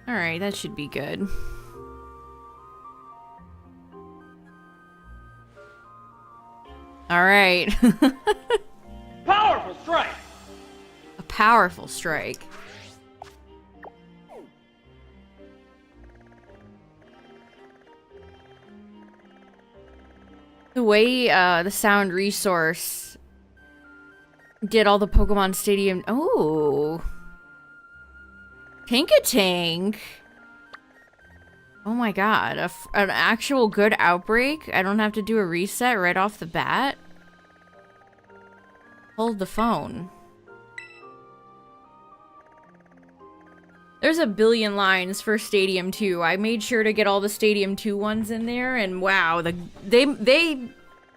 Alright, that should be good. Alright. Powerful strike! A powerful strike. The way the sound resource did all the Pokemon Stadium. Oh, Tinkatink. Oh my god, an actual good Outbreak. I don't have to do a reset right off the bat. Hold the phone. There's a billion lines for Stadium 2. I made sure to get all the Stadium 2 ones in there, and wow, they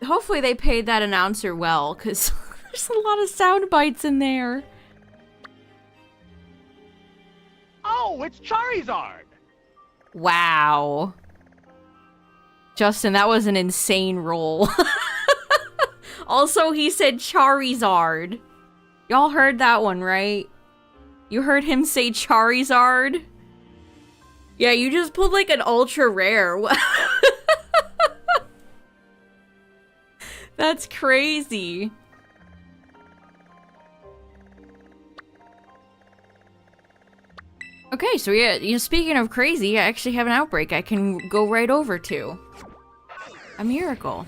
hopefully they paid that announcer well, because there's a lot of sound bites in there. Oh, it's Charizard! Wow. Justin, that was an insane roll. Also, he said Charizard. Y'all heard that one, right? You heard him say Charizard? Yeah, you just pulled like an ultra rare. That's crazy. Okay, so yeah, you know, speaking of crazy, I actually have an Outbreak I can go right over to. A miracle.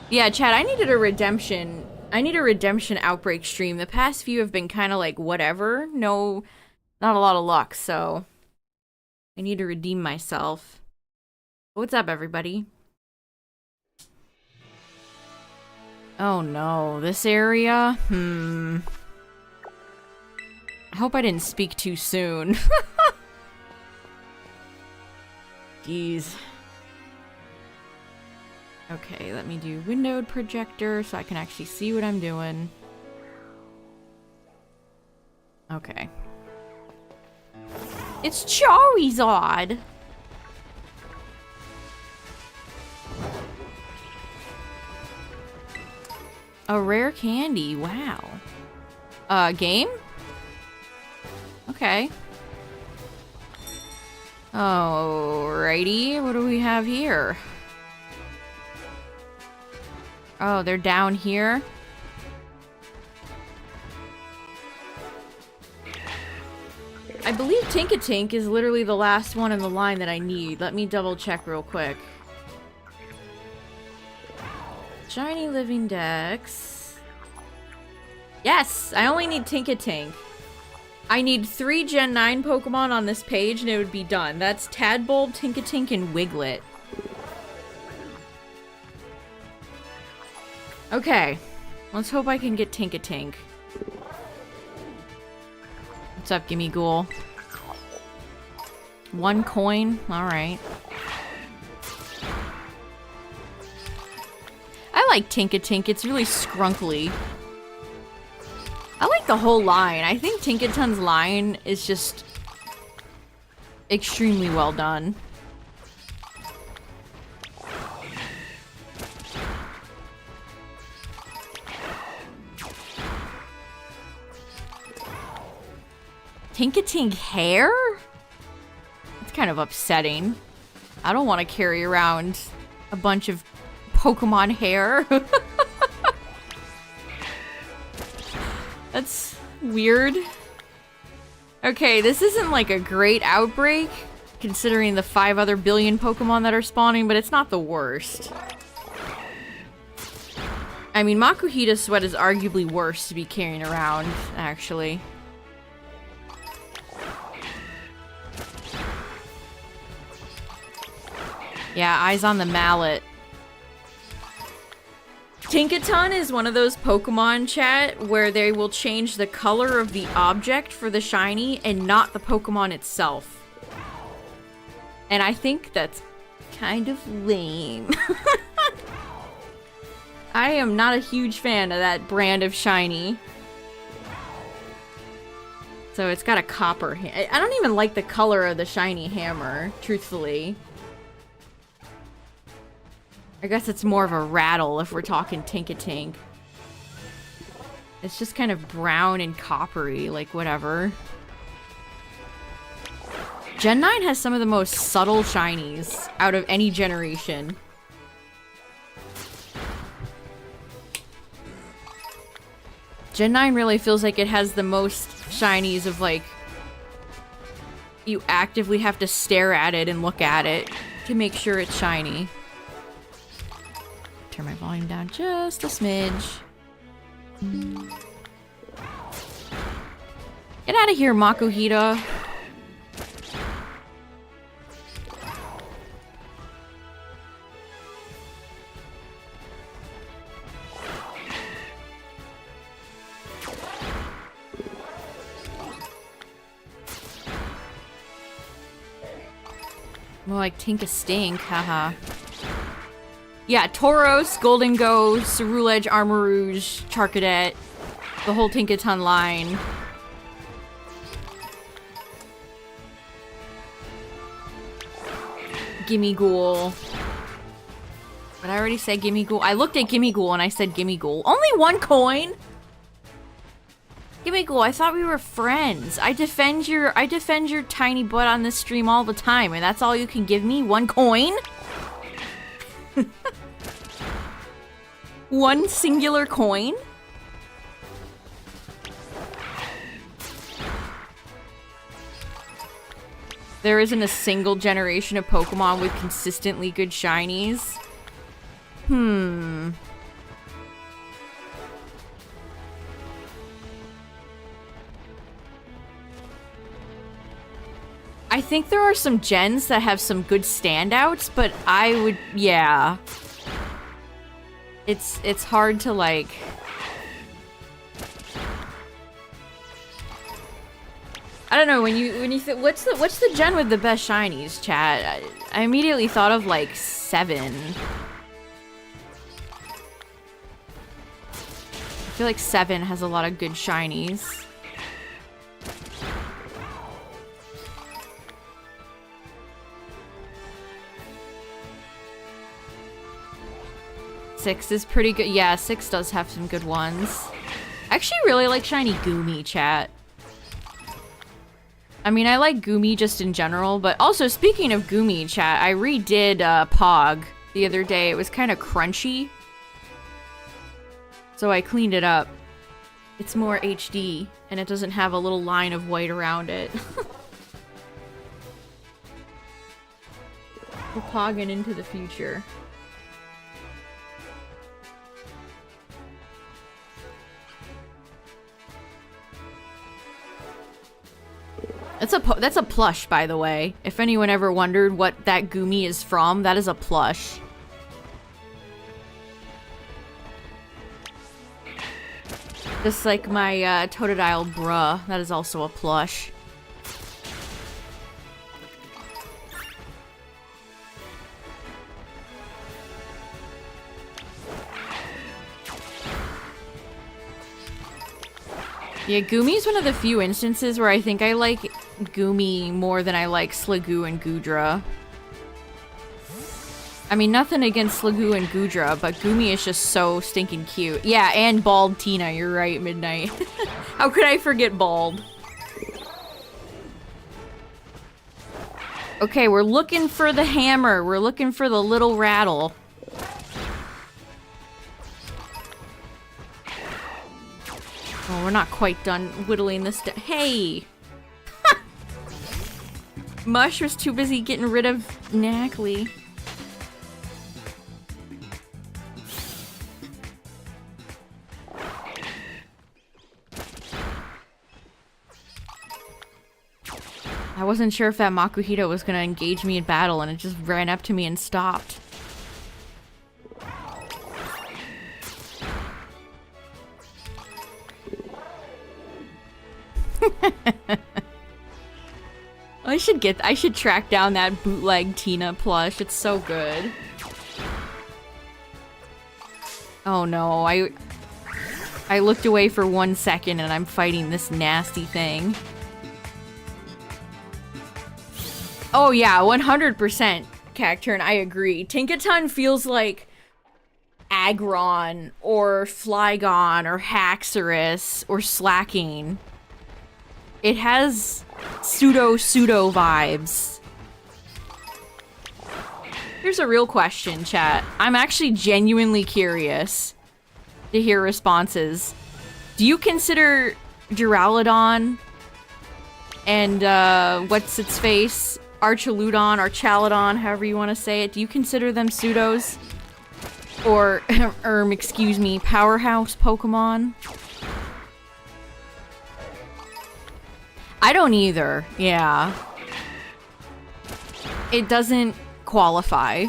Yeah, Chad, I needed a redemption. I need a redemption Outbreak stream. The past few have been kind of like whatever. No, not a lot of luck, so I need to redeem myself. What's up, everybody? Oh no, this area? I hope I didn't speak too soon. Jeez. Okay, let me do windowed projector so I can actually see what I'm doing. Okay. It's Charizard! A rare candy, wow. Game? Okay. Alrighty, what do we have here? Oh, they're down here? I believe Tinkatink is literally the last one in the line that I need. Let me double check real quick. Shiny Living Dex. Yes! I only need Tinkatink. I need 3 Gen 9 Pokemon on this page and it would be done. That's Tadbulb, Tinkatink, and Wiglet. Okay. Let's hope I can get Tinkatink. What's up, Gimme Ghoul? 1 coin? Alright. I like Tinkatink. It's really scrunkly. I like the whole line. I think Tinkaton's line is just extremely well done. Tinkatink hair? It's kind of upsetting. I don't want to carry around a bunch of Pokemon hair. That's weird. Okay, this isn't like a great Outbreak, considering the 5 other billion Pokemon that are spawning, but it's not the worst. I mean, Makuhita Sweat is arguably worse to be carrying around, actually. Yeah, eyes on the mallet. Tinkaton is one of those Pokemon, chat, where they will change the color of the object for the shiny and not the Pokemon itself. And I think that's kind of lame. I am not a huge fan of that brand of shiny. So it's got a copper. I don't even like the color of the shiny hammer, truthfully. I guess it's more of a rattle if we're talking Tinkatink. It's just kind of brown and coppery, like whatever. Gen 9 has some of the most subtle shinies out of any generation. Gen 9 really feels like it has the most shinies of, like, you actively have to stare at it and look at it to make sure it's shiny. Turn my volume down just a smidge. Get out of here, Makuhita. More like Tinkatink, haha. Yeah, Tauros, Golden Go, Ceruledge, Armarouge, Charcadet, the whole Tinkaton line. Gimme Ghoul. But I already said Gimme Ghoul. I looked at Gimme Ghoul and I said Gimme Ghoul. Only 1 coin? Gimme Ghoul, I thought we were friends. I defend your tiny butt on this stream all the time, and that's all you can give me? 1 coin? 1 singular coin? There isn't a single generation of Pokemon with consistently good shinies. I think there are some gens that have some good standouts, but I would, yeah. It's hard to, like... I don't know, when you think, what's the gen with the best shinies, chat? I immediately thought of, like, 7. I feel like 7 has a lot of good shinies. Six is pretty good. Yeah, 6 does have some good ones. I actually really like shiny Goomy, chat. I mean, I like Goomy just in general, but also, speaking of Goomy, chat, I redid Pog the other day. It was kind of crunchy. So I cleaned it up. It's more HD, and it doesn't have a little line of white around it. We're pogging into the future. That's a plush, by the way. If anyone ever wondered what that Goomy is from, that is a plush. Just like my Totodile bruh, that is also a plush. Yeah, Goomy's one of the few instances where I think I like Goomy more than I like Sliggoo and Goodra. I mean, nothing against Sliggoo and Goodra, but Goomy is just so stinking cute. Yeah, and Bald Tina, you're right, Midnight. How could I forget Bald? Okay, we're looking for the hammer. We're looking for the little rattle. Oh, we're not quite done whittling this down. Hey! Mush was too busy getting rid of Knackley. I wasn't sure if that Makuhita was gonna engage me in battle, and it just ran up to me and stopped. I should track down that bootleg Tina plush. It's so good. Oh no, I looked away for 1 second and I'm fighting this nasty thing. Oh yeah, 100% Cacturn, I agree. Tinkaton feels like Aggron or Flygon or Haxorus or Slacking. It has pseudo vibes. Here's a real question, chat. I'm actually genuinely curious to hear responses. Do you consider Duraludon and what's its face? Archaludon, however you want to say it. Do you consider them pseudos? Or, excuse me, powerhouse Pokemon? I don't either, yeah. It doesn't qualify.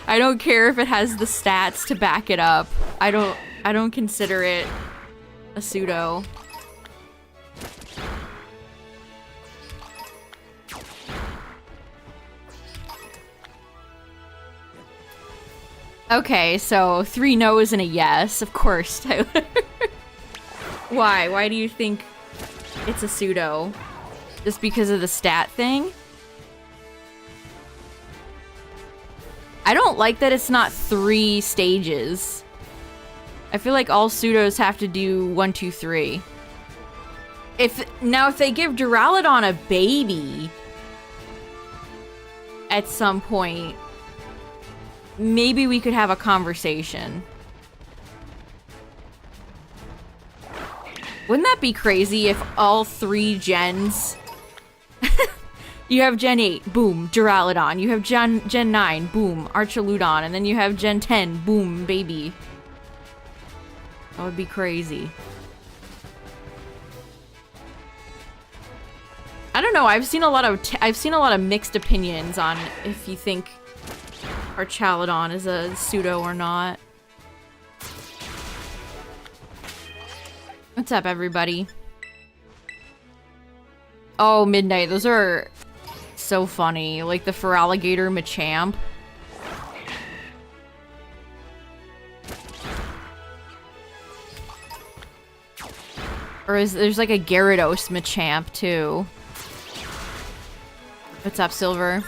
I don't care if it has the stats to back it up. I don't consider it a pseudo. Okay, so 3 no's and a yes, of course, Tyler. Why? Why do you think it's a pseudo? Just because of the stat thing? I don't like that it's not 3 stages. I feel like all pseudos have to do 1, 2, 3. If they give Duraludon a baby at some point, maybe we could have a conversation. Wouldn't that be crazy if all 3 gens... You have Gen 8, boom, Duraludon. You have Gen 9, boom, Archaludon. And then you have Gen 10, boom, baby. That would be crazy. I don't know, I've seen a lot of mixed opinions on if you think Archaludon is a pseudo or not. What's up, everybody? Oh, Midnight. Those are so funny. Like the Feraligatr Machamp. Or there's like a Gyarados Machamp, too. What's up, Silver?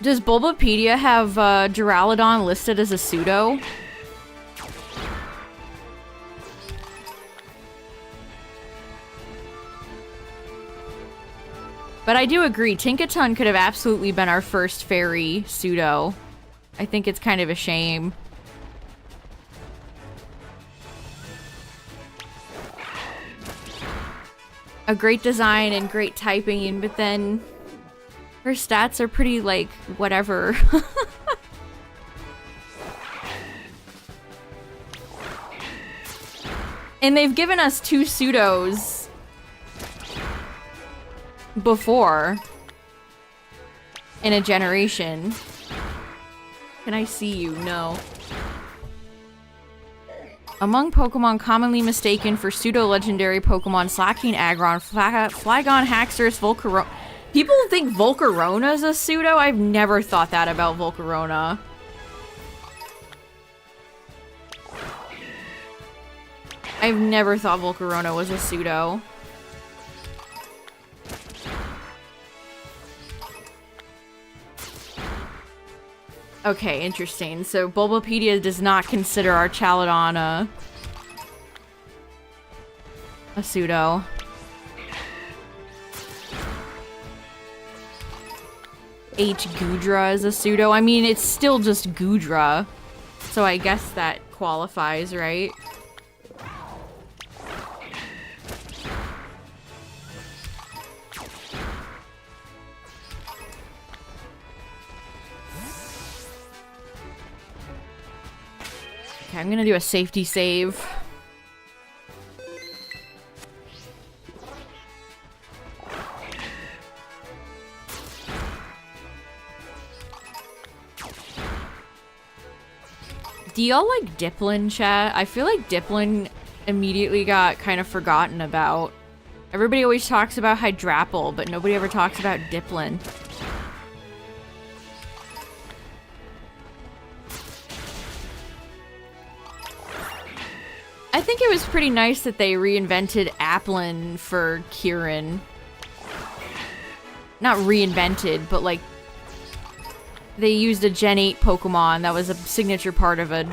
Does Bulbapedia have Duraludon listed as a pseudo? But I do agree, Tinkatink could have absolutely been our first fairy pseudo. I think it's kind of a shame. A great design and great typing, but then her stats are pretty, like, whatever. And they've given us 2 pseudos before in a generation. Can I see you? No. Among Pokemon commonly mistaken for pseudo-legendary Pokemon, Slaking, Aggron, Flagon, Haxorus, Volcarona. People think Volcarona is a pseudo? I've never thought that about Volcarona. I've never thought Volcarona was a pseudo. Okay, interesting. So Bulbapedia does not consider Archaludon a pseudo. H. Goodra is a pseudo. I mean, it's still just Goodra. So I guess that qualifies, right? Okay, I'm gonna do a safety save. Do y'all like Dipplin, chat? I feel like Dipplin immediately got kind of forgotten about. Everybody always talks about Hydrapple, but nobody ever talks about Dipplin. I think it was pretty nice that they reinvented Applin for Kieran. Not reinvented, but like they used a Gen 8 Pokemon that was a signature part of a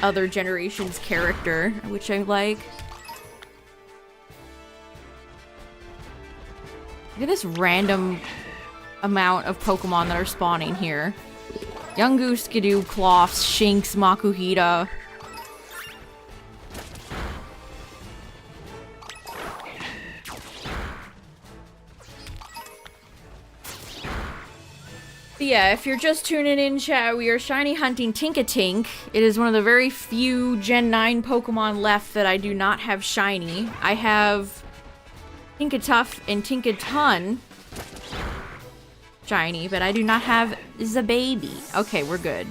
other generation's character, which I like. Look at this random amount of Pokemon that are spawning here. Yungoos, Skidoo, Cloths, Shinx, Makuhita. But yeah, if you're just tuning in, chat, we are shiny hunting Tinkatink. It is one of the very few Gen 9 Pokemon left that I do not have shiny. I have Tinkatuff and Tinkaton shiny, but I do not have the baby. Okay, we're good.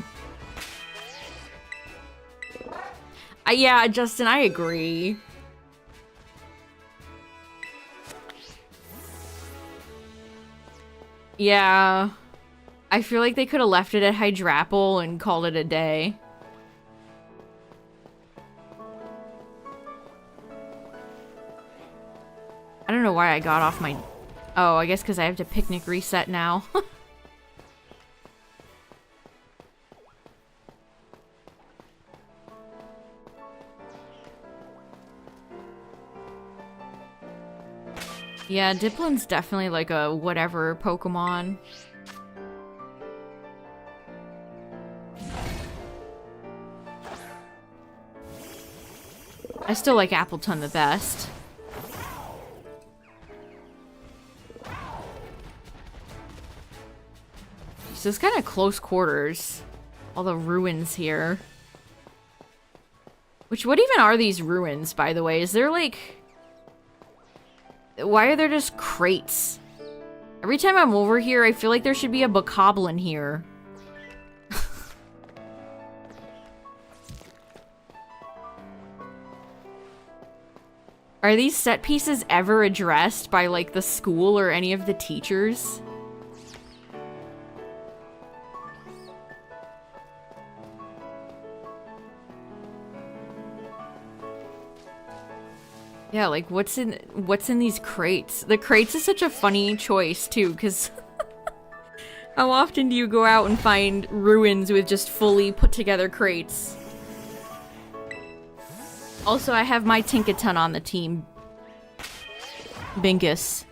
Yeah, Justin, I agree. Yeah. I feel like they could have left it at Hydrapple and called it a day. I don't know why I got off my... Oh, I guess because I have to picnic reset now. Yeah, Diplin's definitely like a whatever Pokemon. I still like Appleton the best. So it's kind of close quarters. All the ruins here. Which, what even are these ruins, by the way? Is there like... Why are there just crates? Every time I'm over here, I feel like there should be a Bokoblin here. Are these set pieces ever addressed by, like, the school or any of the teachers? Yeah, like, what's in these crates? The crates is such a funny choice, too, because... How often do you go out and find ruins with just fully put-together crates? Also, I have my Tinkaton on the team. Bingus.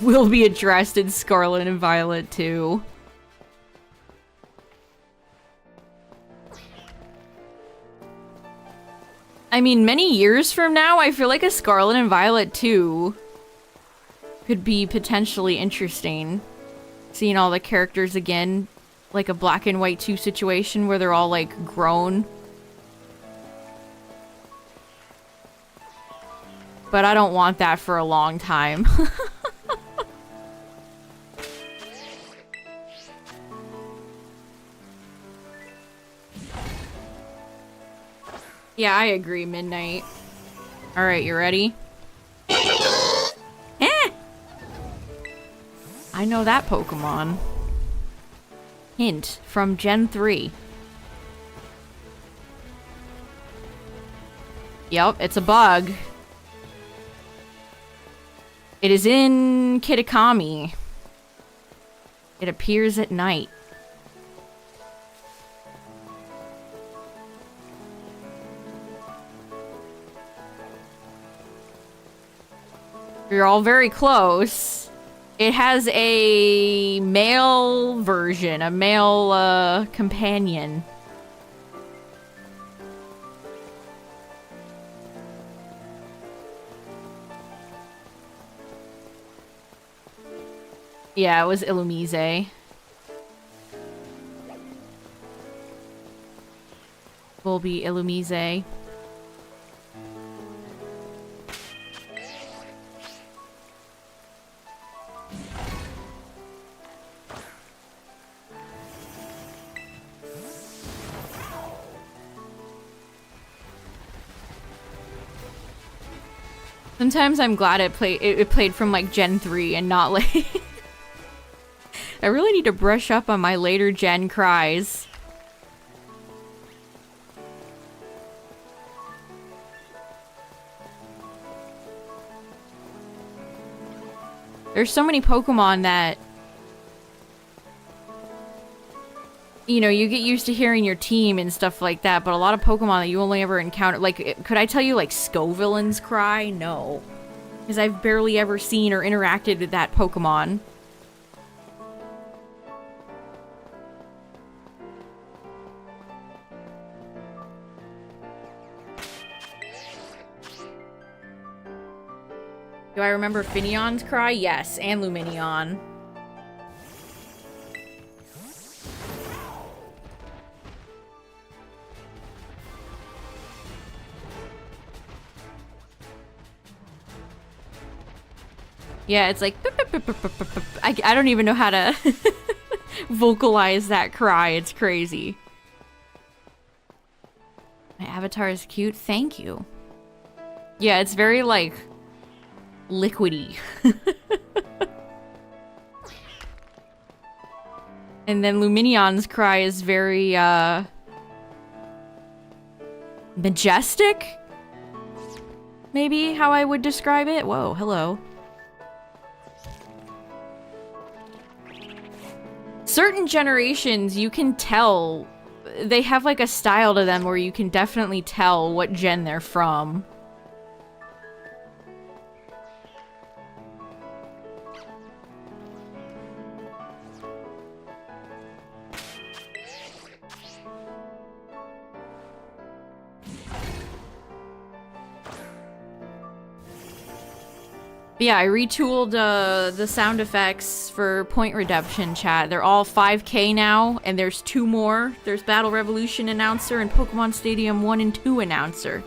Will be addressed in Scarlet and Violet, too. I mean, many years from now, I feel like a Scarlet and Violet 2 could be potentially interesting. Seeing all the characters again. Like a Black and White 2 situation where they're all, like, grown. But I don't want that for a long time. Yeah, I agree, Midnight. Alright, you ready? Eh! I know that Pokemon. Hint from Gen 3. Yep, it's a bug. It is in Kitakami. It appears at night. You're all very close. It has a male version, a male companion. Yeah, it was Illumise. Will be Illumise. Sometimes I'm glad it played from like Gen 3 and not like... I really need to brush up on my later gen cries. There's so many Pokemon that you know, you get used to hearing your team and stuff like that, but a lot of Pokemon that you only ever encounter, like, could I tell you, like, Scovillain's cry? No. Because I've barely ever seen or interacted with that Pokemon. Do I remember Finneon's cry? Yes, and Luminion. Yeah, it's like... I don't even know how to vocalize that cry. It's crazy. My avatar is cute. Thank you. Yeah, it's very, like, liquidy. And then Luminion's cry is very, majestic? Maybe how I would describe it? Whoa, hello. Certain generations, you can tell, they have like a style to them where you can definitely tell what gen they're from. Yeah, I retooled the sound effects for Point Redemption, chat. They're all 5K now, and there's 2 more. There's Battle Revolution announcer and Pokemon Stadium 1 and 2 announcer.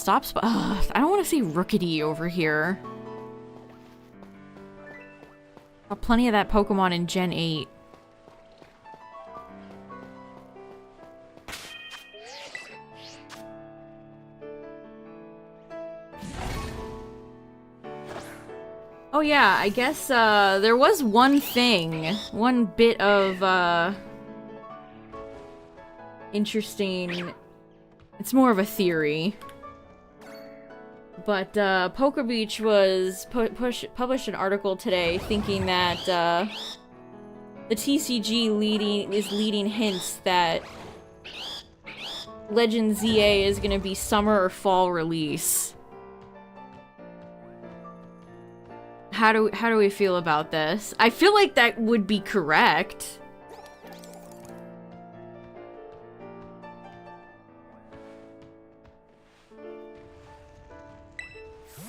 Ugh, I don't want to see Rookity over here. Got plenty of that Pokemon in Gen 8. Oh yeah, I guess there was one bit of interesting. It's more of a theory. But Poker Beach was published an article today thinking that the TCG is leading hints that Legend ZA is going to be summer or fall release. How do we feel about this? I feel like that would be correct.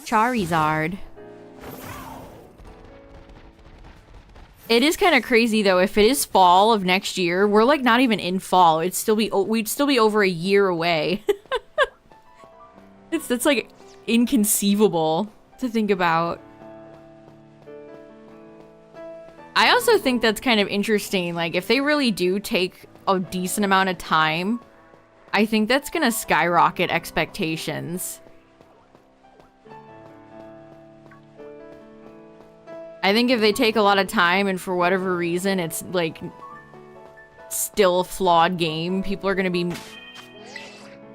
Charizard. It is kind of crazy though. If it is fall of next year, we're like not even in fall. We'd still be over a year away. That's like inconceivable to think about. I also think that's kind of interesting. Like if they really do take a decent amount of time, I think that's gonna skyrocket expectations. I think if they take a lot of time and for whatever reason it's like still a flawed game, people are gonna be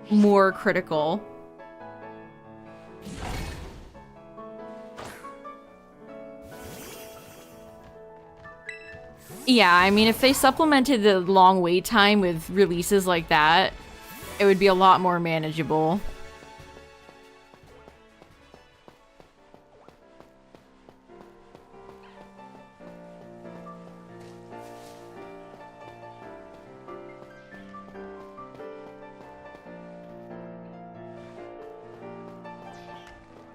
more critical. Yeah, I mean if they supplemented the long wait time with releases like that, it would be a lot more manageable.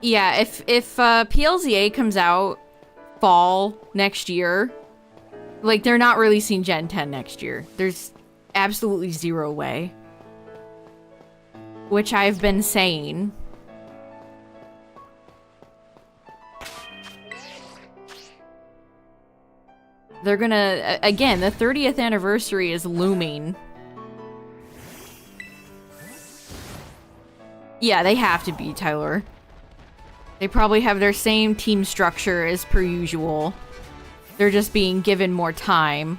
Yeah, if PLZA comes out fall next year, like they're not releasing Gen 10 next year. There's absolutely zero way. Which I've been saying. They're gonna, again, the 30th anniversary is looming. Yeah, they have to be, Tyler. They probably have their same team structure as per usual. They're just being given more time.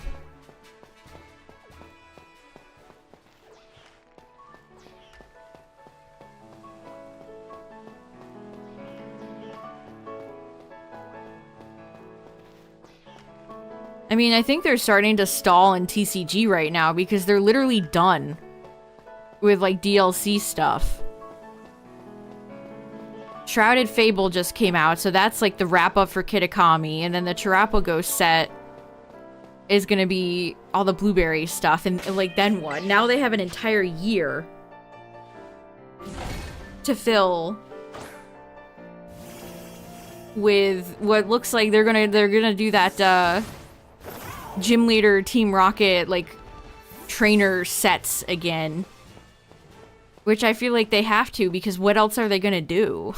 I mean, I think they're starting to stall in TCG right now because they're literally done with, like, DLC stuff. Shrouded Fable just came out, so that's, like, the wrap-up for Kitakami, and then the Terrapo set is gonna be all the blueberry stuff, and, like, then what? Now they have an entire year to fill with what looks like they're gonna do that, Gym Leader Team Rocket, like, trainer sets again. Which I feel like they have to, because what else are they gonna do?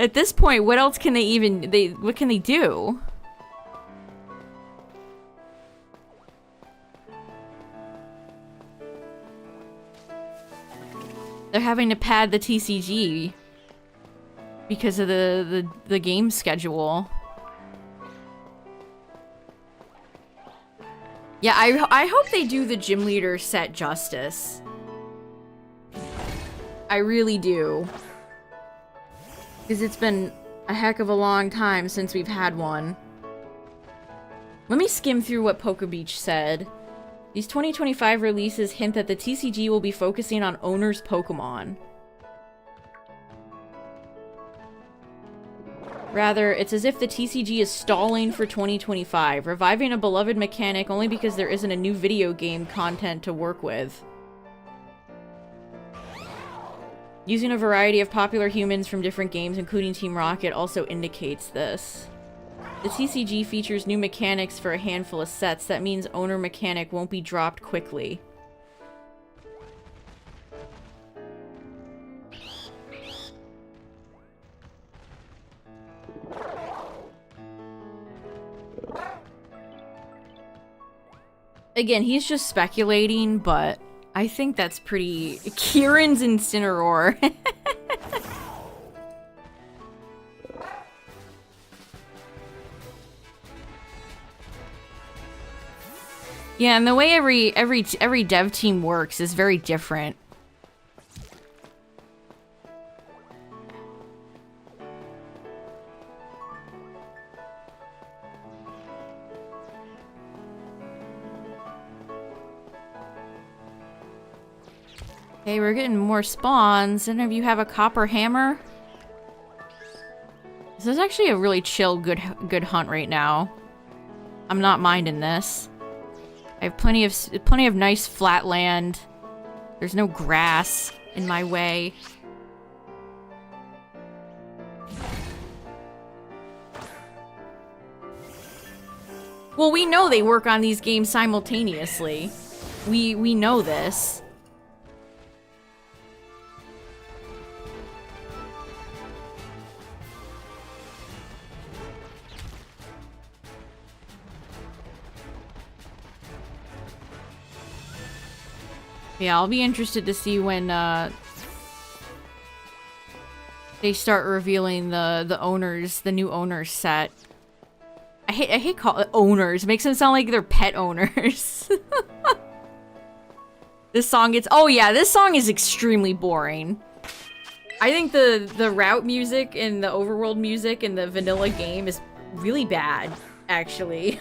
At this point, what else can they even, what can they do? They're having to pad the TCG because of the game schedule. Yeah, I hope they do the Gym Leader set justice. I really do. Because it's been a heck of a long time since we've had one. Let me skim through what PokeBeach said. These 2025 releases hint that the TCG will be focusing on owners' Pokemon. Rather, it's as if the TCG is stalling for 2025, reviving a beloved mechanic only because there isn't a new video game content to work with. Using a variety of popular humans from different games, including Team Rocket, also indicates this. The TCG features new mechanics for a handful of sets. That means owner mechanic won't be dropped quickly. Again, he's just speculating, but I think that's pretty... Kieran's Incineroar. Yeah, and the way every dev team works is very different. Okay, we're getting more spawns. Any of you have a copper hammer? This is actually a really chill, good hunt right now. I'm not minding this. I have plenty of nice flat land. There's no grass in my way. Well, we know they work on these games simultaneously. We know this. Yeah, I'll be interested to see when they start revealing the owners, the new owners set. I hate call it owners. It makes them sound like they're pet owners. This song gets... Oh yeah, this song is extremely boring. I think the route music and the overworld music in the vanilla game is really bad, actually.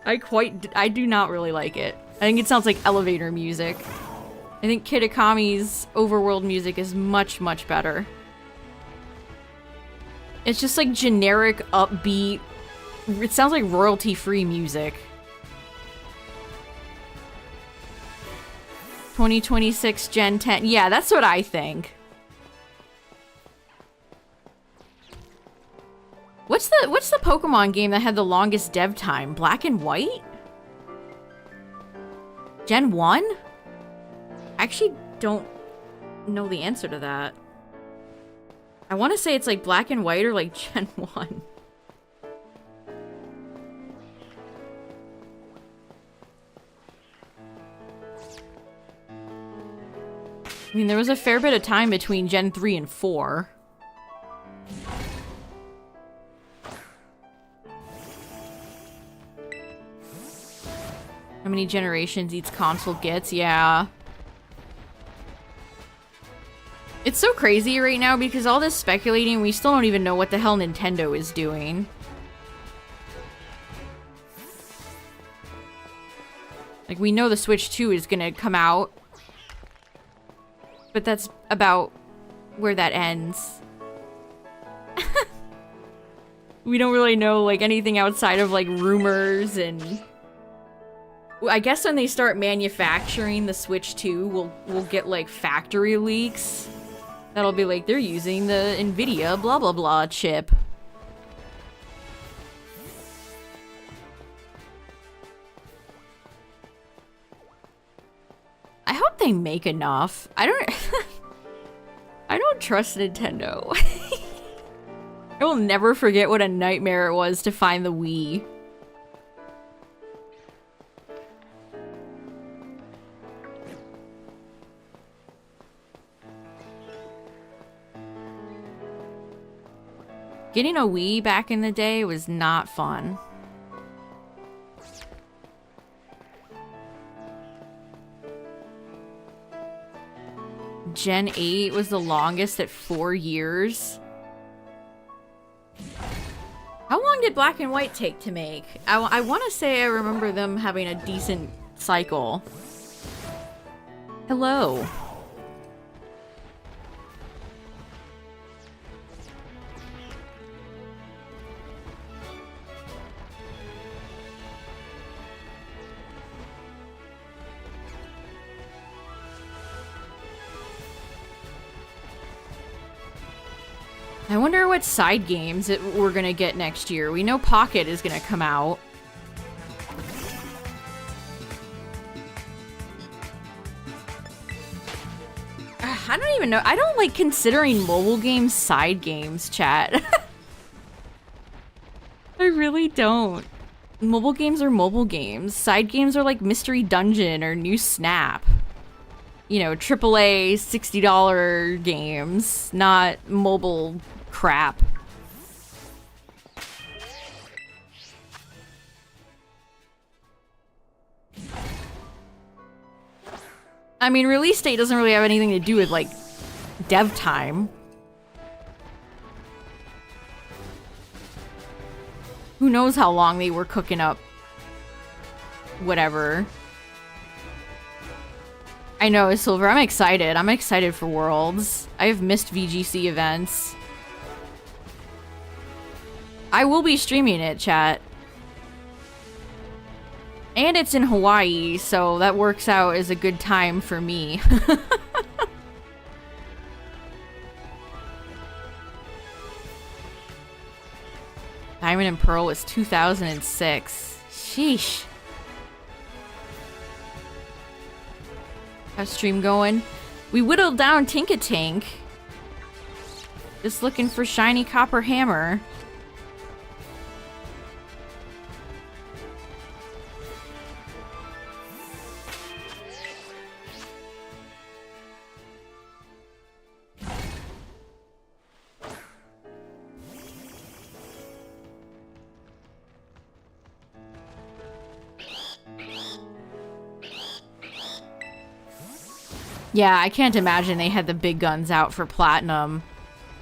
I do not really like it. I think it sounds like elevator music. I think Kitakami's overworld music is much, much better. It's just like generic, upbeat. It sounds like royalty-free music. 2026 Gen 10. Yeah, that's what I think. What's the Pokemon game that had the longest dev time? Black and White? Gen 1? I actually don't know the answer to that. I want to say it's like Black and White or like Gen 1. I mean, there was a fair bit of time between Gen 3 and 4. How many generations each console gets? Yeah. It's so crazy right now because all this speculating, we still don't even know what the hell Nintendo is doing. Like, we know the Switch 2 is gonna come out. But that's about where that ends. We don't really know, like, anything outside of, like, rumors and... I guess when they start manufacturing the Switch 2, we'll get, like, factory leaks. That'll be like, they're using the NVIDIA blah blah blah chip. I hope they make enough. I don't trust Nintendo. I will never forget what a nightmare it was to find the Wii. Getting a Wii back in the day was not fun. Gen 8 was the longest at 4 years. How long did Black and White take to make? I want to say I remember them having a decent cycle. Hello. I wonder what side games we're gonna get next year. We know Pocket is gonna come out. I don't even know. I don't like considering mobile games side games, chat. I really don't. Mobile games are mobile games. Side games are like Mystery Dungeon or New Snap. You know, AAA $60 games, not mobile crap. I mean, release date doesn't really have anything to do with, like, dev time. Who knows how long they were cooking up whatever. I know, Silver. I'm excited. I'm excited for Worlds. I have missed VGC events. I will be streaming it, chat. And it's in Hawaii, so that works out as a good time for me. Diamond and Pearl was 2006. Sheesh. How's stream going? We whittled down Tinkatink. Just looking for shiny copper hammer. Yeah, I can't imagine they had the big guns out for Platinum.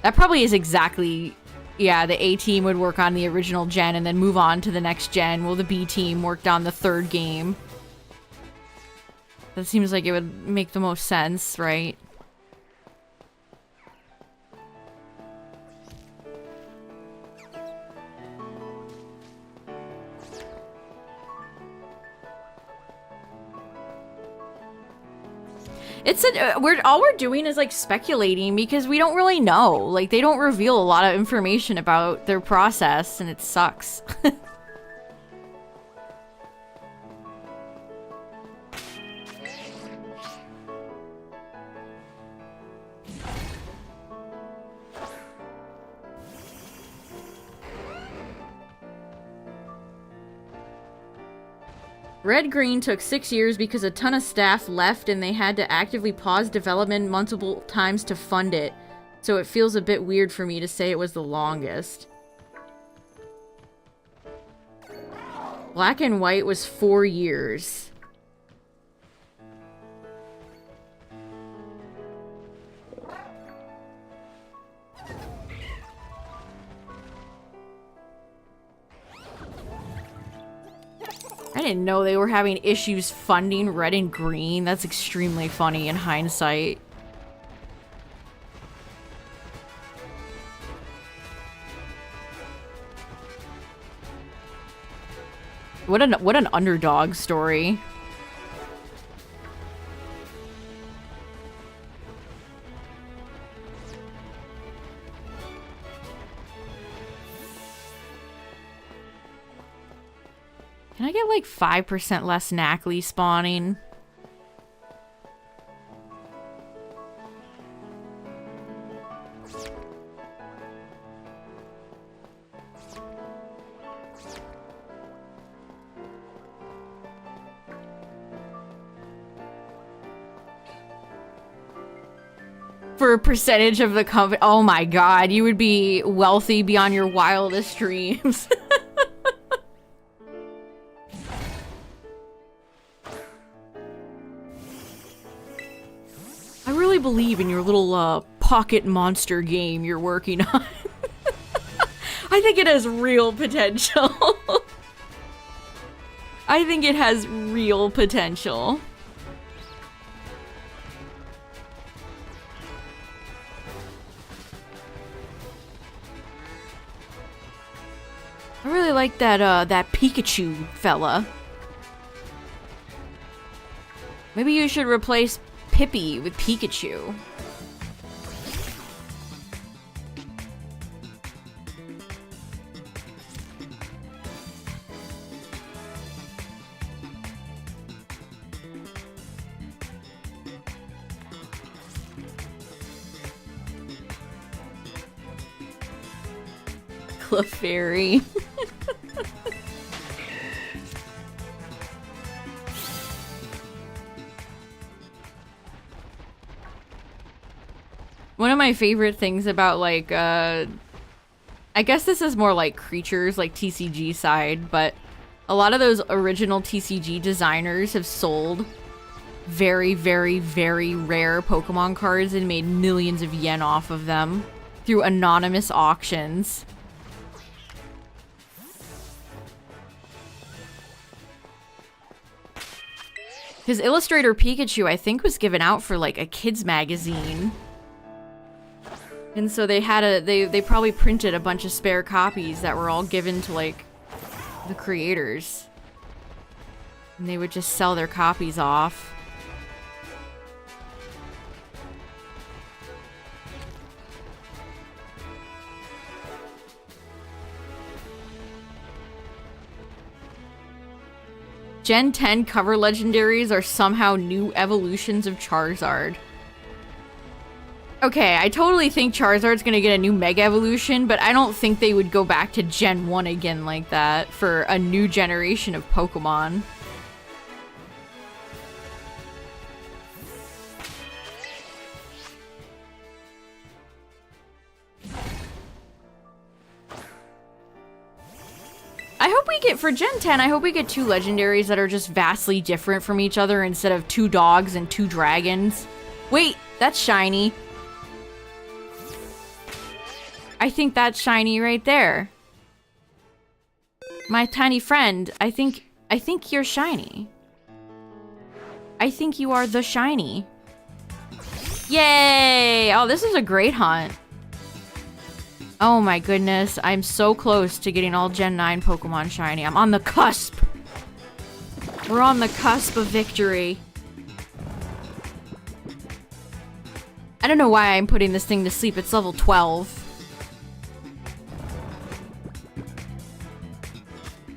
That probably is exactly... Yeah, the A team would work on the original gen and then move on to the next gen, while the B team worked on the third game. That seems like it would make the most sense, right? It's all we're doing is like speculating because we don't really know. Like, they don't reveal a lot of information about their process, and it sucks. Red Green took 6 years because a ton of staff left and they had to actively pause development multiple times to fund it. So it feels a bit weird for me to say it was the longest. Black and White was 4 years. I didn't know they were having issues funding Red and Green. That's extremely funny in hindsight. What an underdog story. Can I get like 5% less Knackley spawning? For a percentage of the company. Oh my god, you would be wealthy beyond your wildest dreams. I really believe in your little pocket monster game you're working on. I think it has real potential. I think it has real potential. I really like that that Pikachu fella. Maybe you should replace Pippi with Pikachu. Clefairy. One of my favorite things about, like, I guess this is more like creatures, like TCG side, but a lot of those original TCG designers have sold very, very, very rare Pokemon cards and made millions of yen off of them through anonymous auctions. Because Illustrator Pikachu, I think, was given out for, like, a kid's magazine. And so they had they probably printed a bunch of spare copies that were all given to, like, the creators. And they would just sell their copies off. Gen 10 cover legendaries are somehow new evolutions of Charizard. Okay, I totally think Charizard's gonna get a new Mega Evolution, but I don't think they would go back to Gen 1 again like that for a new generation of Pokemon. I hope we get, for Gen 10, I hope we get 2 legendaries that are just vastly different from each other instead of 2 dogs and 2 dragons. Wait, that's shiny. I think that's shiny right there. My tiny friend, I think you're shiny. I think you are the shiny. Yay! Oh, this is a great hunt. Oh my goodness, I'm so close to getting all Gen 9 Pokemon shiny. I'm on the cusp. We're on the cusp of victory. I don't know why I'm putting this thing to sleep. It's level 12.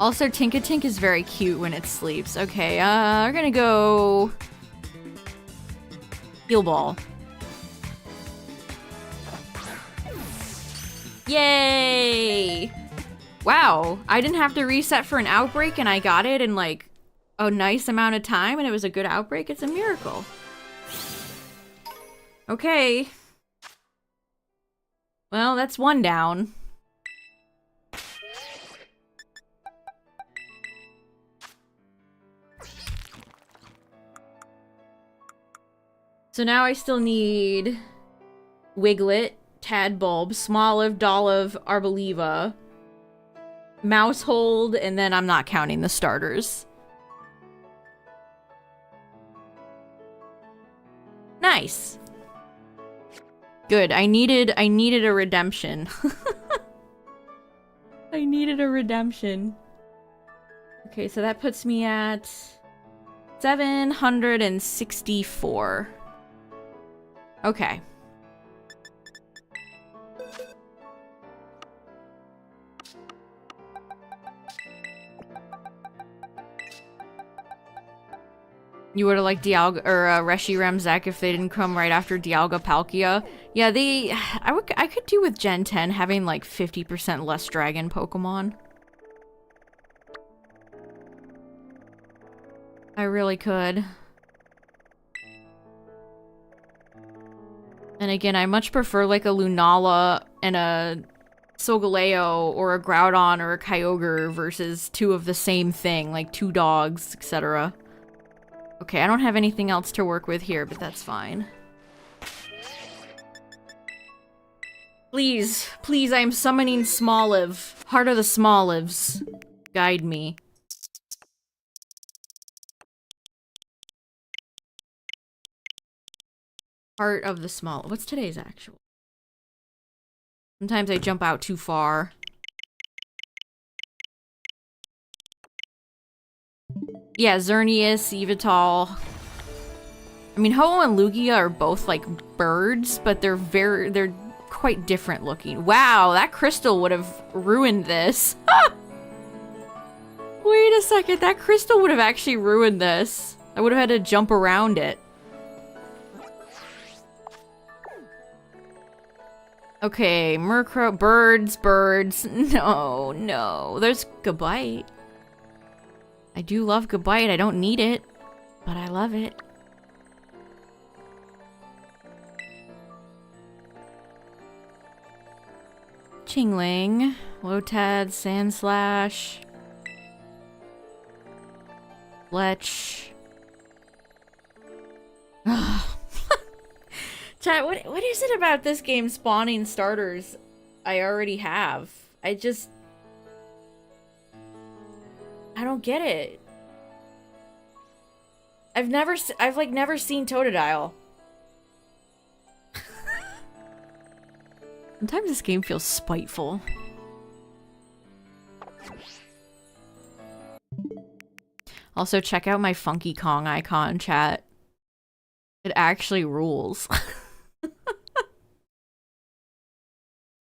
Also, Tinkatink is very cute when it sleeps. Okay, we're gonna go... Heal Ball. Yay! Wow, I didn't have to reset for an outbreak and I got it in like a nice amount of time and it was a good outbreak. It's a miracle. Okay. Well, that's one down. So now I still need Wiglet, Tadbulb, Smoliv, Dolliv, Arboliva, Mousehold, and then I'm not counting the starters. Nice. Good. I needed a redemption. I needed a redemption. Okay, so that puts me at 764. Okay. You would have liked Dialga or Reshiram Zek if they didn't come right after Dialga Palkia. Yeah, I could do with Gen 10 having like 50% less dragon Pokemon. I really could. And again, I much prefer like a Lunala and a Solgaleo or a Groudon or a Kyogre versus two of the same thing, like two dogs, etc. Okay, I don't have anything else to work with here, but that's fine. Please, please, I am summoning Smoliv. Heart of the Smolivs. Guide me. Heart of the Small. What's today's actual? Sometimes I jump out too far. Yeah, Xerneas, Yveltal. I mean, Ho-Oh and Lugia are both like birds, but they're quite different looking. Wow, that crystal would have ruined this. Wait a second, that crystal would have actually ruined this. I would have had to jump around it. Okay, Murkrow, birds. No, no. There's Gabite. I do love Gabite. I don't need it, but I love it. Chingling, Lotad, Sandslash, Fletch. Chat, what is it about this game spawning starters I already have? I don't get it. I've never seen Totodile. Sometimes this game feels spiteful. Also, check out my Funky Kong icon, chat. It actually rules.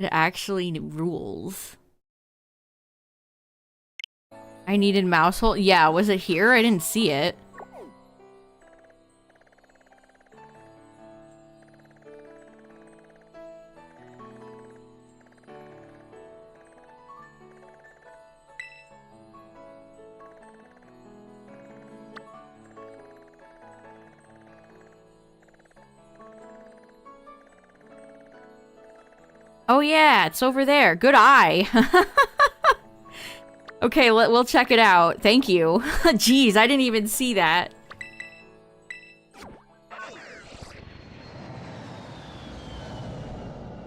It actually rules. I needed mouse hole. Yeah, was it here? I didn't see it. Oh yeah, it's over there. Good eye. Okay, we'll check it out. Thank you. Jeez, I didn't even see that.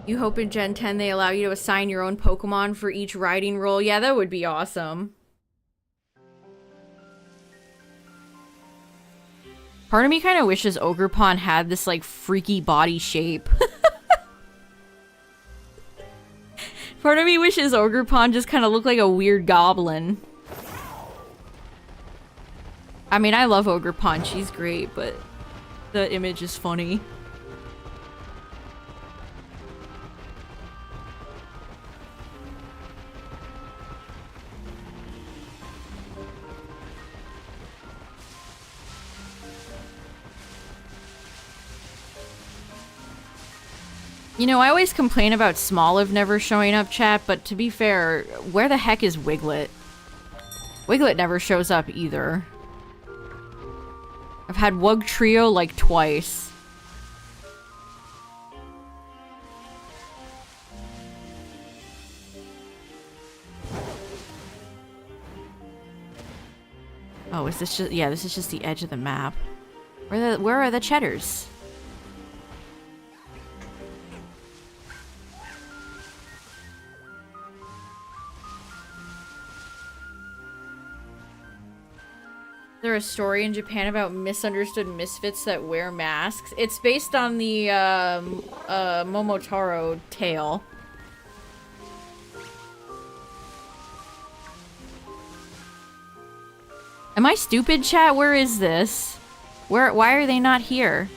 You hope in Gen 10 they allow you to assign your own Pokemon for each riding role? Yeah, that would be awesome. Part of me kind of wishes Ogerpon had this, like, freaky body shape. Part of me wishes Ogerpon just kind of looked like a weird goblin. I mean, I love Ogerpon. She's great, but the image is funny. You know, I always complain about Smoliv never showing up, chat, but to be fair, where the heck is Wiglet? Wiglet never shows up either. I've had Wug Trio like twice. Oh, is this just— yeah, this is just the edge of the map. Where are the cheddars? There a story in Japan about misunderstood misfits that wear masks? It's based on the Momotaro tale. Am I stupid, chat? Where is this? Why are they not here?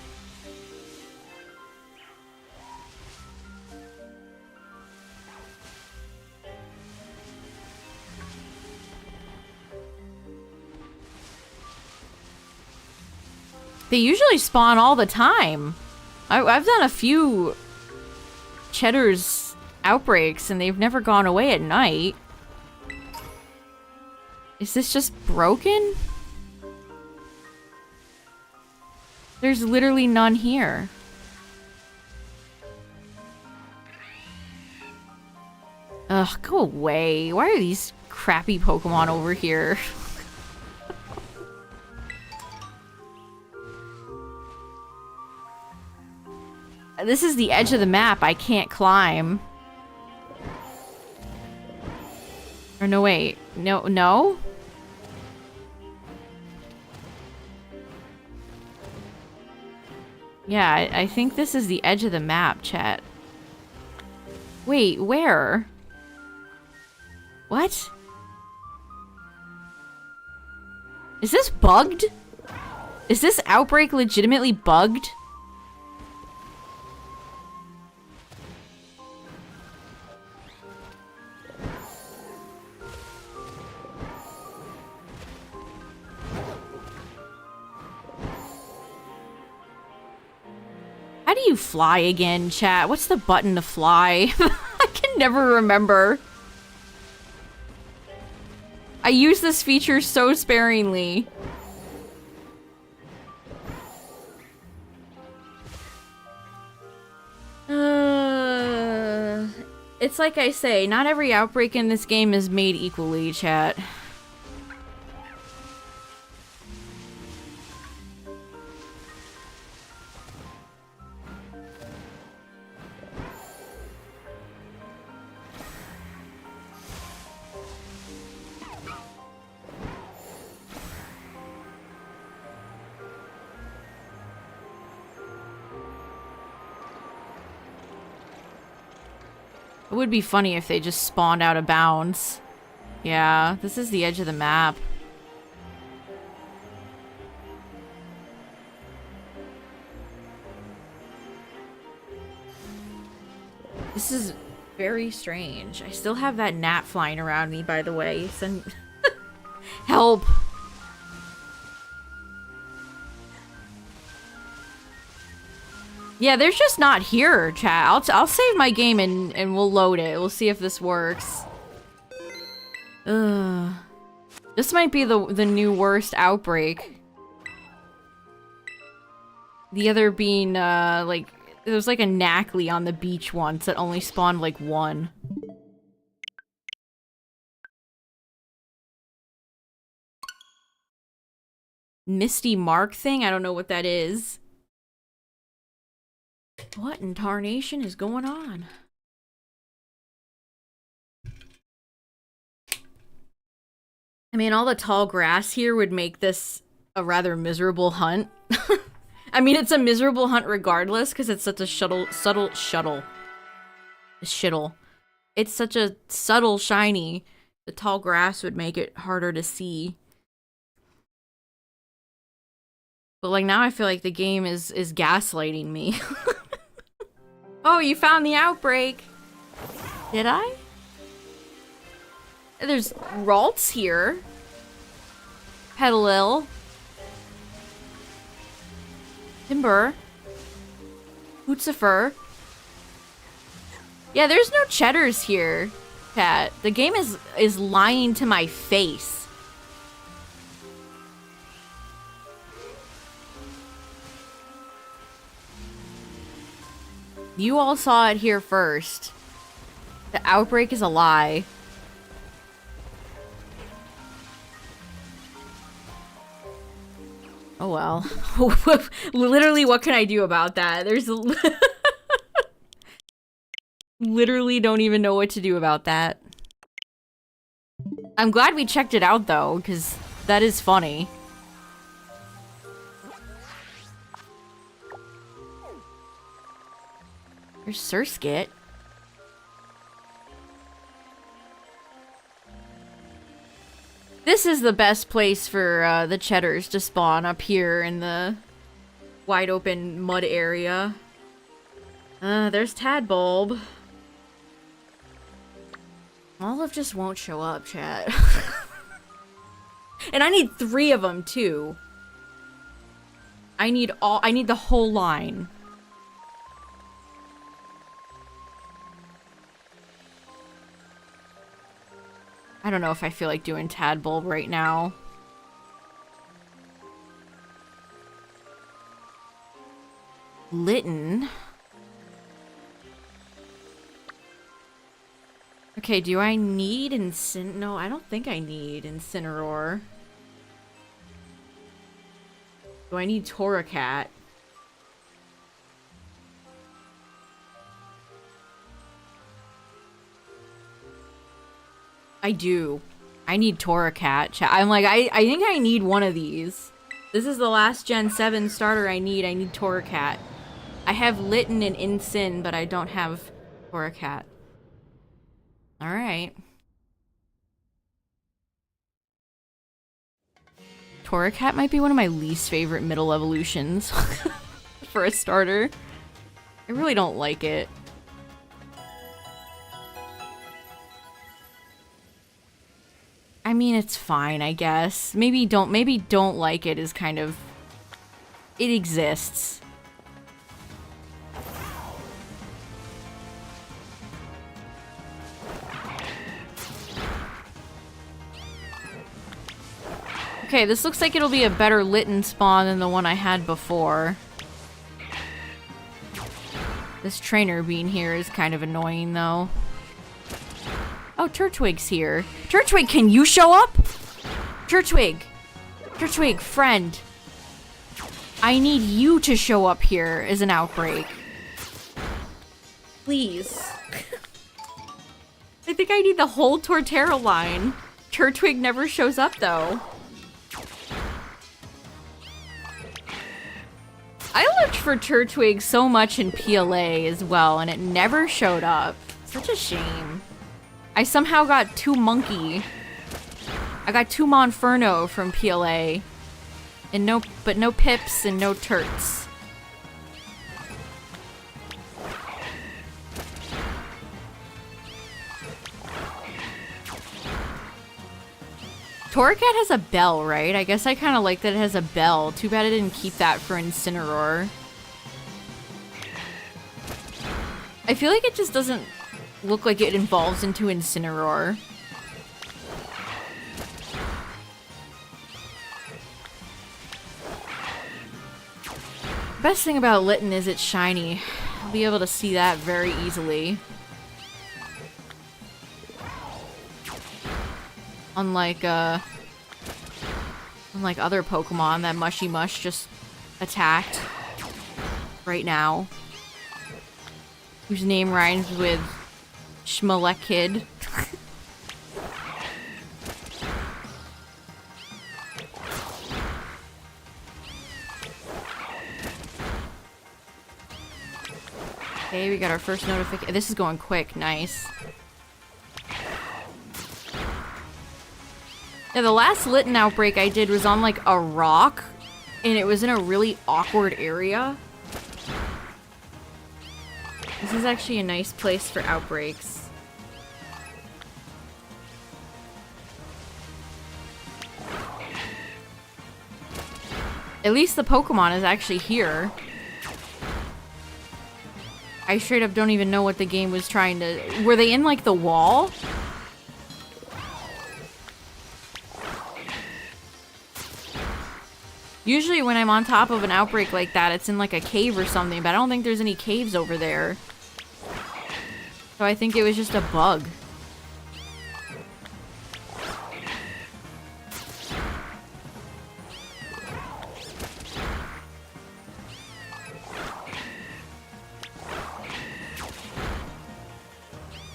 They usually spawn all the time. I've done a few Cheddar's outbreaks and they've never gone away at night. Is this just broken? There's literally none here. Ugh, go away. Why are these crappy Pokemon over here? This is the edge of the map I can't climb. Or no, wait. No? Yeah, I think this is the edge of the map, chat. Wait, where? What? Is this bugged? Is this outbreak legitimately bugged? How do you fly again, chat? What's the button to fly? I can never remember. I use this feature so sparingly. It's like I say, not every outbreak in this game is made equally, chat. It would be funny if they just spawned out of bounds. Yeah, this is the edge of the map. This is very strange. I still have that gnat flying around me, by the way. Send help. Yeah, they're just not here, chat. I'll save my game and we'll load it. We'll see if this works. Ugh. This might be the new worst outbreak. The other being, like, there was like a Knackley on the beach once that only spawned like one. Misty Mark thing? I don't know what that is. What in tarnation is going on? I mean, all the tall grass here would make this a rather miserable hunt. I mean, it's a miserable hunt regardless, because it's such a subtle. It's such a subtle shiny. The tall grass would make it harder to see. But like now I feel like the game is gaslighting me. Oh, you found the outbreak. Did I? There's Ralts here. Petalil. Timber. Hootsifer. Yeah, there's no Cheddars here, chat. The game is lying to my face. You all saw it here first. The outbreak is a lie. Oh well. Literally, what can I do about that? There's literally don't even know what to do about that. I'm glad we checked it out though, because that is funny. There's Surskit. This is the best place for the cheddars to spawn, up here in the wide open mud area. There's Tadbulb. Olive just won't show up, chat. And I need 3 of them too. I need the whole line. I don't know if I feel like doing Tadbulb right now. Litten. Okay, do I need No, I don't think I need Incineroar. Do I need Torracat? I do. I need Torracat. I'm like, I think I need one of these. This is the last Gen 7 starter I need. I need Torracat. I have Litten and Incin, but I don't have Torracat. Alright. Torracat might be one of my least favorite middle evolutions for a starter. I really don't like it. I mean, it's fine, I guess. Maybe don't like it is kind of... It exists. Okay, this looks like it'll be a better Litten spawn than the one I had before. This trainer being here is kind of annoying, though. Oh, Turtwig's here. Turtwig, can you show up? Turtwig. Turtwig, friend. I need you to show up here as an Outbreak. Please. I think I need the whole Torterra line. Turtwig never shows up, though. I looked for Turtwig so much in PLA as well, and it never showed up. Such a shame. I somehow got 2 Monkey. I got 2 Monferno from PLA. And but no Pips and no Turts. Torracat has a bell, right? I guess I kind of like that it has a bell. Too bad I didn't keep that for Incineroar. I feel like it just doesn't look like it evolves into Incineroar. Best thing about Litten is it's shiny. I'll be able to see that very easily. Unlike other Pokemon that Mushy Mush just attacked right now. Whose name rhymes with Schmalekid. Okay, we got our first notification. This is going quick. Nice. Yeah, the last Litten outbreak I did was on, like, a rock, and it was in a really awkward area. This is actually a nice place for outbreaks. At least the Pokemon is actually here. I straight up don't even know what the game was trying to... Were they in, like, the wall? Usually when I'm on top of an outbreak like that, it's in like a cave or something, but I don't think there's any caves over there. So I think it was just a bug.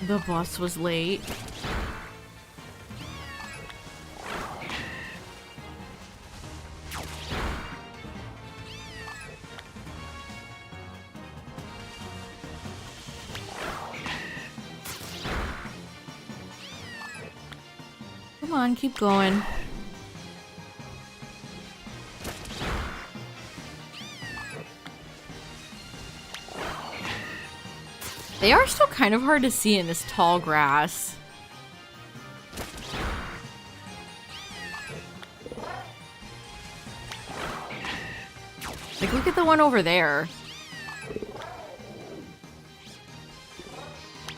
The bus was late. Come on, keep going. They are still kind of hard to see in this tall grass. Like, look at the one over there.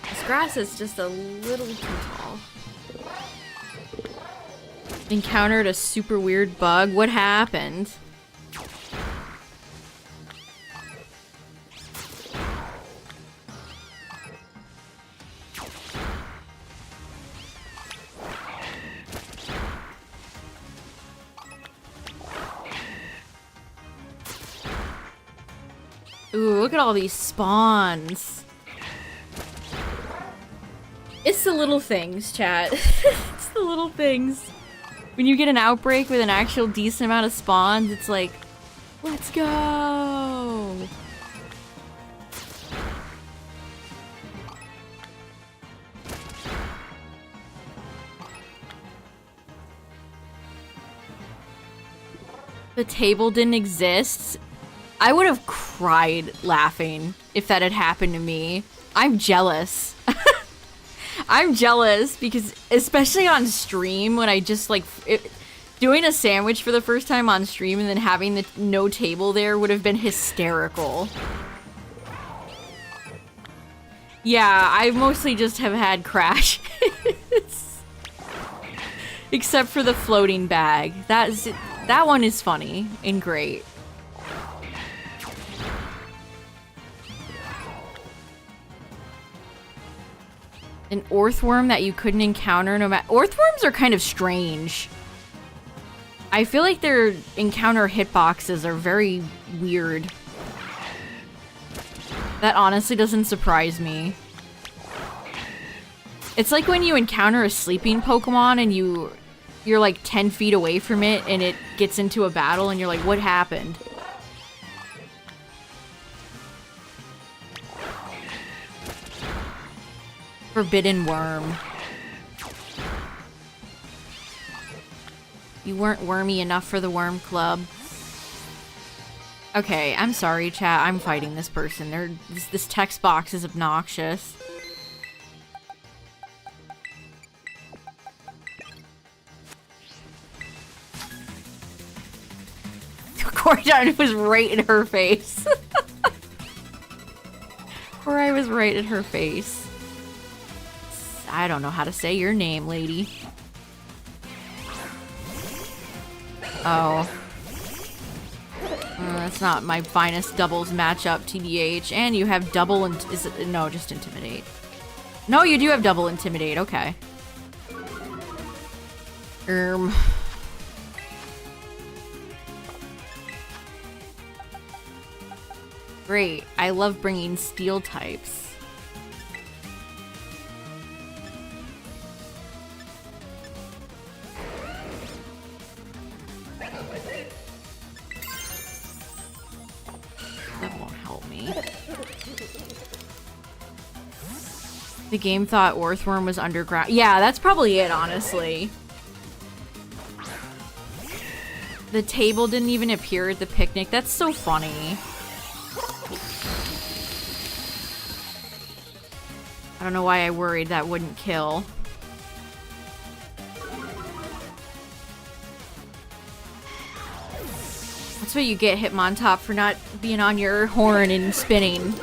This grass is just a little too tall. Encountered a super weird bug. What happened? Ooh, look at all these spawns. It's the little things, chat. It's the little things. When you get an outbreak with an actual decent amount of spawns, it's like, let's go! The table didn't exist. I would have cried laughing if that had happened to me. I'm jealous. I'm jealous because, especially on stream, when I just like doing a sandwich for the first time on stream and then having the no table there would have been hysterical. Yeah, I mostly just have had crashes. Except for the floating bag. That one is funny and great. An orthworm that you couldn't encounter no matter. Orthworms are kind of strange. I feel like their encounter hitboxes are very weird. That honestly doesn't surprise me. It's like when you encounter a sleeping Pokemon and you're like 10 feet away from it and it gets into a battle and you're like, what happened? Forbidden worm. You weren't wormy enough for the worm club. Okay, I'm sorry, chat. I'm fighting this person. This text box is obnoxious. Cordon was right in her face. Or I was right in her face. I don't know how to say your name, lady. Oh. That's not my finest doubles matchup, TBH. And you have double is it? No, just intimidate. No, you do have double intimidate. Okay. Great. I love bringing steel types. That won't help me. The game thought Orthworm was underground. Yeah, that's probably it, honestly. The table didn't even appear at the picnic. That's so funny. I don't know why I worried that wouldn't kill. That's what you get, Hitmontop, for not being on your horn and spinning.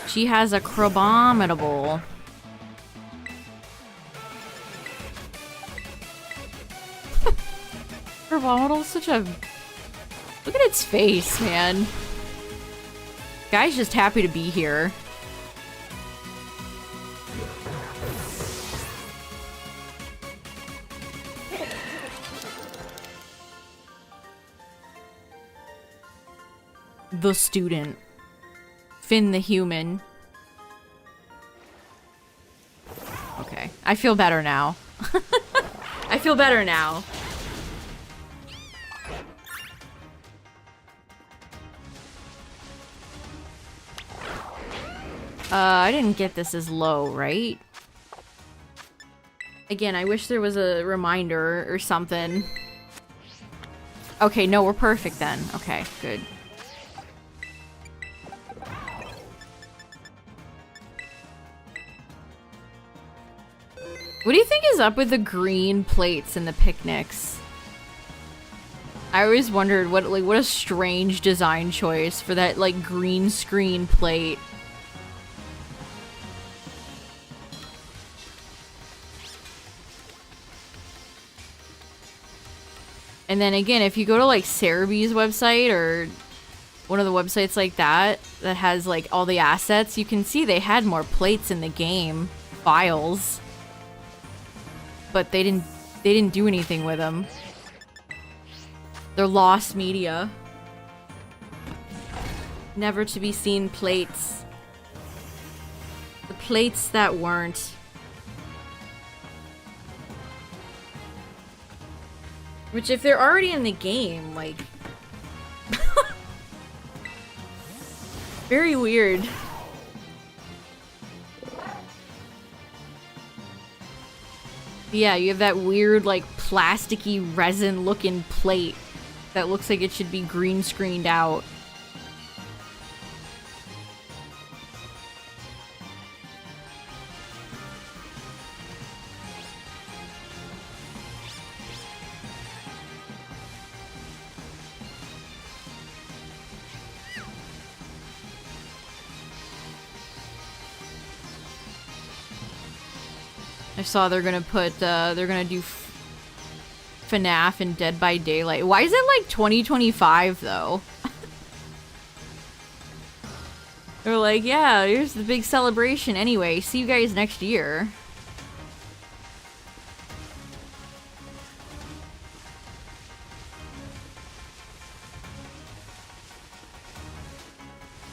She has a Crabominable. Crabominable's such a... Look at its face, man. Guy's just happy to be here. The student. Finn the human. Okay. I feel better now. I feel better now. I didn't get this as low, right? Again, I wish there was a reminder or something. Okay, no, we're perfect then. Okay, good. What do you think is up with the green plates and the picnics? I always wondered what a strange design choice for that like green screen plate. And then again, if you go to like Cerebee's website or one of the websites like that that has like all the assets, you can see they had more plates in the game, files, but they didn't do anything with them. They're lost media. Never to be seen plates. The plates that weren't. Which, if they're already in the game, like... very weird. Yeah, you have that weird, like, plasticky resin-looking plate that looks like it should be green screened out. I saw they're gonna put, they're gonna do FNAF and Dead by Daylight. Why is it like 2025 though? They're like, yeah, here's the big celebration anyway. See you guys next year.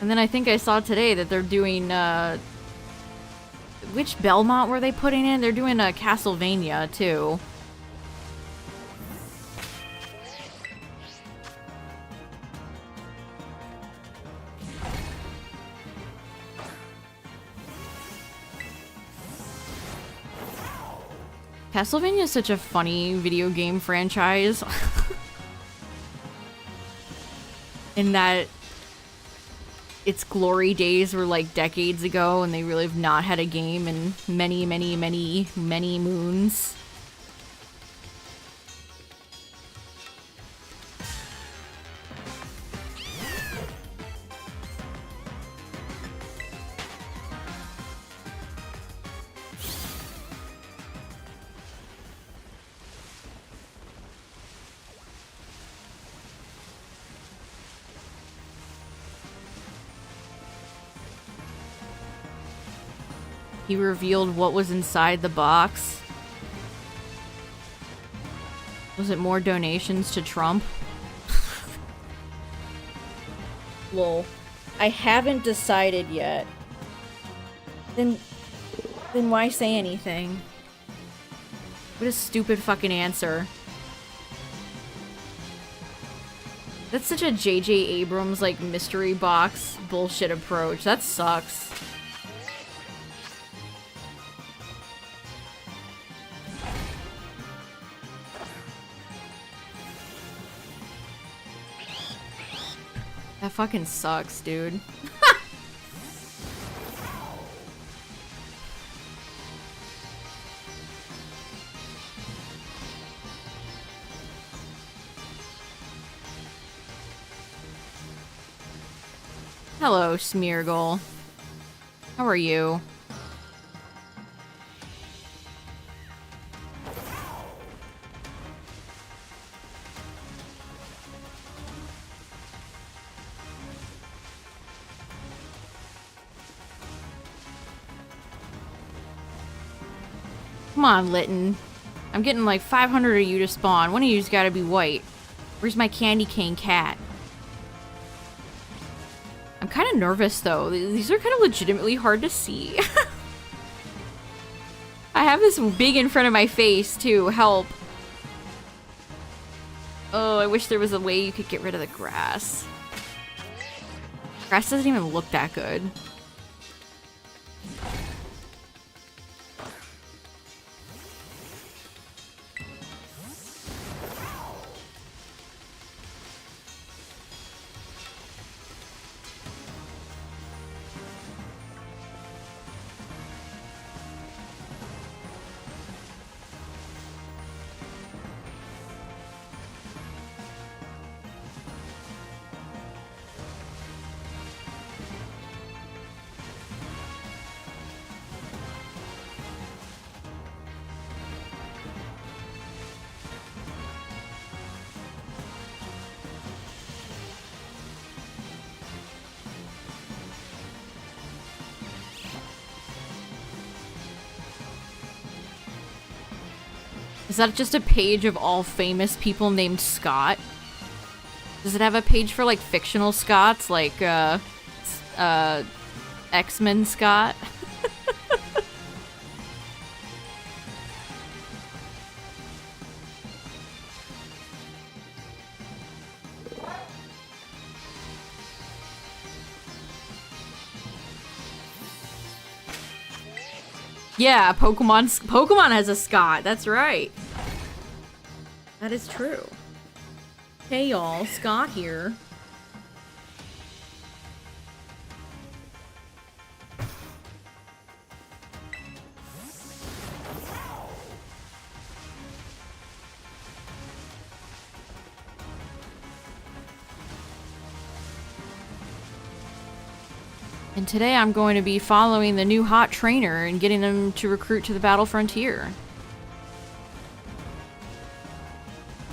And then I think I saw today that they're doing, which Belmont were they putting in? They're doing a Castlevania too. Castlevania is such a funny video game franchise. In that its glory days were like decades ago and they really have not had a game in many, many, many, many moons. He revealed what was inside the box. Was it more donations to Trump? Lol. I haven't decided yet. Then why say anything? What a stupid fucking answer. That's such a J.J. Abrams, like, mystery box bullshit approach. That sucks. That fucking sucks, dude. Hello, Smeargle. How are you? Come on, Litten. I'm getting like 500 of you to spawn. One of you's gotta be white. Where's my candy cane cat? I'm kind of nervous though. These are kind of legitimately hard to see. I have this big in front of my face too. Help. Oh, I wish there was a way you could get rid of the grass. Grass doesn't even look that good. Is that just a page of all famous people named Scott? Does it have a page for, like, fictional Scotts? Like, X-Men Scott? Yeah, Pokemon has a Scott. That's right. That is true. Hey y'all, Scott here. And today I'm going to be following the new hot trainer and getting them to recruit to the Battle Frontier.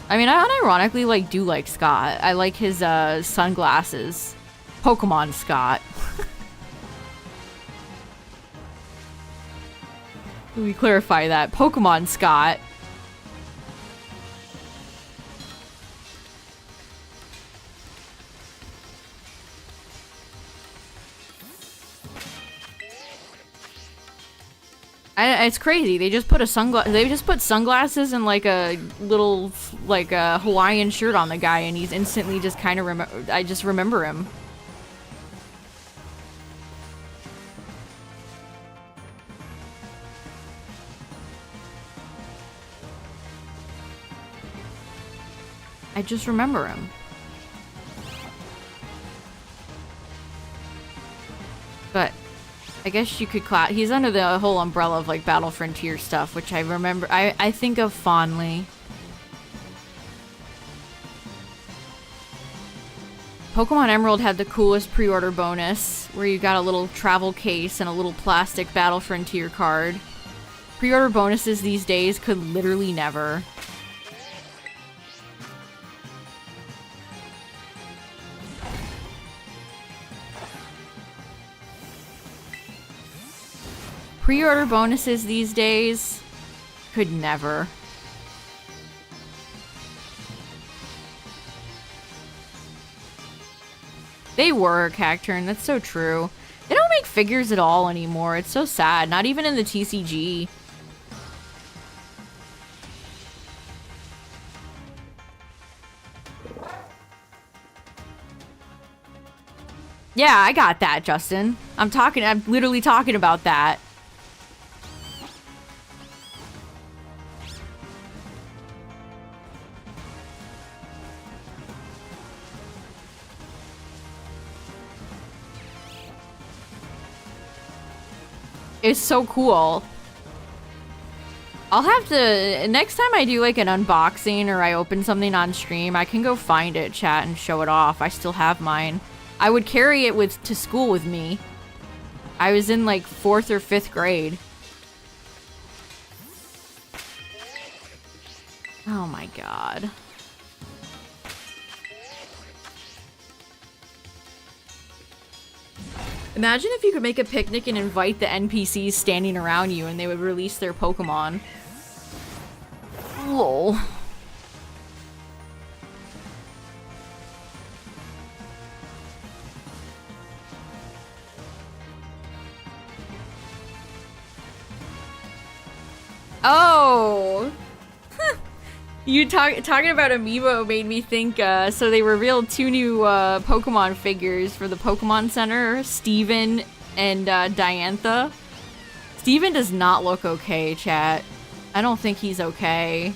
I mean, I unironically, like, do like Scott. I like his, sunglasses. Pokemon Scott. Let me clarify that. Pokemon Scott. It's crazy. They just put sunglasses and like a little like a Hawaiian shirt on the guy, and he's instantly just kind of I just remember him. I just remember him. But I guess you could he's under the whole umbrella of like Battle Frontier stuff, which I remember. I think of fondly. Pokemon Emerald had the coolest pre-order bonus, where you got a little travel case and a little plastic Battle Frontier card. Pre-order bonuses these days could literally never. Pre-order bonuses these days could never. They were, Cacturn. That's so true. They don't make figures at all anymore. It's so sad. Not even in the TCG. Yeah, I got that, Justin. I'm literally talking about that. It's so cool. I'll have to, next time I do like an unboxing or I open something on stream, I can go find it, chat, and show it off. I still have mine. I would carry it to school with me. I was in like 4th or 5th grade. Oh my god. Imagine if you could make a picnic and invite the NPCs standing around you and they would release their Pokemon. Lol. Oh! You talking about Amiibo made me think, so they revealed 2 new Pokemon figures for the Pokemon Center, Steven and Diantha. Steven does not look okay, chat. I don't think he's okay.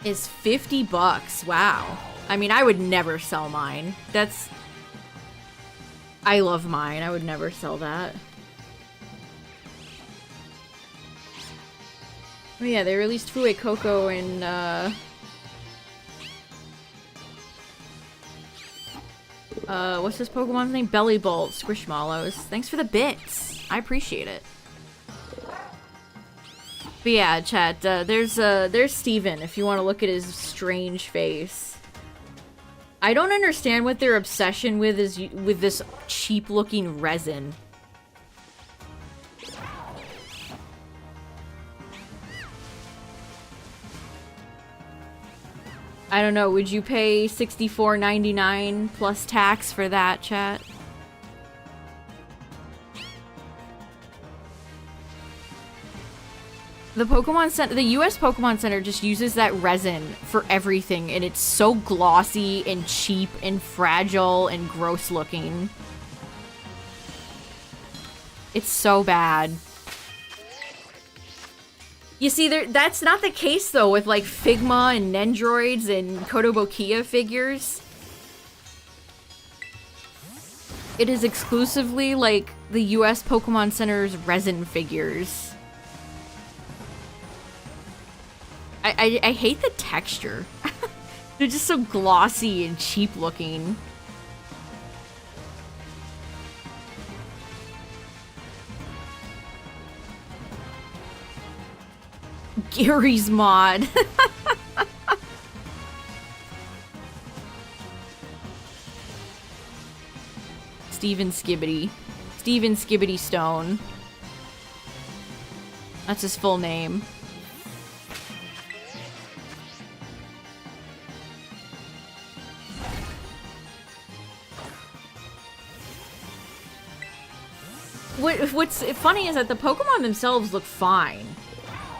Is $50. Wow. I mean, I would never sell mine. I love mine. I would never sell that. Oh yeah, they released Fue Coco and, what's this Pokemon's name? Bellybolt, Squishmallows. Thanks for the bits. I appreciate it. But yeah, chat, there's Steven, if you want to look at his strange face. I don't understand what their obsession with is with this cheap-looking resin. I don't know, would you pay $64.99 plus tax for that, chat? The Pokemon Center, the US Pokemon Center just uses that resin for everything, and it's so glossy and cheap and fragile and gross looking. It's so bad. You see, that's not the case, though, with, like, Figma and Nendroids and Kotobukiya figures. It is exclusively, like, the US Pokemon Center's resin figures. I hate the texture. They're just so glossy and cheap looking. Gary's mod. Steven Skibbity. Steven Skibbity Stone. That's his full name. What's funny is that the Pokemon themselves look fine.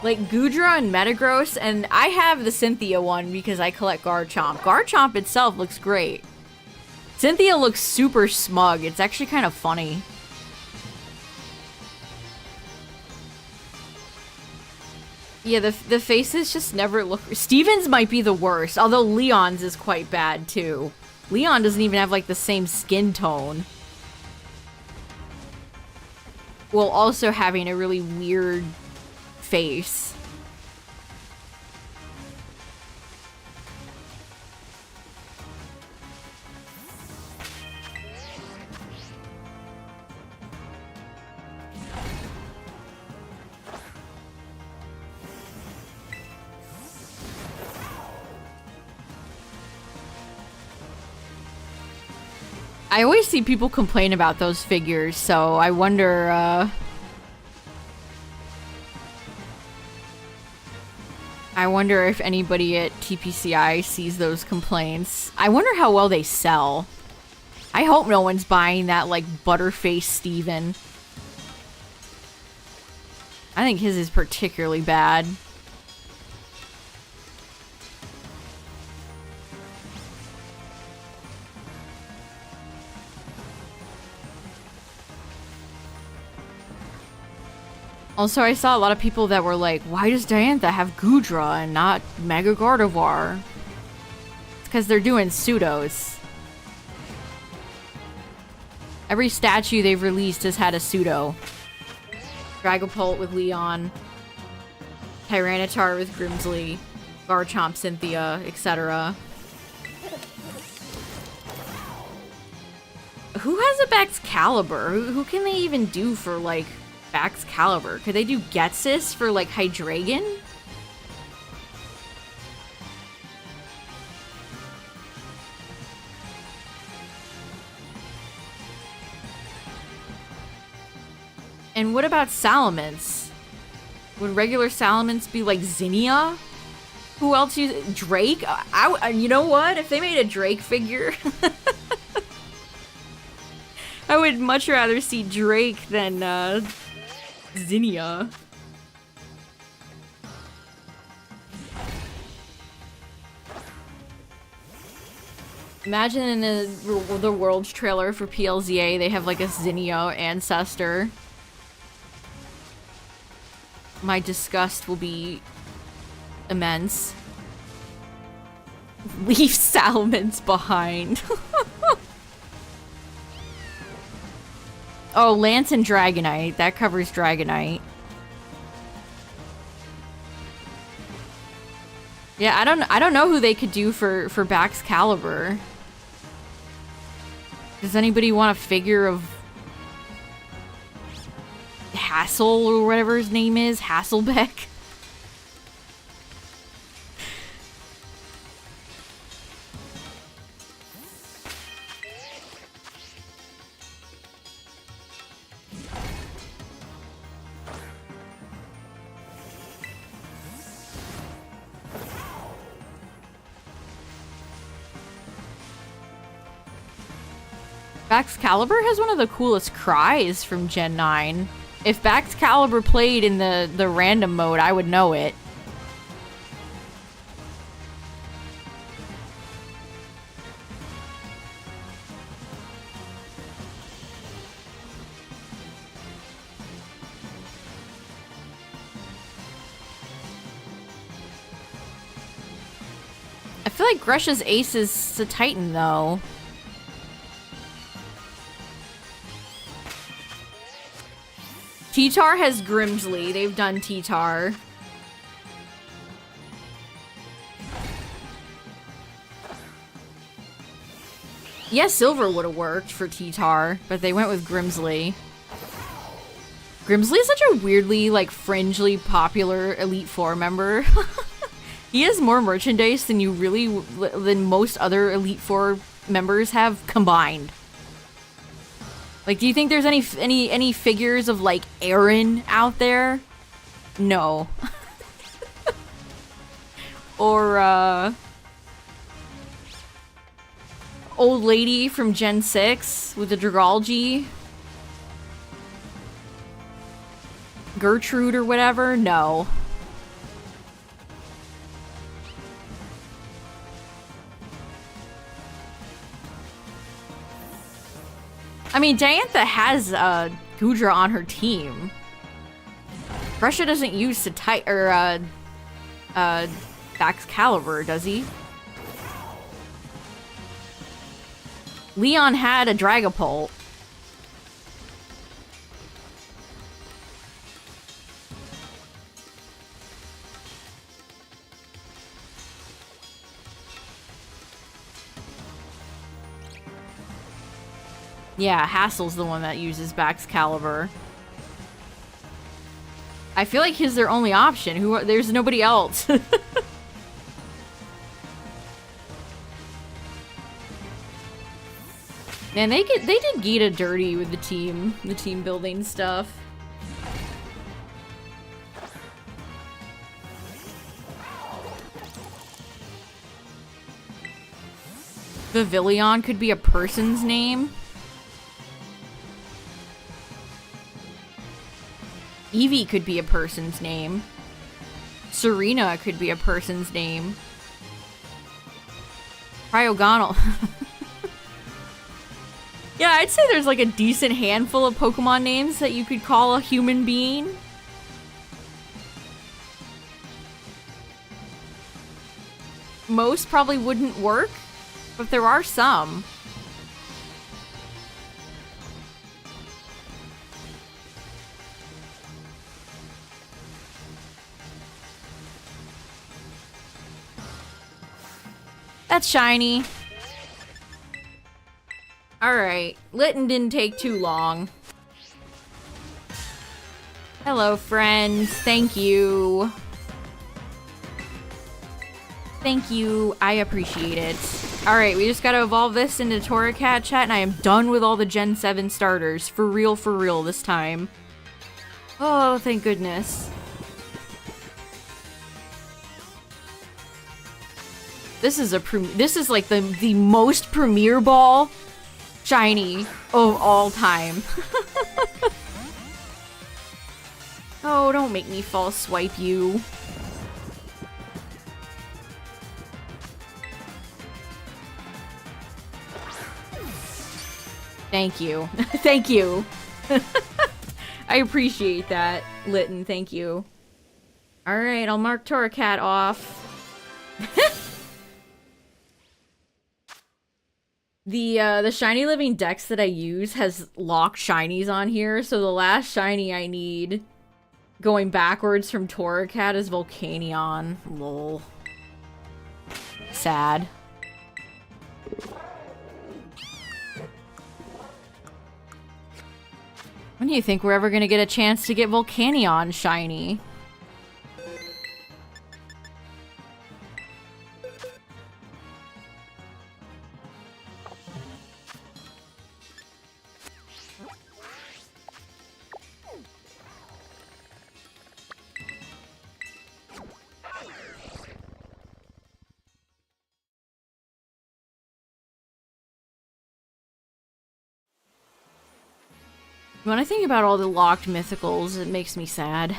Like Goodra and Metagross, and I have the Cynthia one because I collect Garchomp. Garchomp itself looks great. Cynthia looks super smug. It's actually kind of funny. Yeah, the faces just never look... Steven's might be the worst, although Leon's is quite bad too. Leon doesn't even have like the same skin tone. While also having a really weird face. I always see people complain about those figures, so I wonder, I wonder if anybody at TPCI sees those complaints. I wonder how well they sell. I hope no one's buying that, like, Butterface Steven. I think his is particularly bad. Also, I saw a lot of people that were like, why does Diantha have Goodra and not Mega Gardevoir? It's because they're doing pseudos. Every statue they've released has had a pseudo. Dragapult with Leon, Tyranitar with Grimsley, Garchomp, Cynthia, etc. Who has a Baxcalibur? Who can they even do for, like, Baxcalibur? Could they do Getsis for, like, Hydreigon? And what about Salamence? Would regular Salamence be like Zinnia? Who else use Drake? You know what? If they made a Drake figure, I would much rather see Drake than Zinnia. Imagine in the Worlds trailer for PLZA, they have like a Zinnia ancestor. My disgust will be immense. Leave Salamence behind. Oh, Lance and Dragonite. That covers Dragonite. Yeah, I don't know who they could do for Baxcalibur. Does anybody want a figure of Hassel or whatever his name is? Hasselbeck? Baxcalibur has one of the coolest cries from Gen 9. If Baxcalibur played in the random mode, I would know it. I feel like Grusha's ace is a Titan, though. T-Tar has Grimsley. They've done T-Tar. Yeah, Silver would have worked for T-Tar, but they went with Grimsley. Grimsley is such a weirdly, like, fringely popular Elite Four member. He has more merchandise than than most other Elite Four members have combined. Like, do you think there's any figures of, like, Aaron out there? No. Or, old lady from Gen 6 with the Dragalge? Gertrude or whatever? No. I mean, Diantha has Gudra on her team. Russia doesn't use Baxcalibur, does he? Leon had a Dragapult. Yeah, Hassel's the one that uses Baxcalibur. I feel like he's their only option. There's nobody else. Man, they did Gita dirty with the team building stuff. Vivillon could be a person's name. Eevee could be a person's name. Serena could be a person's name. Cryogonal. Yeah, I'd say there's like a decent handful of Pokemon names that you could call a human being. Most probably wouldn't work, but there are some. That's shiny. Alright, Litten didn't take too long. Hello, friends. Thank you. Thank you. I appreciate it. Alright, we just gotta evolve this into Torracat chat, and I am done with all the Gen 7 starters. For real this time. Oh, thank goodness. This is like the most Premier Ball shiny of all time. Oh, don't make me false swipe you. Thank you. Thank you. I appreciate that, Litten. Thank you. Alright, I'll mark Torracat off. The shiny living dex that I use has locked shinies on here, so the last shiny I need going backwards from Torracat is Volcanion. Lol. Sad. When do you think we're ever gonna get a chance to get Volcanion shiny? When I think about all the locked mythicals, it makes me sad.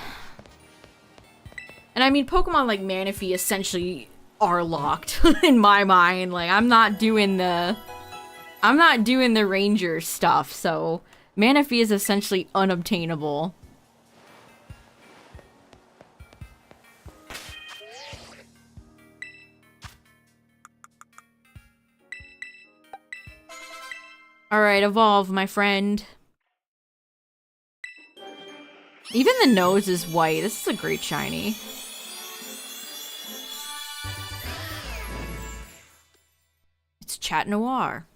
And I mean, Pokemon like Manaphy essentially are locked in my mind. Like, I'm not doing the ranger stuff, so Manaphy is essentially unobtainable. Alright, evolve, my friend. Even the nose is white. This is a great shiny. It's Chat Noir.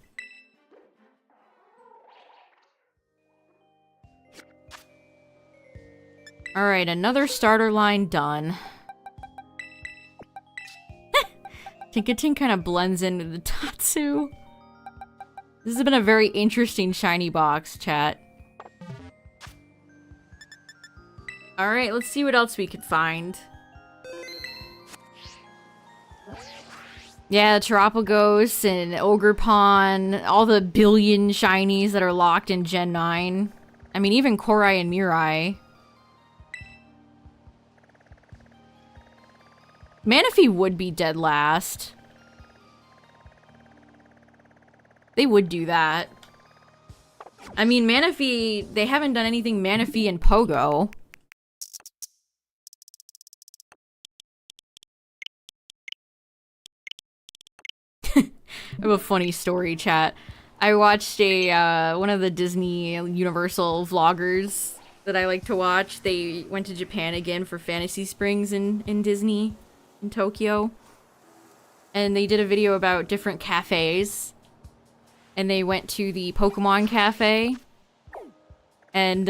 Alright, another starter line done. Tinkatink kind of blends into the Tatsu. This has been a very interesting shiny box, chat. Alright, let's see what else we could find. Yeah, Terapagos and Ogrepon, all the billion shinies that are locked in Gen 9. I mean, even Korai and Mirai. Manaphy would be dead last. They would do that. I mean, Manaphy, they haven't done anything Manaphy and Pogo. I have a funny story, chat. I watched a, one of the Disney Universal vloggers that I like to watch. They went to Japan again for Fantasy Springs in Disney, in Tokyo. And they did a video about different cafes. And they went to the Pokemon Cafe. And,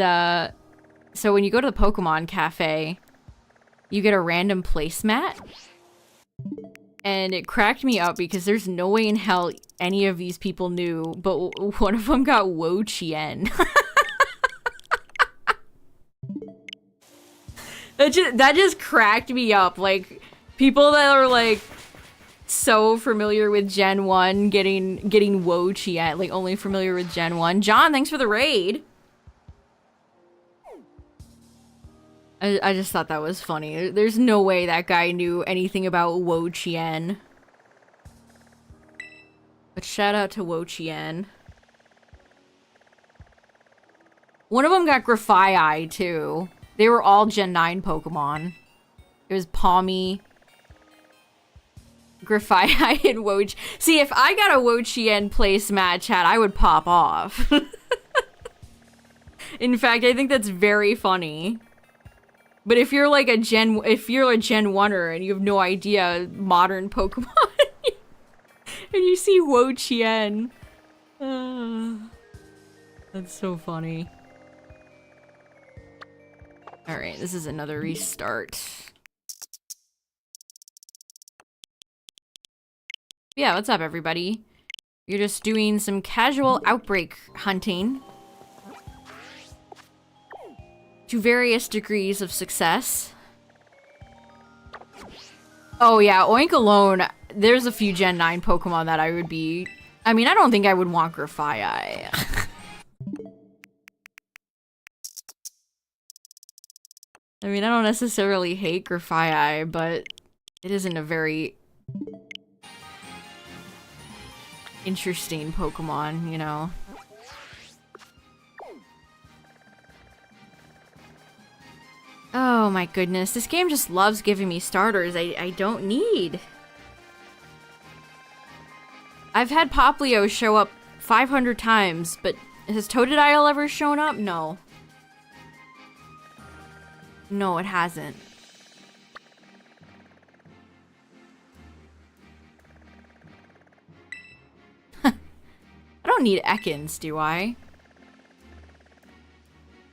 so when you go to the Pokemon Cafe, you get a random placemat. And it cracked me up because there's no way in hell any of these people knew, but one of them got Wo Chien. That just cracked me up. Like, people that are like so familiar with Gen 1 getting Wo Chien, like only familiar with Gen 1. John, thanks for the raid. I just thought that was funny. There's no way that guy knew anything about Wo Chien. But shout out to Wo Chien. One of them got Grafaiai too. They were all Gen 9 Pokemon. It was Palmy, Grafaiai, and Wo Chien. See, if I got a Wo Chien placemat, chat, I would pop off. In fact, I think that's very funny. But if you're like a Gen 1er and you have no idea modern Pokemon, and you see Wo Chien, that's so funny. Alright, this is another restart. Yeah, what's up, everybody? You're just doing some casual Outbreak hunting. To various degrees of success. Oh yeah, Oink alone, there's a few Gen 9 Pokemon that I would be... I mean, I don't think I would want Grafaiai. I mean, I don't necessarily hate Grafaiai, but it isn't a very interesting Pokemon, you know? Oh my goodness, this game just loves giving me starters I don't need. I've had Poplio show up 500 times, but has Totodile ever shown up? No. No, it hasn't. I don't need Ekans, do I?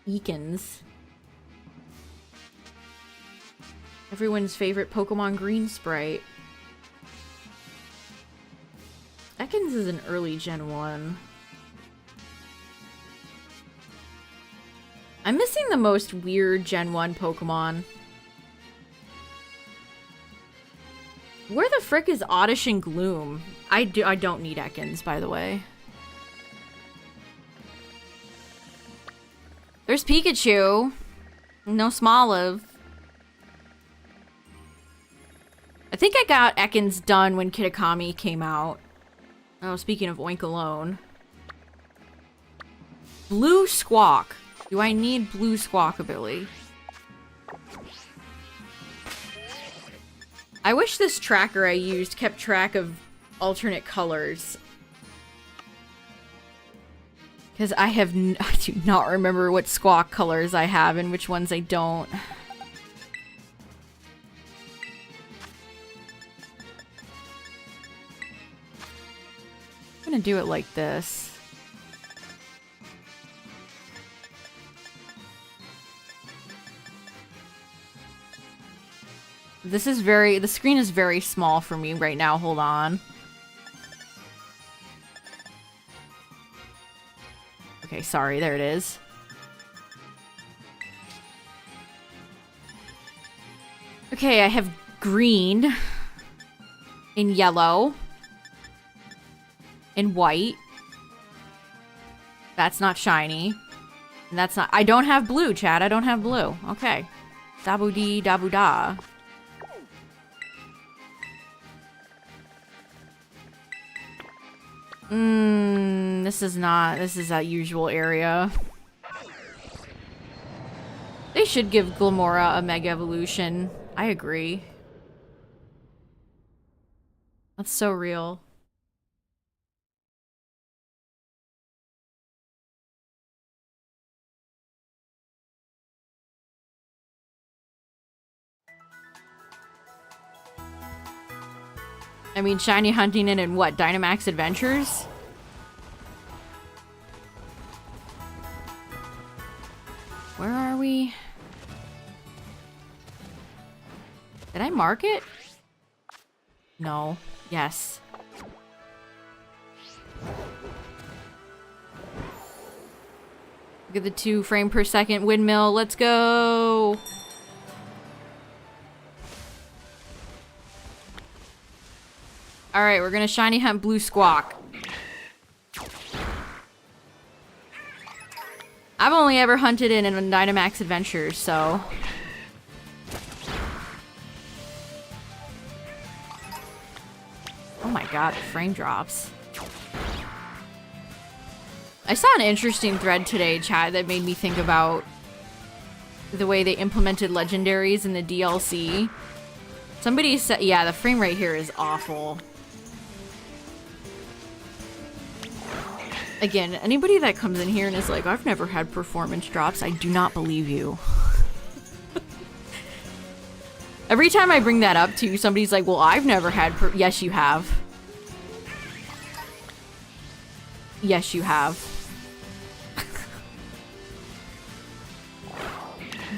Ekans. Everyone's favorite Pokemon Green Sprite. Ekans is an early Gen 1. I'm missing the most weird Gen 1 Pokemon. Where the frick is Oddish and Gloom? I don't need Ekans, by the way. There's Pikachu. No Smoliv. I think I got Ekans done when Kitakami came out. Oh, speaking of Oink Alone. Blue Squawk. Do I need blue Squawkabilly? I wish this tracker I used kept track of alternate colors. Because I do not remember what Squawk colors I have and which ones I don't. I'm gonna do it like this. The screen is very small for me right now. Hold on. Okay, sorry, there it is. Okay, I have green in yellow in white. That's not shiny. And that's not... I don't have blue, chat. I don't have blue. Okay. Dabu-dee, dabu-da. This is not... This is that usual area. They should give Glamora a Mega Evolution. I agree. That's so real. I mean, shiny hunting in what? Dynamax Adventures? Where are we? Did I mark it? No. Yes. Look at the 2 frame per second windmill. Let's go! Alright, we're gonna shiny hunt blue Squawk. I've only ever hunted in Dynamax Adventures, so... Oh my god, the frame drops. I saw an interesting thread today, chat, that made me think about the way they implemented legendaries in the DLC. Somebody said, yeah, the frame rate here is awful. Again, anybody that comes in here and is like, I've never had performance drops, I do not believe you. Every time I bring that up to you, somebody's like, well, I've never had yes, you have. Yes, you have.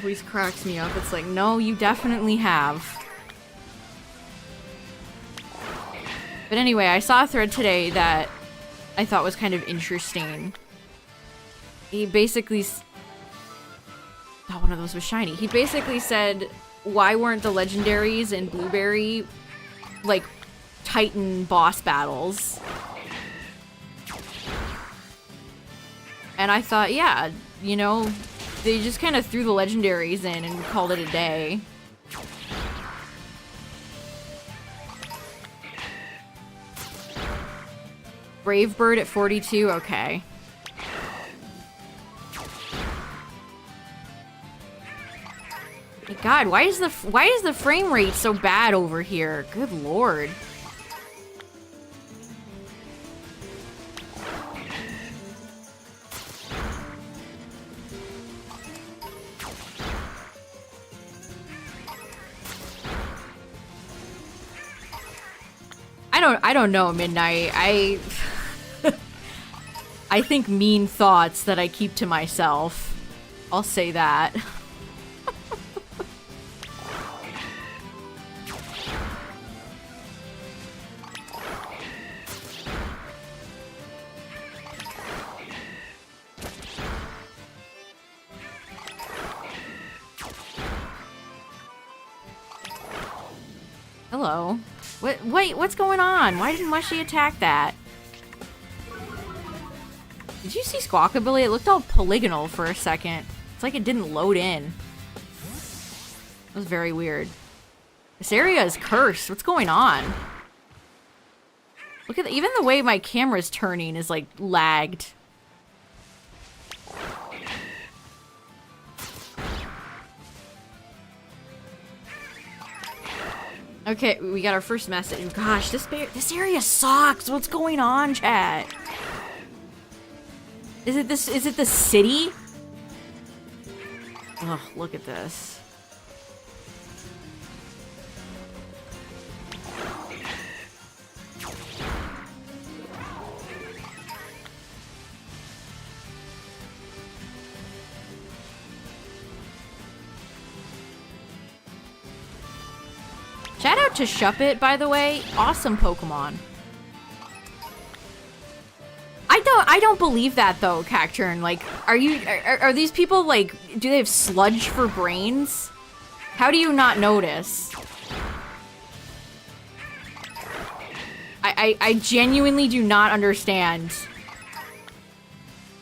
Always cracks me up. It's like, no, you definitely have. But anyway, I saw a thread today that I thought was kind of interesting. He basically... Oh, one of those was shiny. He basically said, why weren't the legendaries in Blueberry, like, Titan boss battles? And I thought, yeah, you know, they just kind of threw the legendaries in and called it a day. Brave Bird at 42, okay. God, why is the frame rate so bad over here? Good lord. I don't know, Midnight. I think mean thoughts that I keep to myself. I'll say that. Hello. Wait, what's going on? Why didn't Mushy attack that? Did you see Squawkabilly? It looked all polygonal for a second. It's like it didn't load in. It was very weird. This area is cursed. What's going on? Look at even the way my camera's turning is like lagged. Okay, we got our first message. Gosh, this area sucks. What's going on, chat? Is it the city? Ugh, look at this. Shout out to Shuppet, by the way. Awesome Pokemon. I don't believe that though, Cacturn. Like, are these people like, do they have sludge for brains? How do you not notice? I genuinely do not understand.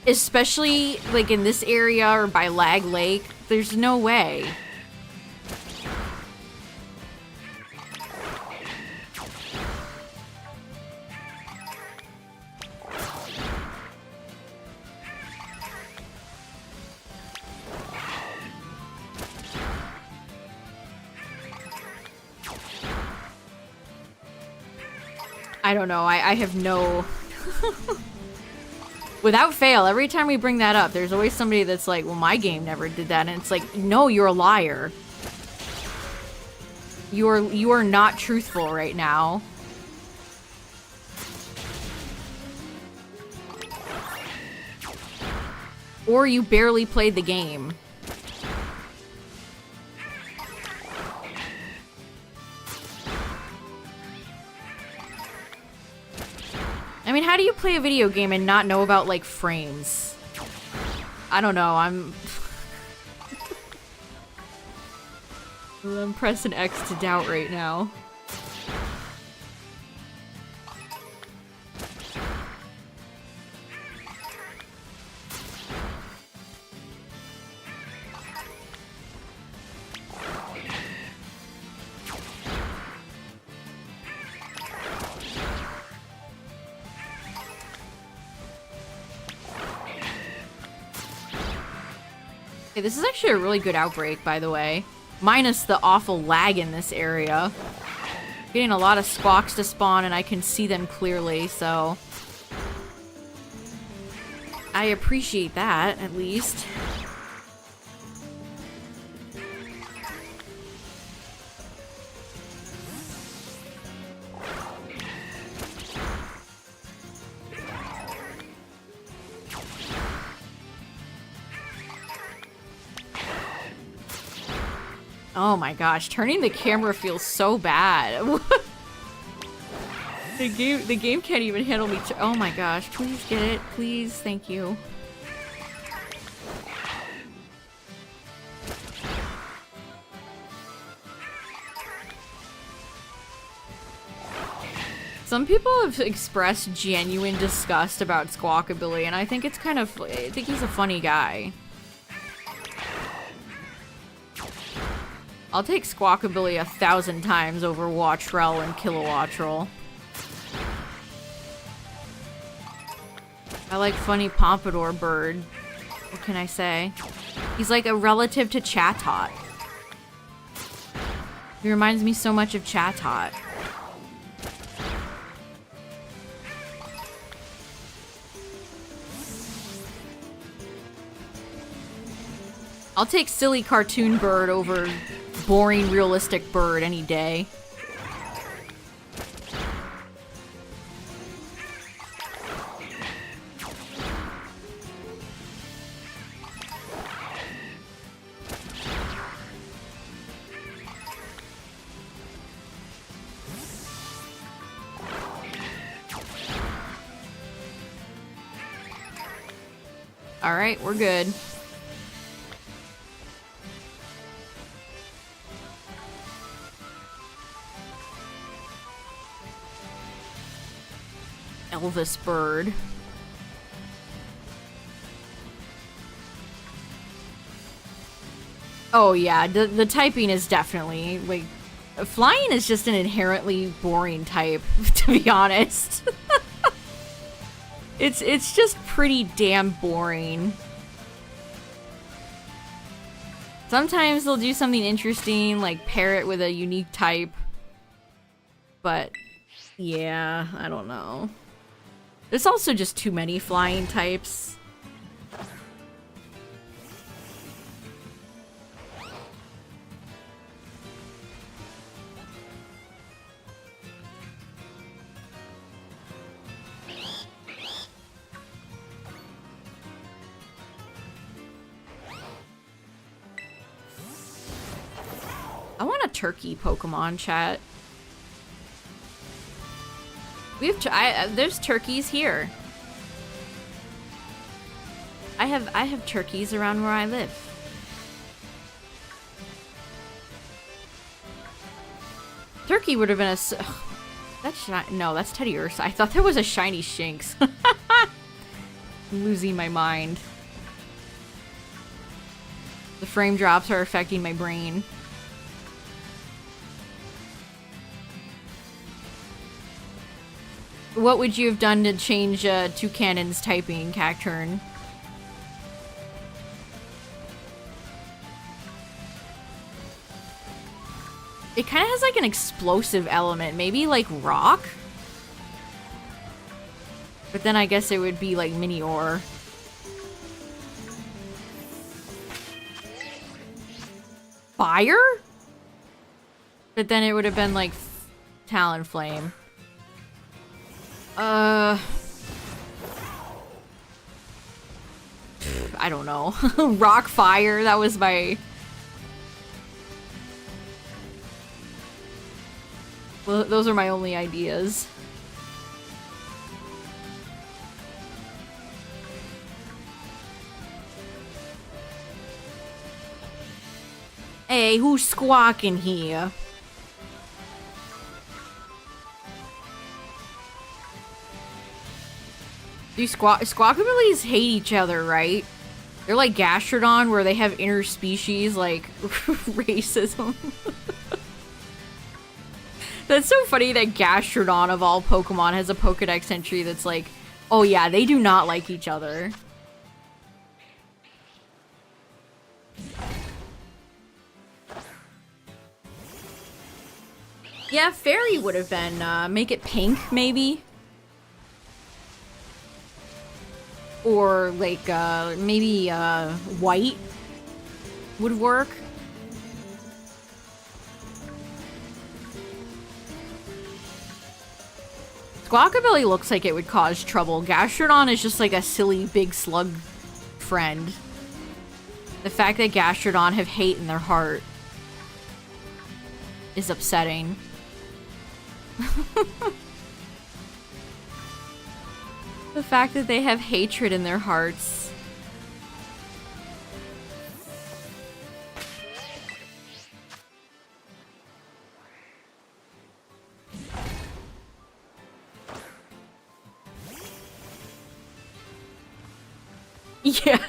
Especially like in this area or by Lag Lake. There's no way. I don't know, I have no... Without fail, every time we bring that up, there's always somebody that's like, well, my game never did that, and it's like, no, you're a liar. You are not truthful right now. Or you barely played the game. I mean, how do you play a video game and not know about, like, frames? I don't know, I'm pressing X to doubt right now. Okay, this is actually a really good outbreak, by the way. Minus the awful lag in this area. Getting a lot of squawks to spawn, and I can see them clearly, so... I appreciate that, at least. Oh my gosh, turning the camera feels so bad. The game can't even handle me. Oh my gosh, please get it. Please, thank you. Some people have expressed genuine disgust about Squawkabilly, and I think it's kind of... I think he's a funny guy. I'll take Squawkabilly 1,000 times over Wattrel and Kilowattrel. I like funny Pompadour bird. What can I say? He's like a relative to Chatot. He reminds me so much of Chatot. I'll take silly cartoon bird over boring realistic bird any day. All right, we're good. Elvis bird. Oh yeah, the typing is definitely, like, flying is just an inherently boring type, to be honest. It's just pretty damn boring. Sometimes they'll do something interesting, like pair it with a unique type. But, yeah, I don't know. There's also just too many flying types. I want a turkey Pokemon, chat. We have there's turkeys here. I have turkeys around where I live. Turkey would have been a no, that's Teddy Ursa. I thought there was a shiny Shinx. I'm losing my mind. The frame drops are affecting my brain. What would you have done to change Toucannon's typing, Cacturn? It kind of has like an explosive element, maybe like rock? But then I guess it would be like Minior. Fire? But then it would have been like Talonflame. I don't know. Rock fire, that was my... Well, those are my only ideas. Hey, who's squawking here? Do Squawkabillies hate each other, right? They're like Gastrodon, where they have interspecies, like, racism. That's so funny that Gastrodon, of all Pokemon, has a Pokedex entry that's like, oh yeah, they do not like each other. Yeah, Fairy would have been, make it pink, maybe? Or, like, maybe, white would work. Squawkabilly looks like it would cause trouble. Gastrodon is just like a silly big slug friend. The fact that Gastrodon have hate in their heart is upsetting. The fact that they have hatred in their hearts. Yeah.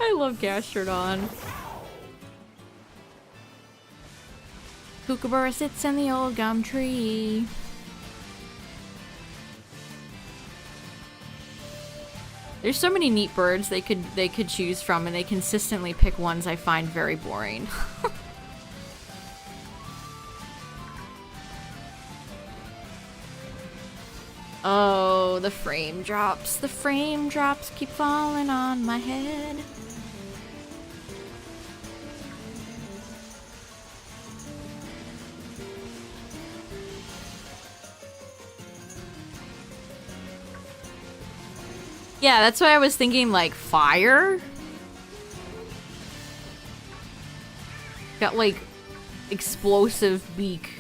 I love Gastrodon. Kookaburra sits in the old gum tree. There's so many neat birds they could choose from, and they consistently pick ones I find very boring. Oh, the frame drops. The frame drops keep falling on my head. Yeah, that's why I was thinking, like, fire? Got, like, explosive beak.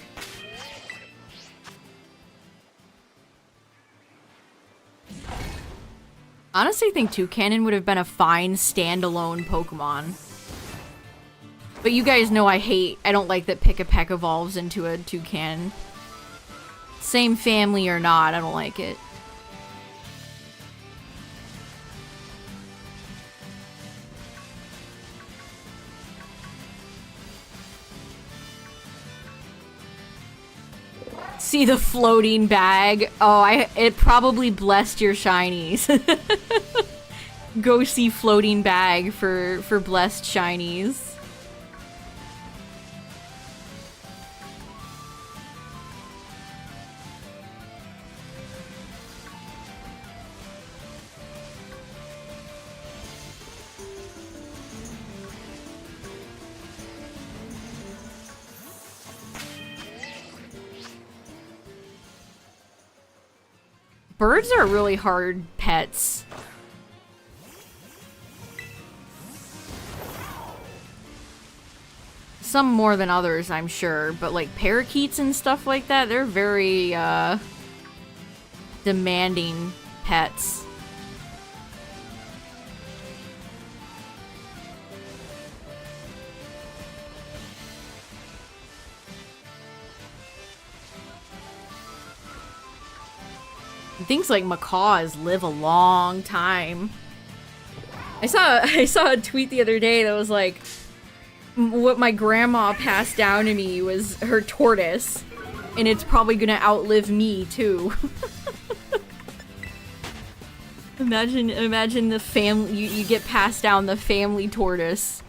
Honestly, I think Toucannon would have been a fine standalone Pokemon. But you guys know I don't like that Pick-a-Peck evolves into a Toucan. Same family or not, I don't like it. See the floating bag. Oh, it probably blessed your shinies. Go see floating bag for blessed shinies. Birds are really hard pets. Some more than others, I'm sure, but like parakeets and stuff like that, they're very demanding pets. Things like macaws live a long time. I saw a tweet the other day that was like, what my grandma passed down to me was her tortoise, and it's probably gonna outlive me too. Imagine the family, you get passed down the family tortoise.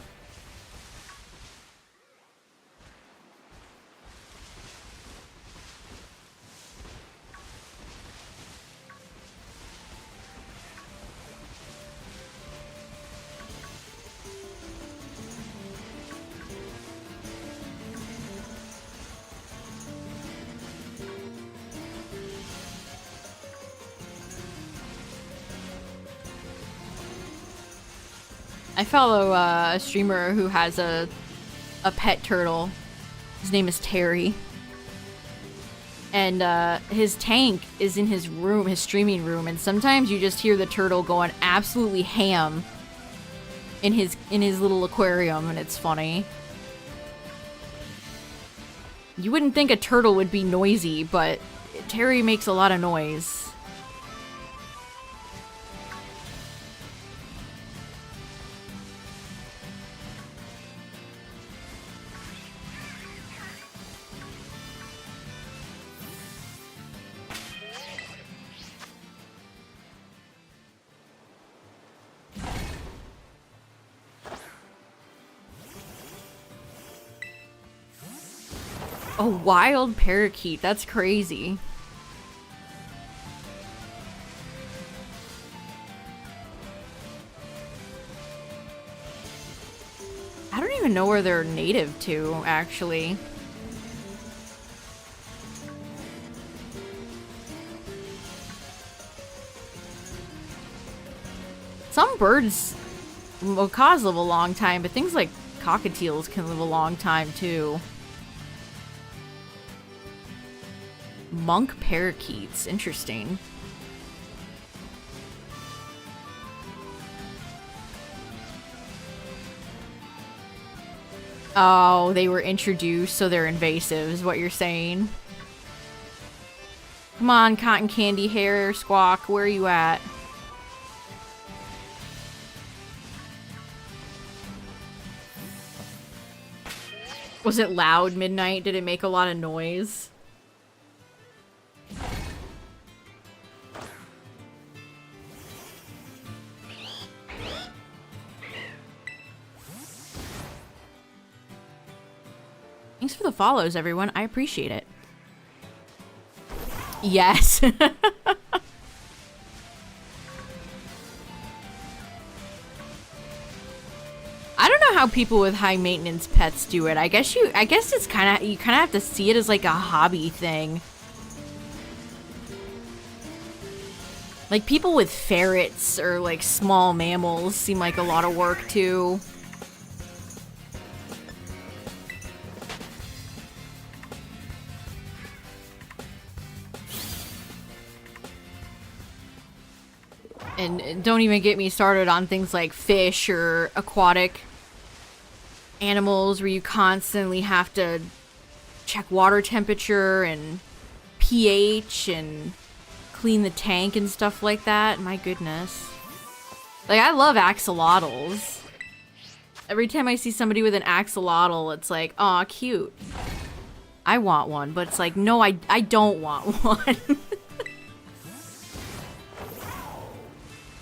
I follow a streamer who has a pet turtle. His name is Terry. And his tank is in his room, his streaming room, and sometimes you just hear the turtle going absolutely ham in his little aquarium, and it's funny. You wouldn't think a turtle would be noisy, but Terry makes a lot of noise. A wild parakeet, that's crazy. I don't even know where they're native to, actually. Some birds, macaws live a long time, but things like cockatiels can live a long time too. Monk parakeets, interesting. Oh, they were introduced, so they're invasive, is what you're saying. Come on, cotton candy hair, Squawk, where are you at? Was it loud midnight? Did it make a lot of noise? Thanks for the follows, everyone. I appreciate it. Yes. I don't know how people with high maintenance pets do it. I guess it's kind of, you kind of have to see it as like a hobby thing. Like people with ferrets or like small mammals seem like a lot of work too. And don't even get me started on things like fish or aquatic animals where you constantly have to check water temperature and pH and clean the tank and stuff like that. My goodness. Like, I love axolotls. Every time I see somebody with an axolotl, it's like, aw, cute. I want one, but it's like, no, I don't want one.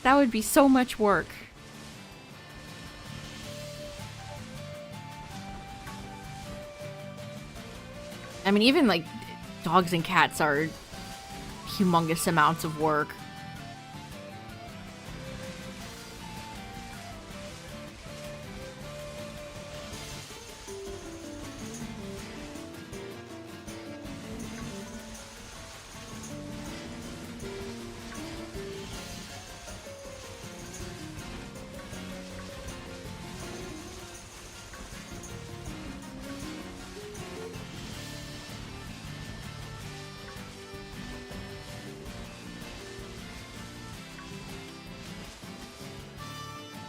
That would be so much work. I mean, even like dogs and cats are humongous amounts of work.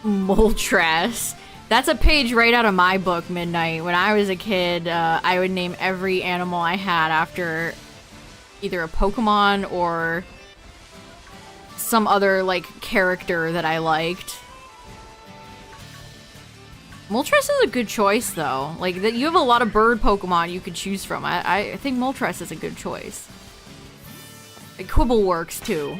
Moltres. That's a page right out of my book, Midnight. When I was a kid, I would name every animal I had after either a Pokemon or some other, like, character that I liked. Moltres is a good choice, though. Like, you have a lot of bird Pokemon you could choose from. I think Moltres is a good choice. Like, Quibble works, too.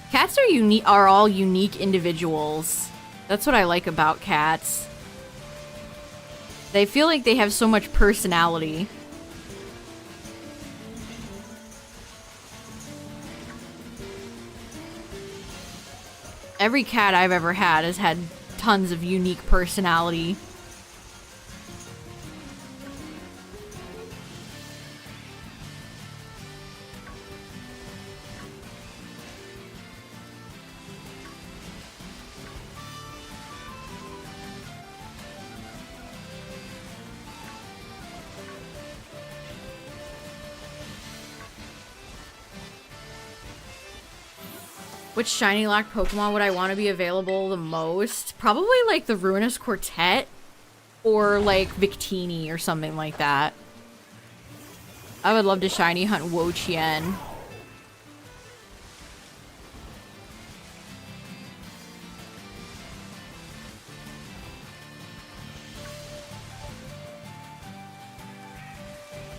Cats are all unique individuals. That's what I like about cats. They feel like they have so much personality. Every cat I've ever had has had tons of unique personality. Which shiny locked Pokemon would I want to be available the most? Probably like the Ruinous Quartet or like Victini or something like that. I would love to shiny hunt Wo-Chien.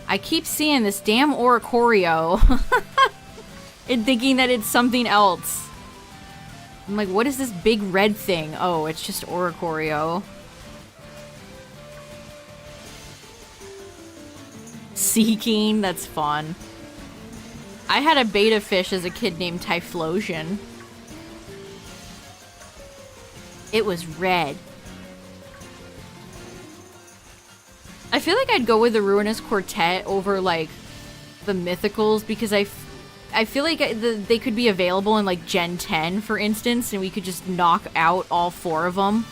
I keep seeing this damn Oricorio and thinking that it's something else. I'm like, what is this big red thing? Oh, it's just Oricorio. Seeking, that's fun. I had a beta fish as a kid named Typhlosion. It was red. I feel like I'd go with the Ruinous Quartet over, like, the Mythicals because I feel like they could be available in, like, Gen 10, for instance, and we could just knock out all 4 of them.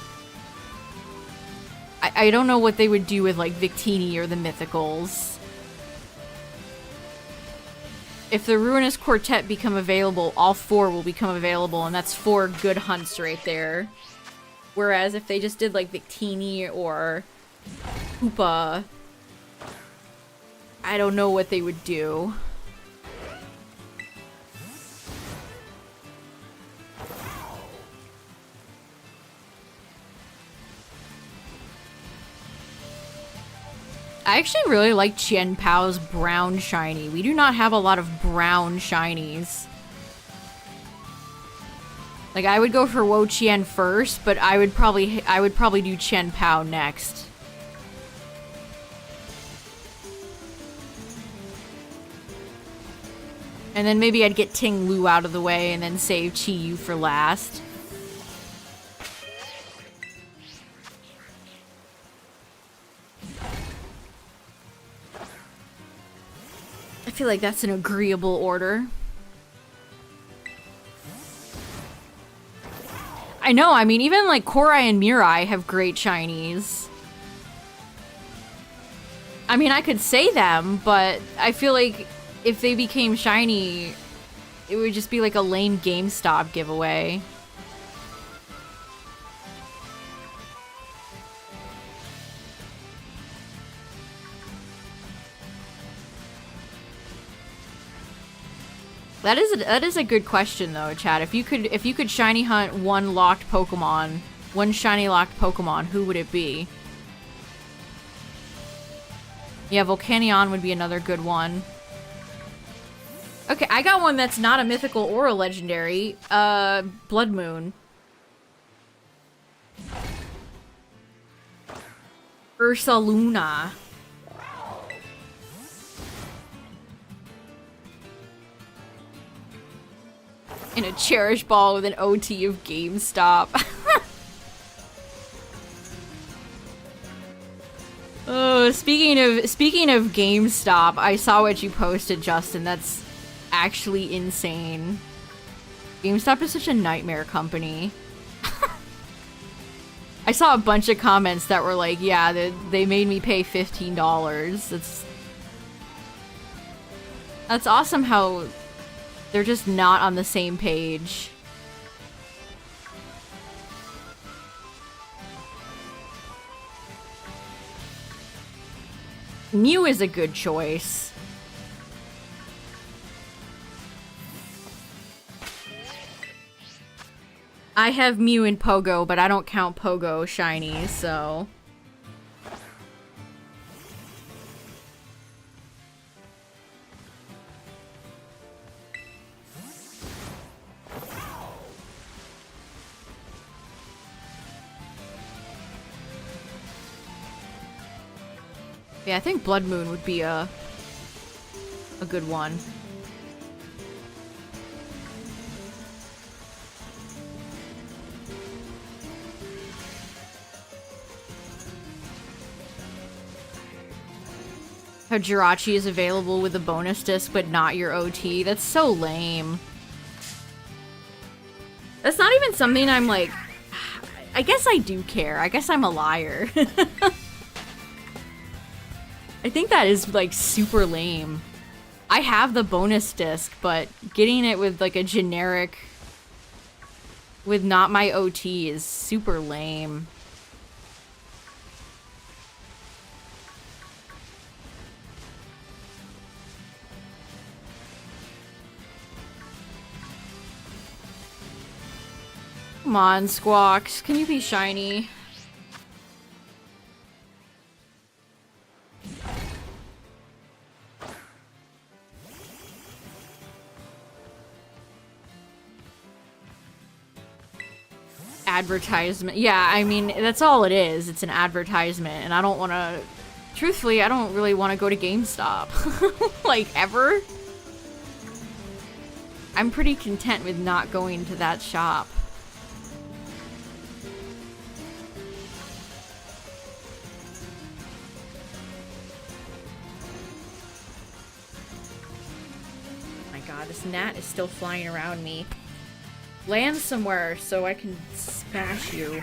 I don't know what they would do with, like, Victini or the Mythicals. If the Ruinous Quartet become available, all 4 will become available, and that's 4 good hunts right there. Whereas if they just did, like, Victini or Koopa, I don't know what they would do. I actually really like Chien Pao's brown shiny. We do not have a lot of brown shinies. Like, I would go for Wo-Chien first, but I would probably do Chien Pao next. And then maybe I'd get Ting Lu out of the way and then save Chi Yu for last. I feel like that's an agreeable order. I know, I mean, even like Korai and Mirai have great shinies. I mean, I could say them, but I feel like if they became shiny, it would just be like a lame GameStop giveaway. That is a good question though, Chad. If you could shiny hunt one locked Pokemon, one shiny locked Pokemon, who would it be? Yeah, Volcanion would be another good one. Okay, I got one that's not a mythical or a legendary. Blood Moon. Ursaluna. In a Cherish Ball with an OT of GameStop. Oh, speaking of GameStop, I saw what you posted, Justin. That's actually insane. GameStop is such a nightmare company. I saw a bunch of comments that were like, yeah, they made me pay $15. That's awesome how they're just not on the same page. Mew is a good choice. I have Mew and Pogo, but I don't count Pogo shinies, so... Yeah, I think Blood Moon would be a good one. How Jirachi is available with a bonus disc but not your OT. That's so lame. That's not even something I'm like... I guess I do care. I guess I'm a liar. I think that is, like, super lame. I have the bonus disc, but getting it with, like, a generic... with not my OT is super lame. Come on, Squawks. Can you be shiny? Advertisement. Yeah, I mean, that's all it is. It's an advertisement, and I don't want to... Truthfully, I don't really want to go to GameStop. Like, ever. I'm pretty content with not going to that shop. Oh my god, this gnat is still flying around me. Land somewhere so I can smash you.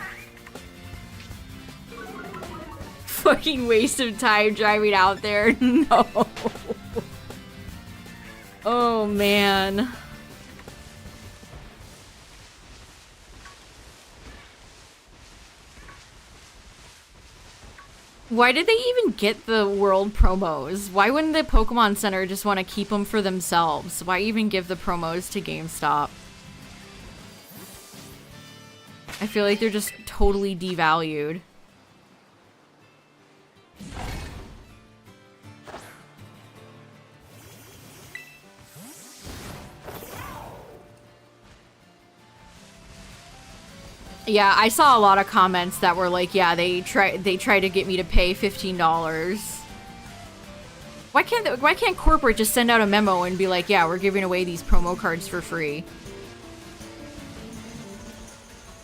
Fucking waste of time driving out there. No. Oh man. Why did they even get the world promos? Why wouldn't the Pokemon Center just want to keep them for themselves? Why even give the promos to GameStop? I feel like they're just totally devalued. Yeah, I saw a lot of comments that were like, yeah, they try to get me to pay $15. Why can't corporate just send out a memo and be like, yeah, we're giving away these promo cards for free?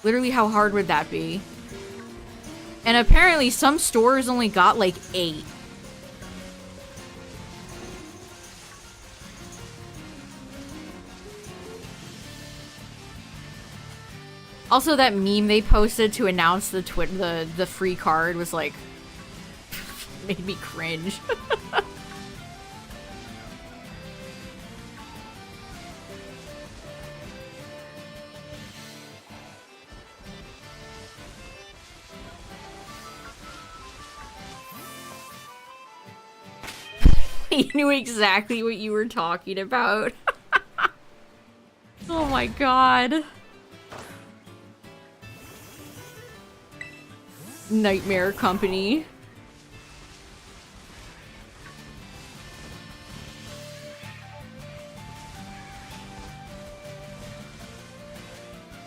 Literally, how hard would that be? And apparently some stores only got like 8. Also, that meme they posted to announce the free card was like... made me cringe. He knew exactly what you were talking about. Oh my god. Nightmare Company.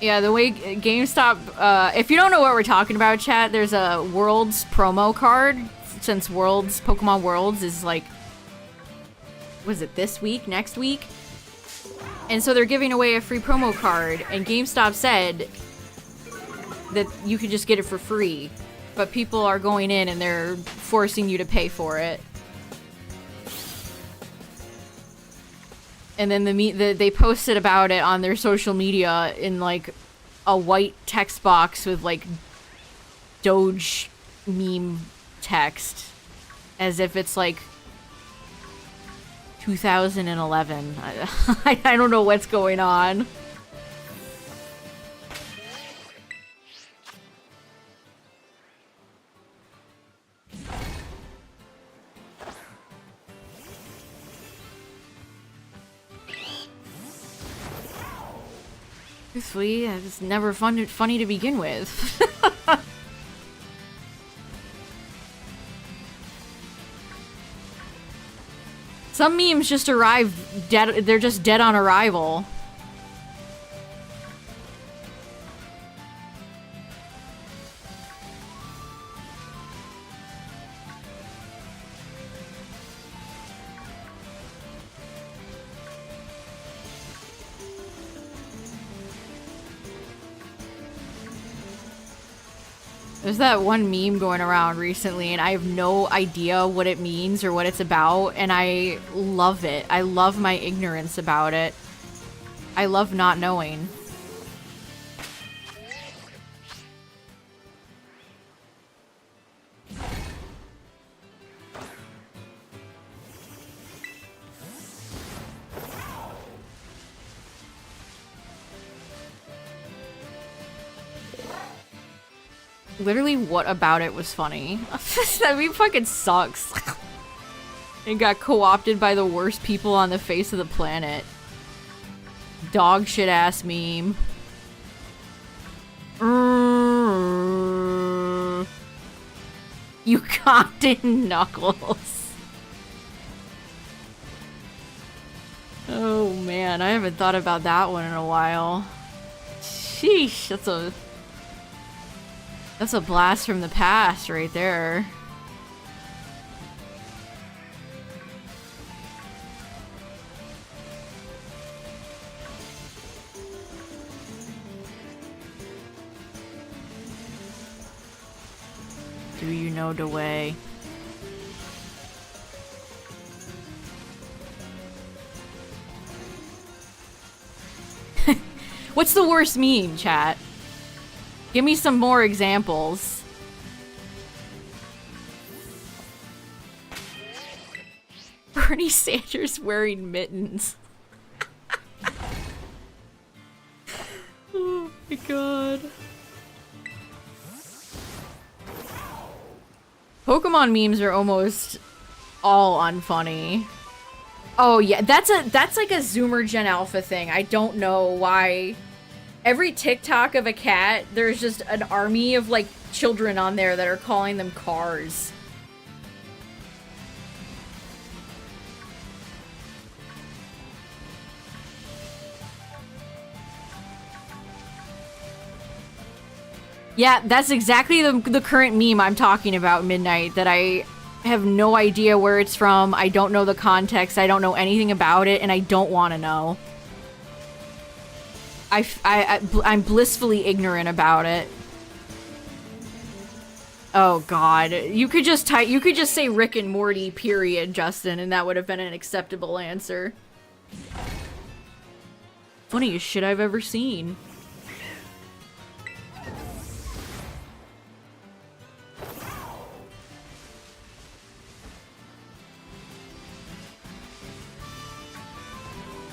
Yeah, the way GameStop, if you don't know what we're talking about, chat, there's a Worlds promo card, since Worlds, Pokemon Worlds is like, was it this week, next week? And so they're giving away a free promo card, and GameStop said that you could just get it for free, but people are going in and they're forcing you to pay for it. And then they posted about it on their social media in like a white text box with like Doge meme text, as if it's like 2011. I don't know what's going on. Truthfully, it's never funny to begin with. Some memes just arrive dead. They're just dead on arrival. There's that one meme going around recently, and I have no idea what it means or what it's about, and I love it. I love my ignorance about it. I love not knowing. Literally, what about it was funny? That meme fucking sucks. It got co-opted by the worst people on the face of the planet. Dog shit ass meme. You Compton Knuckles. Oh man, I haven't thought about that one in a while. Sheesh, that's a blast from the past right there. Do you know the way? What's the worst meme, chat? Give me some more examples. Bernie Sanders wearing mittens. Oh my god. Pokemon memes are almost all unfunny. Oh yeah, that's like a Zoomer Gen Alpha thing. I don't know why. Every TikTok of a cat, there's just an army of, like, children on there that are calling them cars. Yeah, that's exactly the current meme I'm talking about, Midnight, that I have no idea where it's from, I don't know the context, I don't know anything about it, and I don't want to know. I'm blissfully ignorant about it. Oh god. You could just say Rick and Morty, period, Justin, and that would have been an acceptable answer. Funniest shit I've ever seen.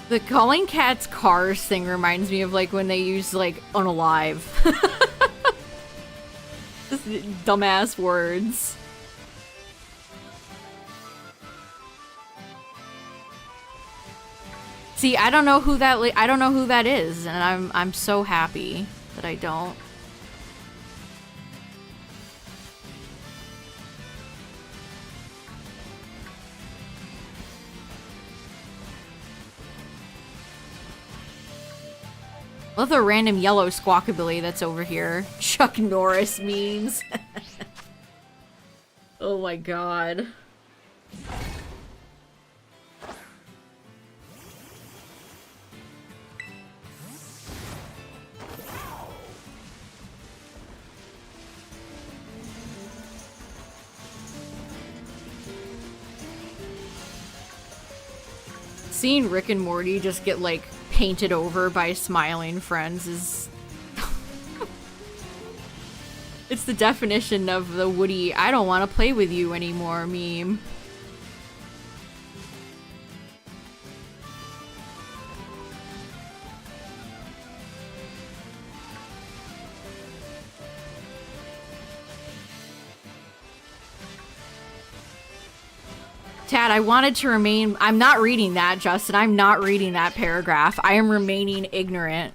The calling cats cars thing reminds me of like when they use like unalive. Just dumbass words. See, I don't know who that is, and I'm so happy that I don't. Love the random yellow Squawkabilly that's over here. Chuck Norris memes. Oh my god. Seeing Rick and Morty just get, like, painted over by smiling friends is... It's the definition of the Woody, I don't want to play with you anymore meme. Tad, I wanted to remain... I'm not reading that, Justin. I'm not reading that paragraph. I am remaining ignorant.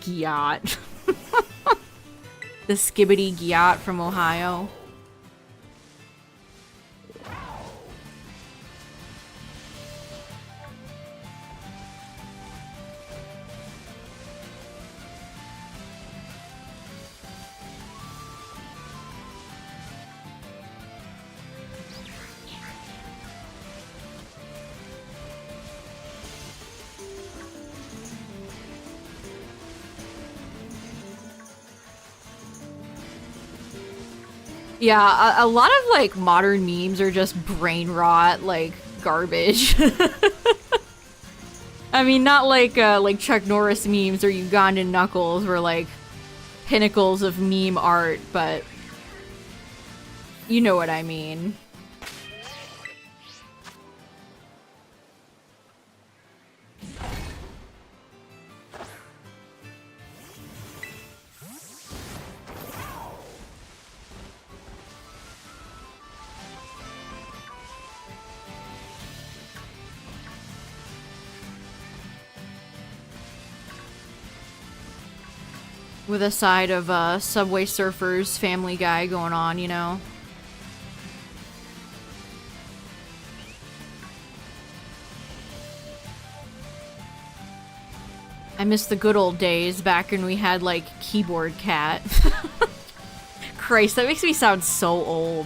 Gyat. The Skibbity Gyat from Ohio. Yeah, a lot of, like, modern memes are just brain rot, like, garbage. I mean, not like Chuck Norris memes or Ugandan Knuckles were, like, pinnacles of meme art, but you know what I mean. With a side of Subway Surfers Family Guy going on, you know? I miss the good old days back when we had, like, Keyboard Cat. Christ, that makes me sound so old.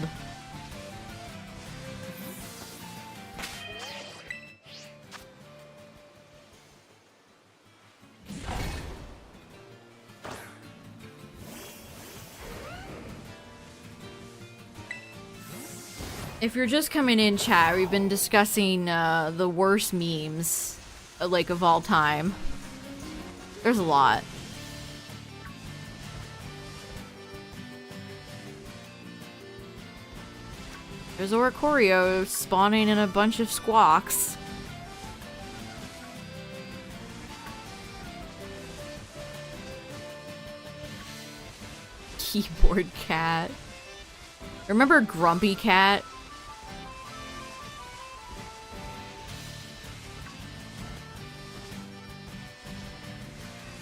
If you're just coming in, chat, we've been discussing the worst memes, like, of all time. There's a lot. There's Oricorio spawning in a bunch of squawks. Keyboard Cat. Remember Grumpy Cat?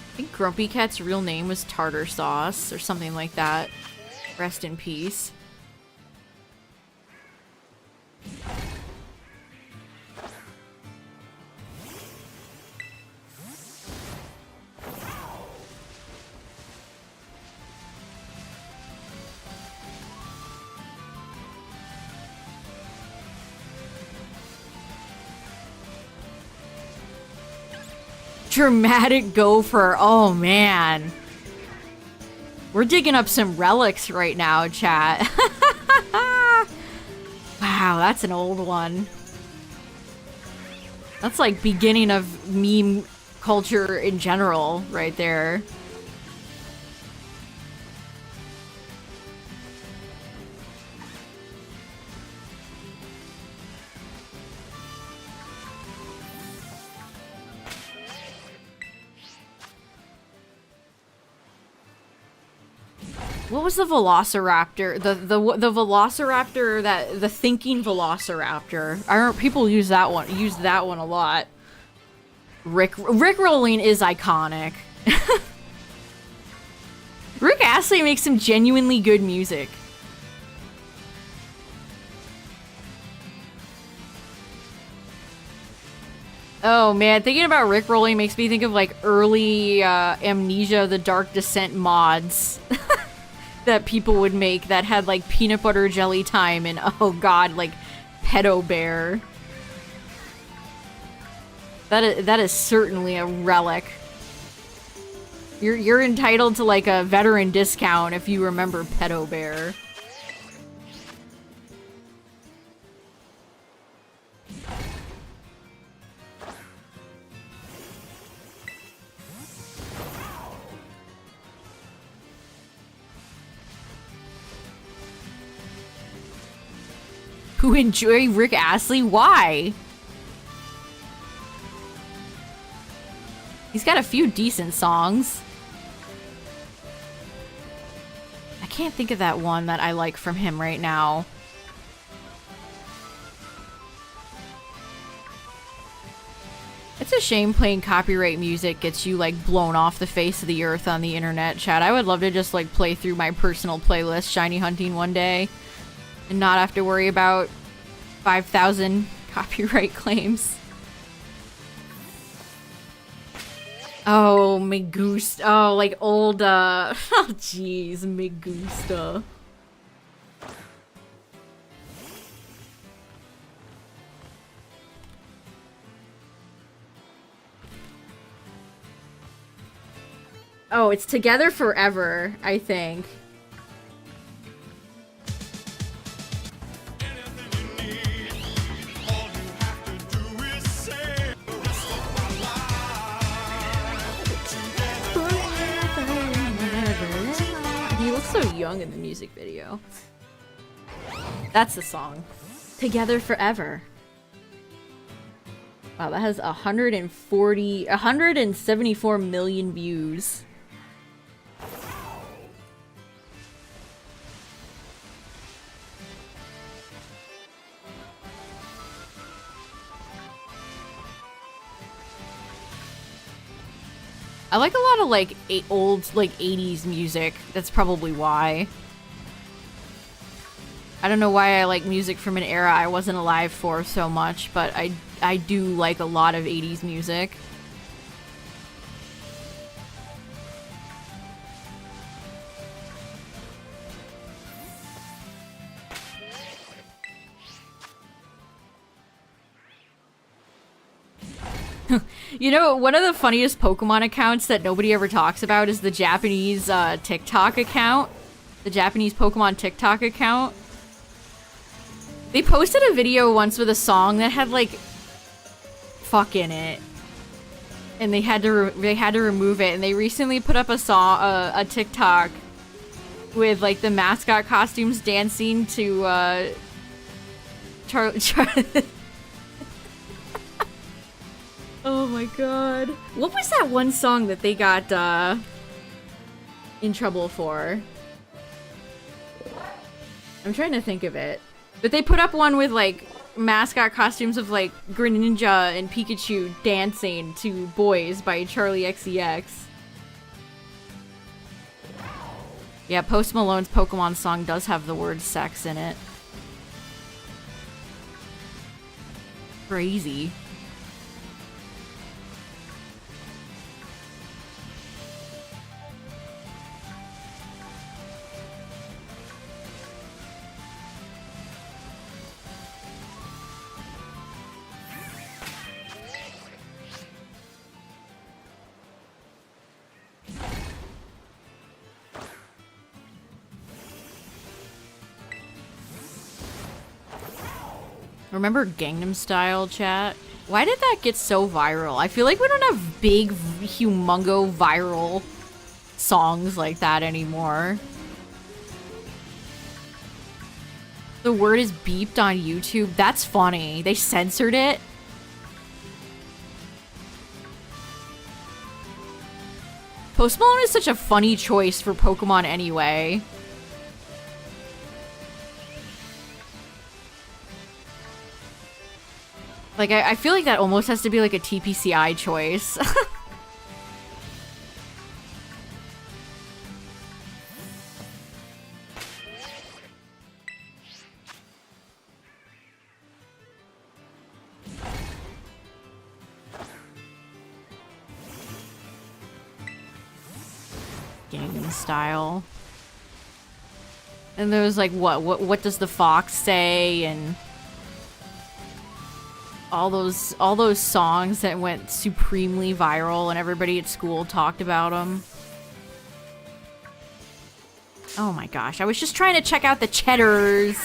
I think Grumpy Cat's real name was Tartar Sauce or something like that. Rest in peace. Dramatic Gopher. Oh, man. We're digging up some relics right now, chat. Wow, that's an old one. That's like beginning of meme culture in general right there. What was the Velociraptor? The Velociraptor, that the thinking Velociraptor. I remember people use that one a lot. Rickrolling is iconic. Rick Astley makes some genuinely good music. Oh man, thinking about Rickrolling makes me think of like early Amnesia the Dark Descent mods that people would make that had like peanut butter jelly time and oh god, like Pedo Bear. That is certainly a relic. You're entitled to like a veteran discount if you remember Pedo Bear. Who enjoy Rick Astley? Why? He's got a few decent songs. I can't think of that one that I like from him right now. It's a shame playing copyright music gets you like blown off the face of the earth on the internet, chat. I would love to just like play through my personal playlist Shiny Hunting one day and not have to worry about 5,000 copyright claims. Oh, me gusta. Oh, like old, oh jeez, me gusta. Oh, it's Together Forever, I think. He looks so young in the music video. That's the song. Together Forever. Wow, that has 174 million views. I like a lot of like old like 80s music. That's probably why. I don't know why I like music from an era I wasn't alive for so much, but I do like a lot of 80s music. You know, one of the funniest Pokemon accounts that nobody ever talks about is the Japanese TikTok account. The Japanese Pokemon TikTok account. They posted a video once with a song that had like fuck in it, and they had to remove it. And they recently put up a song, a TikTok with like the mascot costumes dancing to Oh my god. What was that one song that they got in trouble for? I'm trying to think of it. But they put up one with like mascot costumes of like Greninja and Pikachu dancing to Boys by Charlie XCX. Yeah, Post Malone's Pokemon song does have the word sex in it. Crazy. Remember Gangnam Style, chat? Why did that get so viral? I feel like we don't have big, humongo viral songs like that anymore. The word is beeped on YouTube. That's funny. They censored it. Post Malone is such a funny choice for Pokemon anyway. Like, I feel like that almost has to be like a TPCI choice. Gangnam Style. And there was like, what does the fox say? And all those songs that went supremely viral and everybody at school talked about them. Oh my gosh, I was just trying to check out the cheddars.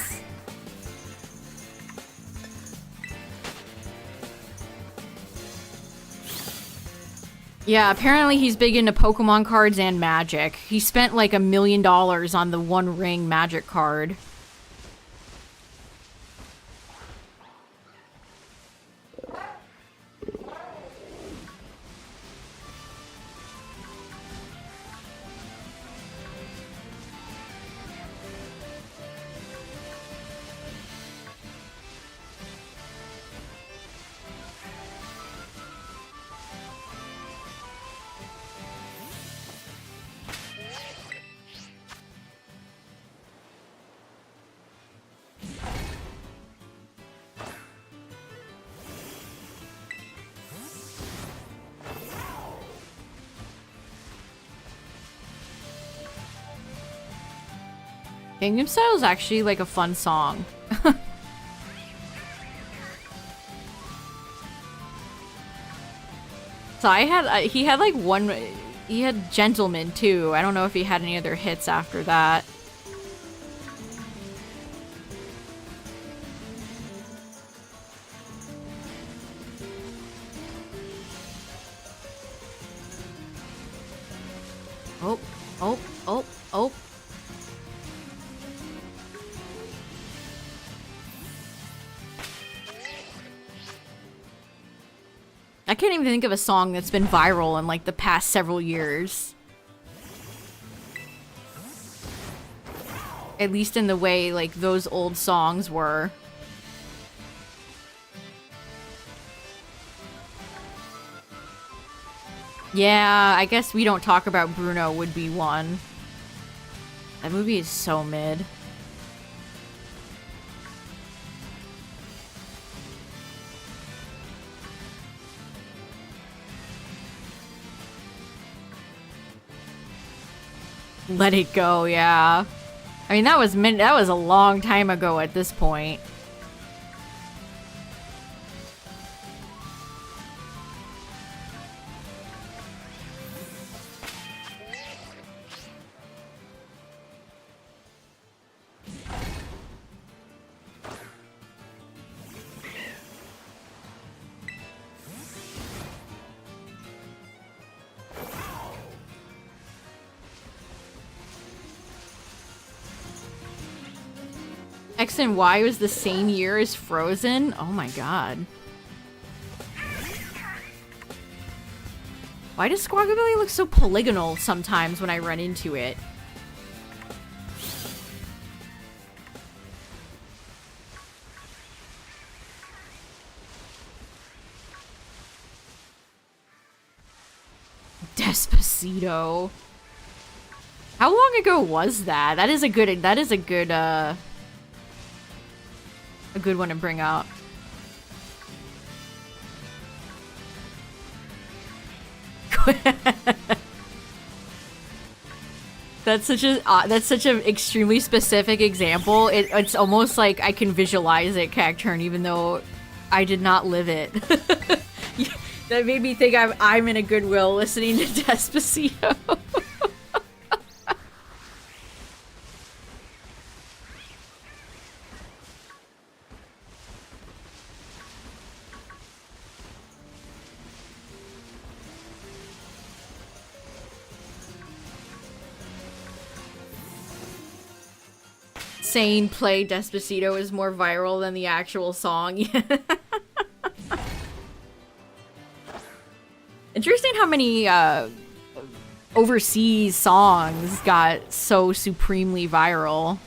Yeah, apparently he's big into Pokemon cards and Magic. He spent like $1 million on the One Ring Magic card. Gangnam Style is actually like a fun song. So he had like he had Gentleman too. I don't know if he had any other hits after that. Oh, oh, oh, oh. I can't even think of a song that's been viral in like the past several years. At least in the way like those old songs were. Yeah, I guess We Don't Talk About Bruno would be one. That movie is so mid. Let It Go, yeah. I mean, that was a long time ago at this point. X and Y was the same year as Frozen? Oh my god. Why does Squawkabilly look so polygonal sometimes when I run into it? Despacito. How long ago was that? That is a good a good one to bring up. That's such an extremely specific example. It's almost like I can visualize it, Cacturn, even though I did not live it. That made me think I'm in a Goodwill listening to Despacito. Saying play Despacito is more viral than the actual song. Interesting how many overseas songs got so supremely viral.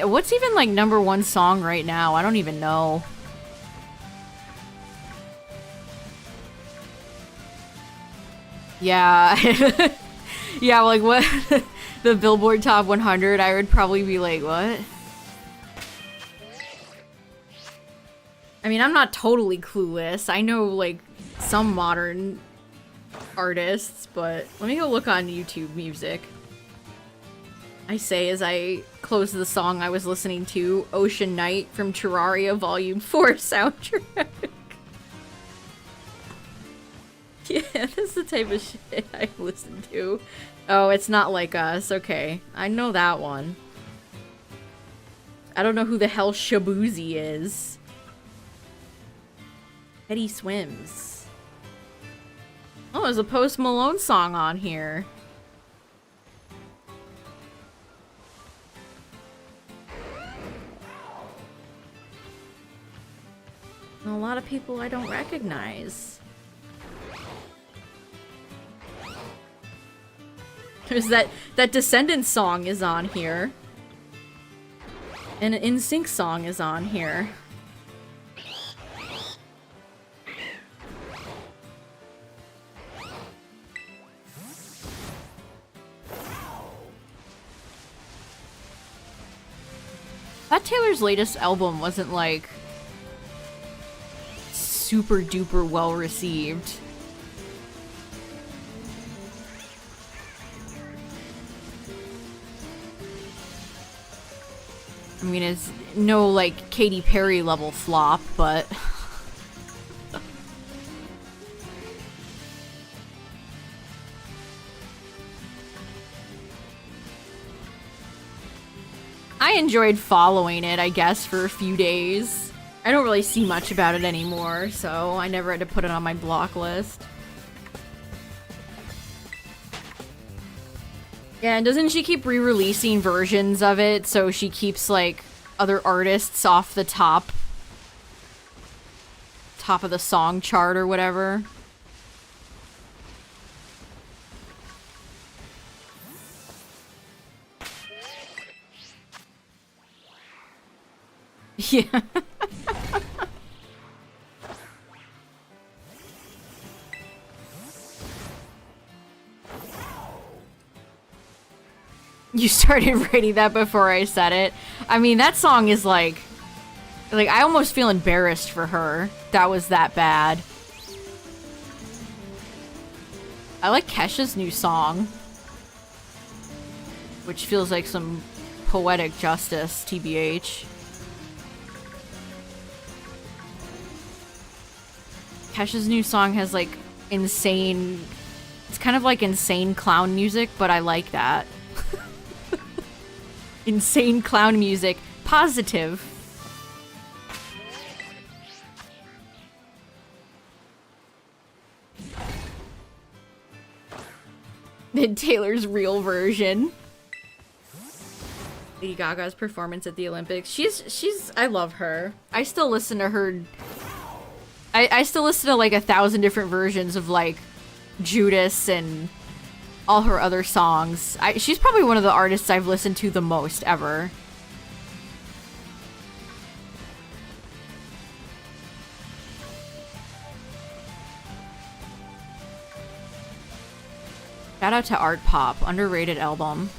what's even like #1 song right now? I don't even know. Yeah. Yeah, like what? The Billboard Top 100, I would probably be like, what? I mean, I'm not totally clueless. I know like some modern artists, but let me go look on YouTube Music. I say as I close the song I was listening to, Ocean Night from Terraria Volume 4 soundtrack. Yeah, that's the type of shit I listen to. Oh, It's Not Like Us. Okay, I know that one. I don't know who the hell Shabuzi is. Teddy Swims. Oh, there's a Post Malone song on here. And a lot of people I don't recognize. There's that Descendants song is on here. And an NSYNC song is on here. That Taylor's latest album wasn't like super duper well received. I mean, it's no like Katy Perry level flop, but I enjoyed following it, I guess, for a few days. I don't really see much about it anymore, so I never had to put it on my block list. Yeah, and doesn't she keep re-releasing versions of it, so she keeps, like, other artists off the top of the song chart or whatever? Yeah. You started writing that before I said it. I mean, that song is like I almost feel embarrassed for her. That was that bad. I like Kesha's new song, which feels like some poetic justice, TBH. Kesha's new song has like insane, it's kind of like insane clown music, but I like that. Insane clown music. Positive. Then Taylor's real version. Lady Gaga's performance at the Olympics. She's I love her. I still listen to her. I still listen to like 1,000 different versions of like Judas and all her other songs. She's probably one of the artists I've listened to the most ever. Shout out to Art Pop, underrated album.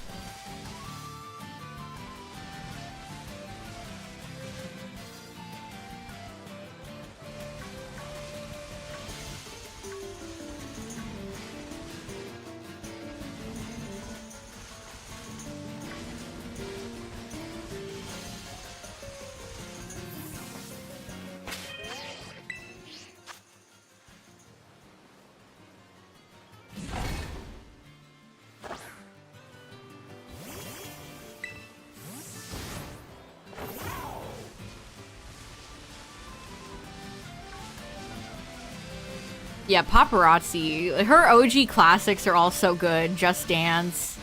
Yeah, Paparazzi. Her OG classics are all so good. Just Dance.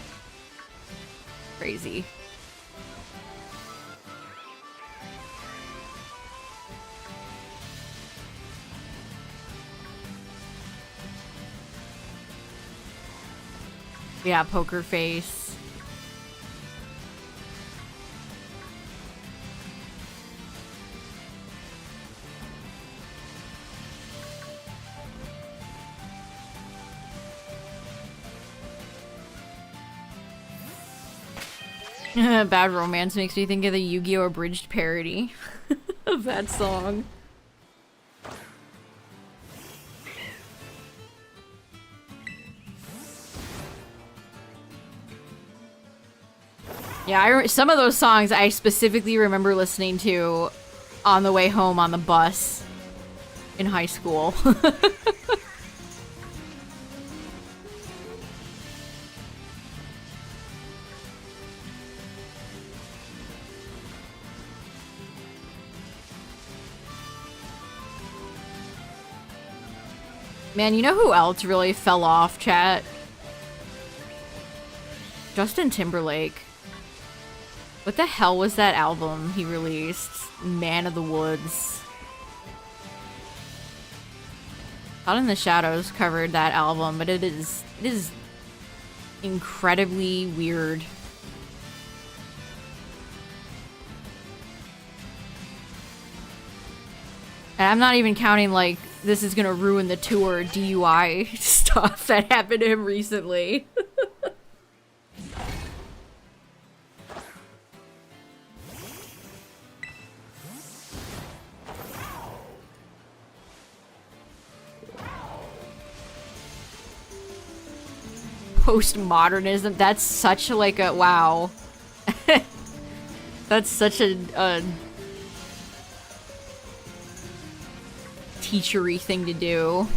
Crazy. Yeah, Poker Face. Bad Romance makes me think of the Yu-Gi-Oh! Abridged parody of that song. Yeah, some of those songs I specifically remember listening to on the way home on the bus in high school. Man, you know who else really fell off, chat? Justin Timberlake. What the hell was that album he released? Man of the Woods. Out in the Shadows covered that album, but it is incredibly weird. And I'm not even counting, like, this is gonna ruin the tour DUI stuff that happened to him recently. Postmodernism, that's such like a wow. That's such a teachery thing to do.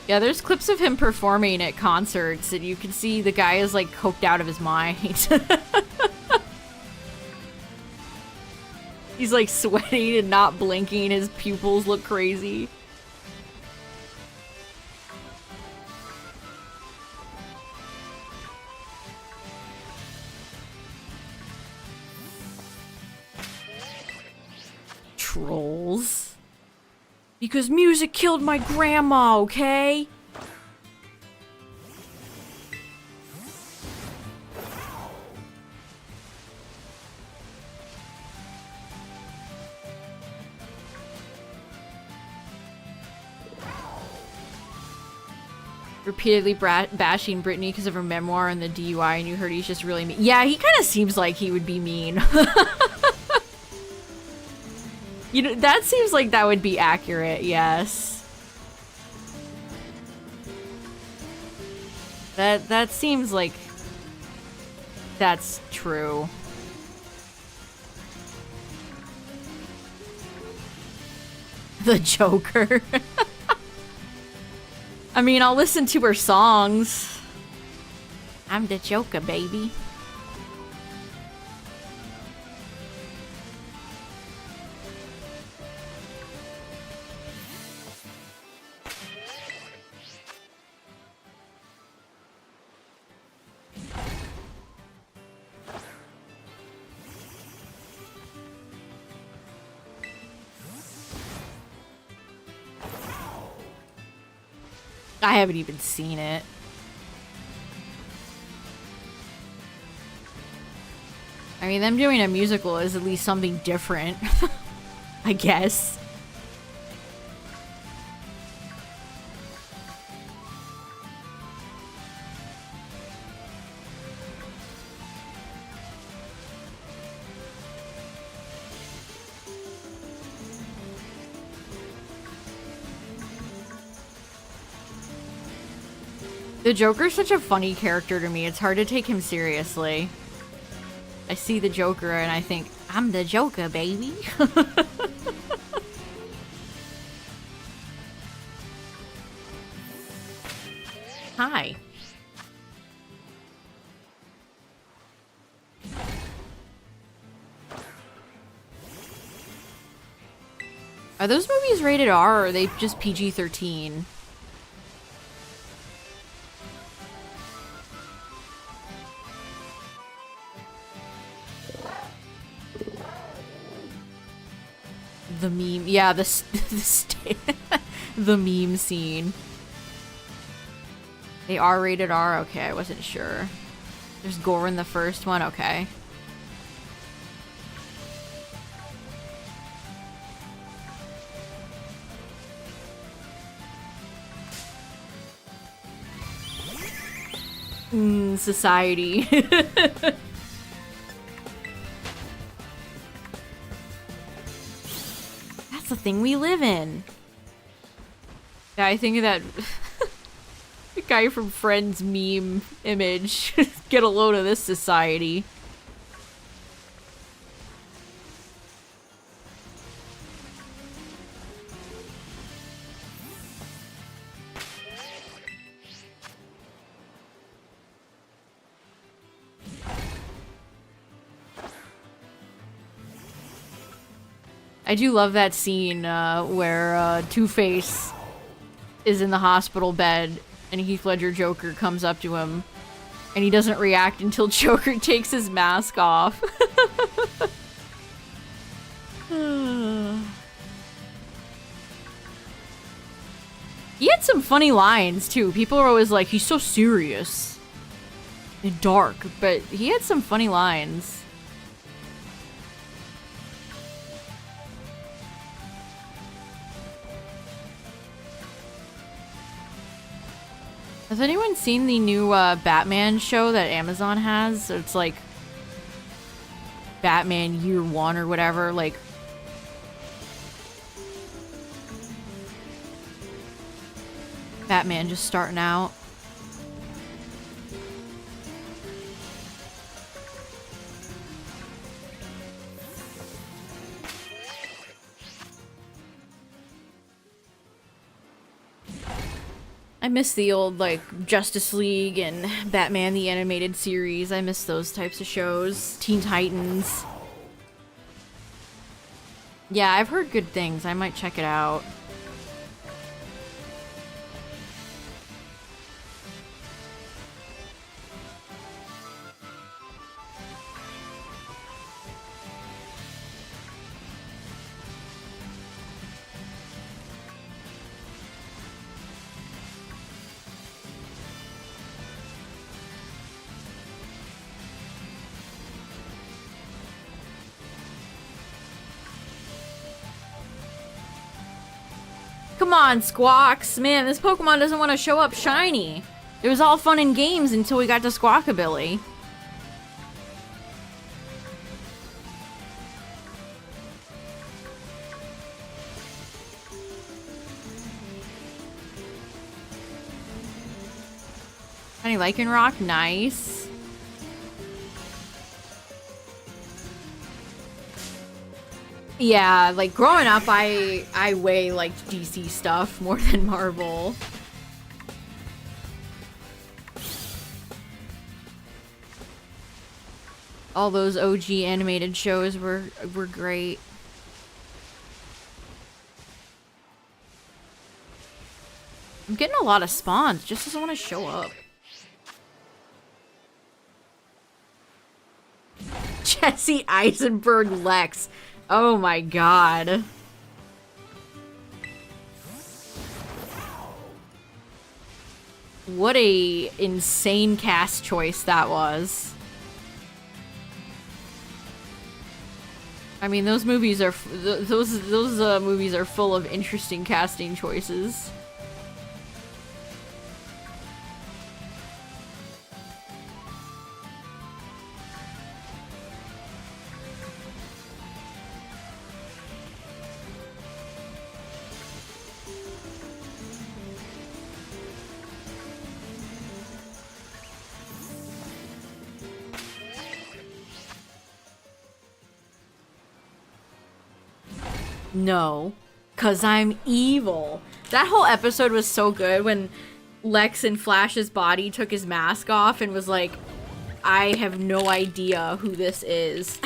Yeah, there's clips of him performing at concerts and you can see the guy is like coked out of his mind. He's like sweating and not blinking, his pupils look crazy. Trolls. Because music killed my grandma, okay? Repeatedly bashing Britney because of her memoir and the DUI, and you heard he's just really mean. Yeah, he kind of seems like he would be mean. You know, that seems like that would be accurate, yes. That seems like that's true. The Joker. I mean, I'll listen to her songs. I'm the Joker, baby. I haven't even seen it. I mean, them doing a musical is at least something different. I guess. The Joker's such a funny character to me, it's hard to take him seriously. I see the Joker and I think, I'm the Joker, baby. Hi. Are those movies rated R or are they just PG-13? The meme, yeah, the meme scene. They are rated R? Okay, I wasn't sure. There's gore in the first one? Okay. Society. That's the thing we live in. Yeah, I think of that the guy from Friends meme image. Get a load of this society. I do love that scene where Two-Face is in the hospital bed and Heath Ledger Joker comes up to him and he doesn't react until Joker takes his mask off. He had some funny lines too. People are always like, he's so serious and dark, but he had some funny lines. Has anyone seen the new Batman show that Amazon has? It's like Batman Year One or whatever. Like, Batman just starting out. I miss the old, like, Justice League and Batman the Animated Series. I miss those types of shows. Teen Titans. Yeah, I've heard good things. I might check it out. Come on, Squawks. Man, this Pokemon doesn't want to show up shiny. It was all fun and games until we got to Squawkabilly. Shiny Lycanroc, nice. Yeah, like growing up, I way liked DC stuff more than Marvel. All those OG animated shows were great. I'm getting a lot of spawns, just doesn't want to show up. Jesse Eisenberg Lex. Oh my god. What a insane cast choice that was. I mean, those movies are those movies are full of interesting casting choices. No, 'cause I'm evil. That whole episode was so good when Lex in Flash's body took his mask off and was like, I have no idea who this is.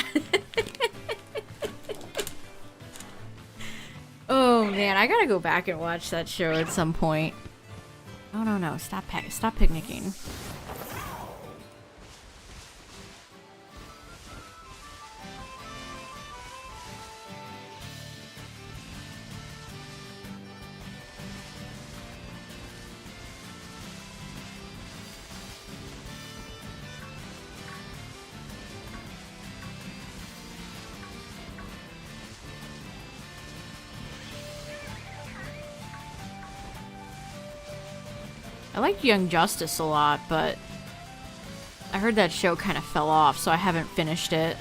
Oh man, I gotta go back and watch that show at some point. Oh no, stop picnicking. I liked Young Justice a lot, but I heard that show kind of fell off, so I haven't finished it.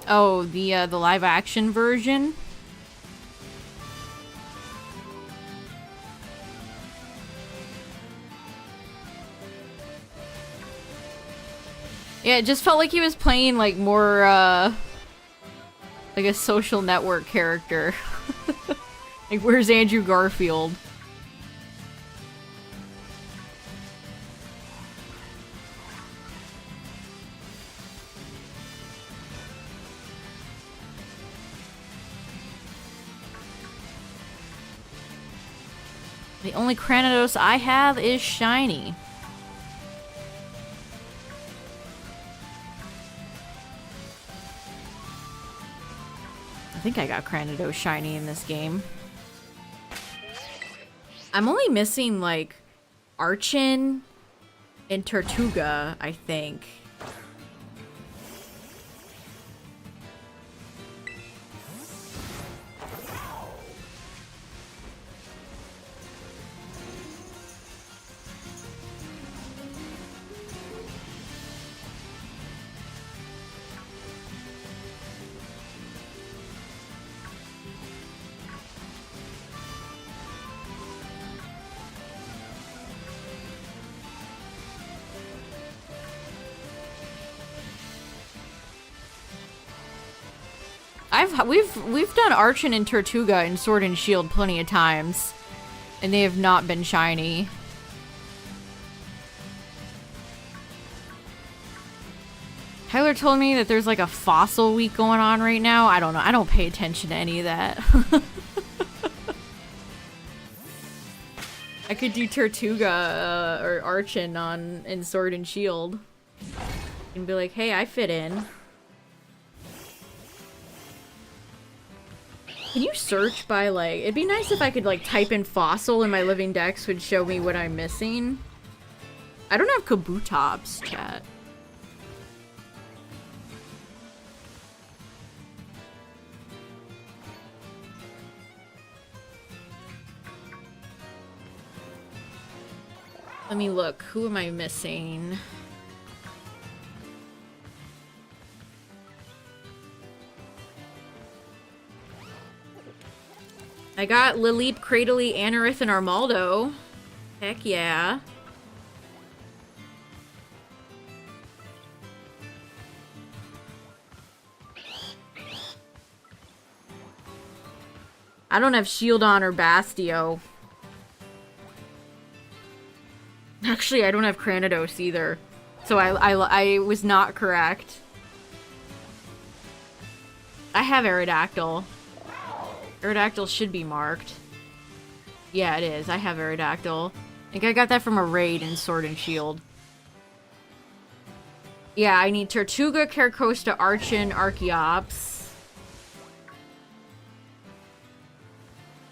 Oh, the live action version? Yeah, it just felt like he was playing like more like a social network character. Like, where's Andrew Garfield? The only Cranidos I have is shiny. I think I got Cranidos shiny in this game. I'm only missing, like, Archon and Tortuga, I think. We've done Archon and Tortuga in Sword and Shield plenty of times, and they have not been shiny. Tyler told me that there's like a fossil week going on right now. I don't know. I don't pay attention to any of that. I could do Tortuga or Archon in Sword and Shield and be like, hey, I fit in. Can you search by, like... It'd be nice if I could, like, type in fossil and my living dex would show me what I'm missing. I don't have Kabutops, chat. Let me look. Who am I missing? I got Lilip, Cradily, Anorith, and Armaldo. Heck yeah. I don't have Shieldon or Bastio. Actually, I don't have Cranidos either. So I was not correct. I have Aerodactyl. Aerodactyl should be marked. Yeah, it is. I have Aerodactyl. I think I got that from a raid in Sword and Shield. Yeah, I need Tortuga, Carcosta, Archon, Archeops.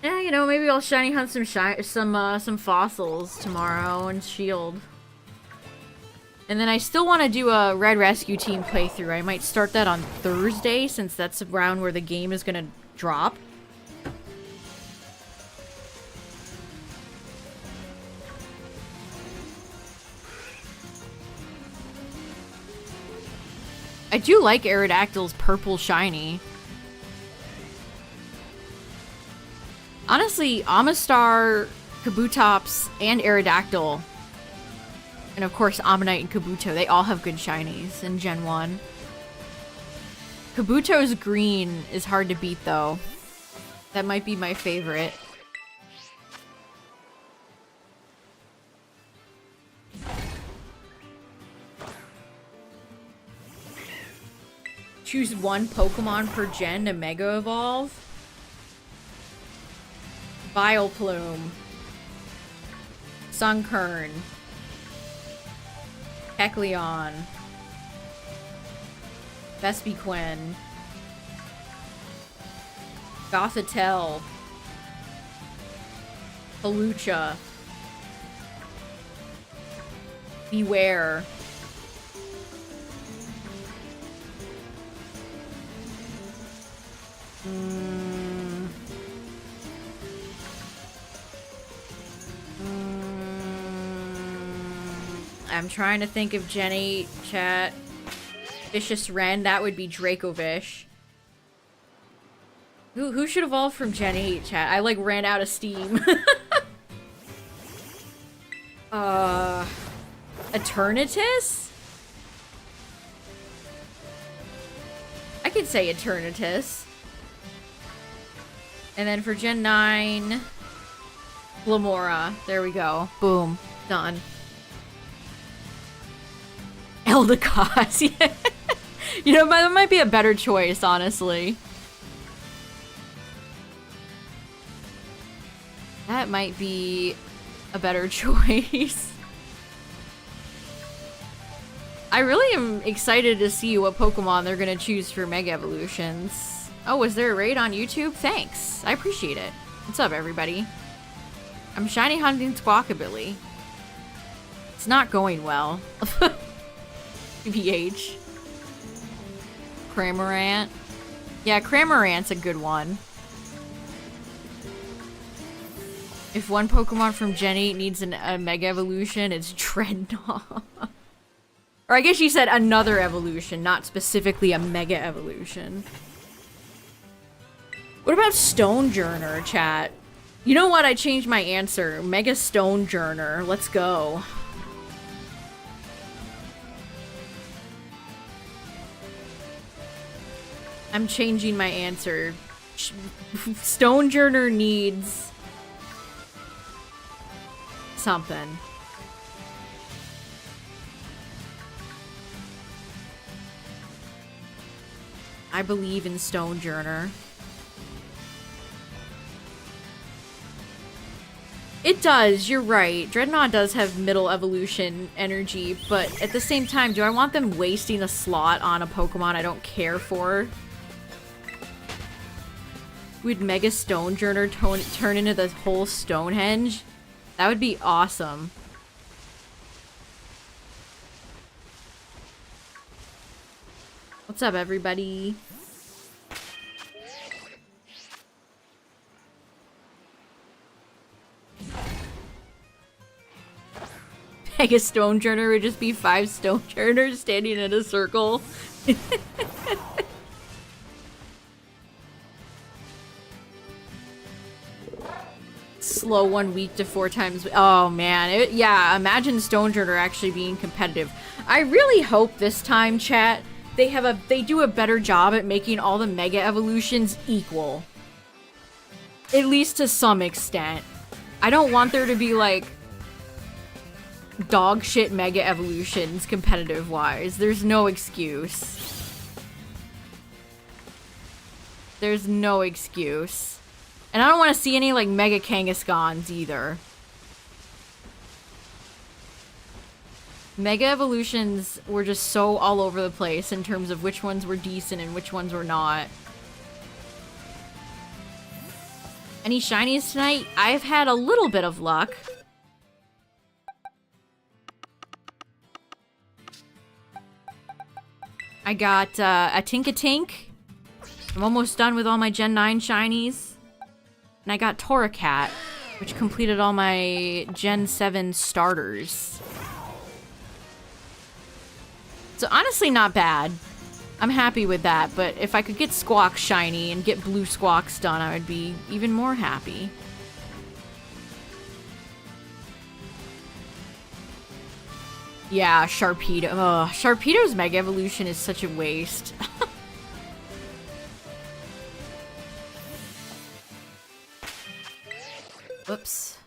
Yeah, you know, maybe I'll shiny hunt some fossils tomorrow in Shield. And then I still want to do a Red Rescue Team playthrough. I might start that on Thursday, since that's around where the game is gonna drop. I do like Aerodactyl's purple shiny. Honestly, Amistar, Kabutops, and Aerodactyl, and of course Ammonite and Kabuto, they all have good shinies in Gen 1. Kabuto's green is hard to beat though. That might be my favorite. Choose one Pokemon per gen to Mega Evolve. Vileplume. Sunkern. Kecleon. Vespiquen. Gothitelle. Halucha. Beware. I'm trying to think of Gen 8 chat. Vicious Ren, that would be Dracovish. Who should evolve from Gen 8 chat? I like ran out of steam. Eternatus? I could say Eternatus. And then for Gen 9, Glamora. There we go. Boom. Done. Eldegoss, yeah. You know, that might be a better choice, honestly. That might be a better choice. I really am excited to see what Pokemon they're gonna choose for Mega Evolutions. Oh, was there a raid on YouTube? Thanks. I appreciate it. What's up, everybody? I'm shiny hunting Squawkabilly. It's not going well. VH. Cramorant. Yeah, Cramorant's a good one. If one Pokemon from Gen 8 needs a Mega Evolution, it's Dreadnought. Or I guess you said another evolution, not specifically a Mega Evolution. What about Stonejourner, chat? You know what? I changed my answer. Mega Stonejourner. Let's go. I'm changing my answer. Stonejourner needs something. I believe in Stonejourner. It does, you're right. Dreadnought does have middle evolution energy, but at the same time, do I want them wasting a slot on a Pokemon I don't care for? Would Mega Stonejourner turn into the whole Stonehenge? That would be awesome. What's up, everybody? Mega Stonejourner would just be 5 Stonejourners standing in a circle. Slow 1 week to 4 times. Oh man, yeah. Imagine Stonejourner actually being competitive. I really hope this time, chat, they do a better job at making all the Mega Evolutions equal. At least to some extent. I don't want there to be like dog shit Mega Evolutions competitive wise. There's no excuse. There's no excuse. And I don't want to see any like Mega Kangaskhan's either. Mega Evolutions were just so all over the place in terms of which ones were decent and which ones were not. Any shinies tonight? I've had a little bit of luck. I got a Tinkatink. I'm almost done with all my Gen 9 shinies. And I got Torracat, which completed all my Gen 7 starters. So honestly, not bad. I'm happy with that, but if I could get Squawk shiny and get blue Squawks done, I would be even more happy. Yeah, Sharpedo. Ugh, Sharpedo's Mega Evolution is such a waste. Whoops.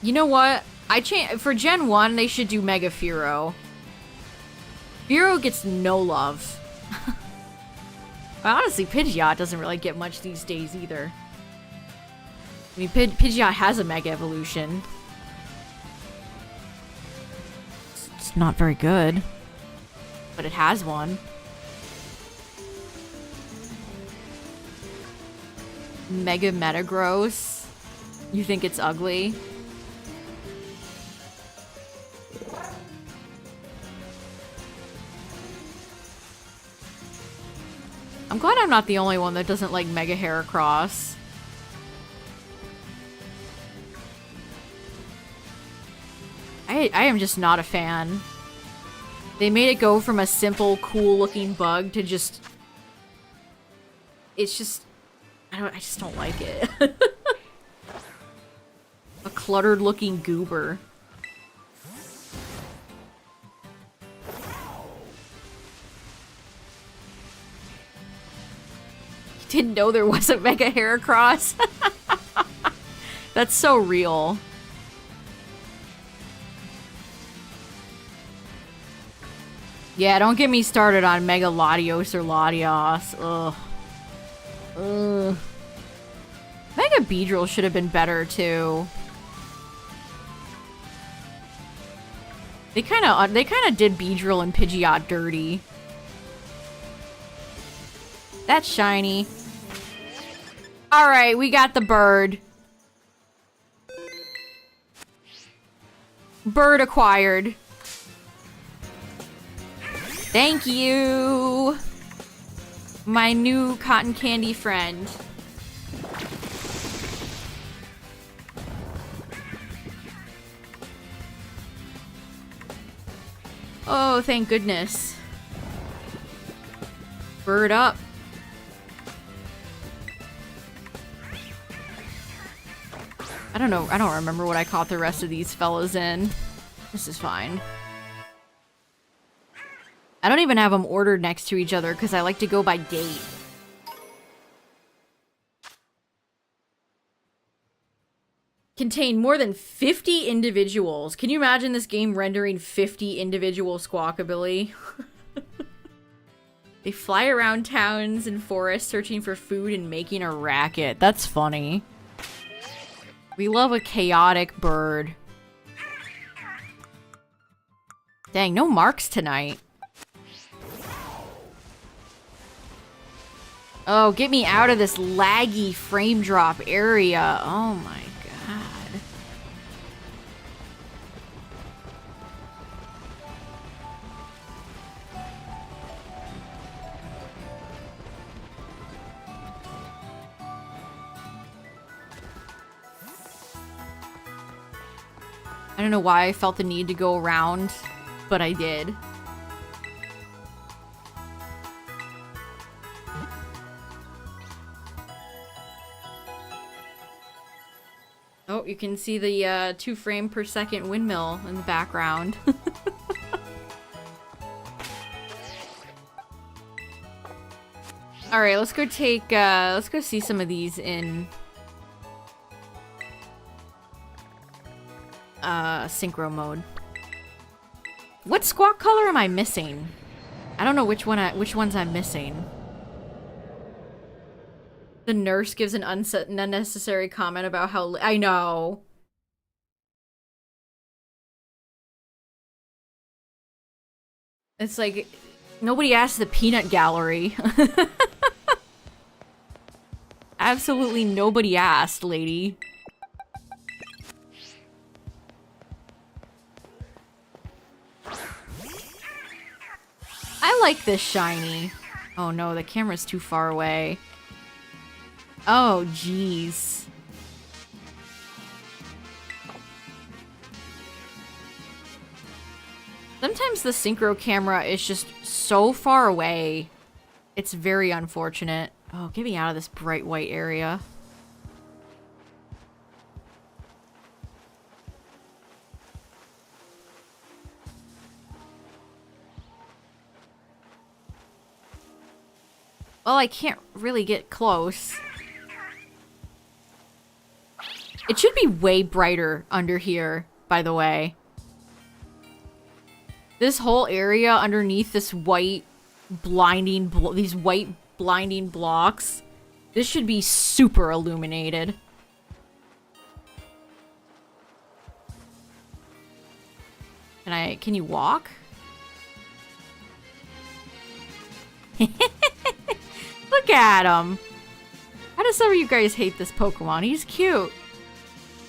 You know what? For Gen 1, they should do Mega Fearow. Fearow gets no love. Honestly, Pidgeot doesn't really get much these days either. I mean, Pidgeot has a Mega Evolution. It's not very good. But it has one. Mega Metagross. You think it's ugly? I'm glad I'm not the only one that doesn't like Mega Heracross. I am just not a fan. They made it go from a simple, cool-looking bug to just... It's just... I just don't like it. A cluttered-looking goober. Didn't know there was a Mega Heracross. That's so real. Yeah, don't get me started on Mega Latios or Latios. Ugh. Ugh. Mega Beedrill should have been better too. They kind of did Beedrill and Pidgeot dirty. That's shiny. All right, we got the bird. Bird acquired. Thank you, my new cotton candy friend. Oh, thank goodness. Bird up. I don't know. I don't remember what I caught the rest of these fellas in. This is fine. I don't even have them ordered next to each other because I like to go by date. Contain more than 50 individuals. Can you imagine this game rendering 50 individual Squawkabilly? They fly around towns and forests searching for food and making a racket. That's funny. We love a chaotic bird. Dang, no marks tonight. Oh, get me out of this laggy frame drop area. Oh my god. I don't know why I felt the need to go around, but I did. Oh, you can see the 2 frame per second windmill in the background. All right, let's go let's go see some of these in synchro mode. What squawk color am I missing? I don't know which ones I'm missing. The nurse gives an unnecessary comment about how I know. It's like nobody asked the peanut gallery. Absolutely nobody asked, lady. I like this shiny. Oh no, the camera's too far away. Oh, jeez. Sometimes the synchro camera is just so far away. It's very unfortunate. Oh, get me out of this bright white area. Well, I can't really get close. It should be way brighter under here, by the way. This whole area underneath this white these white blinding blocks. This should be super illuminated. Can you walk? Look at him. How do some of you guys hate this Pokemon? He's cute.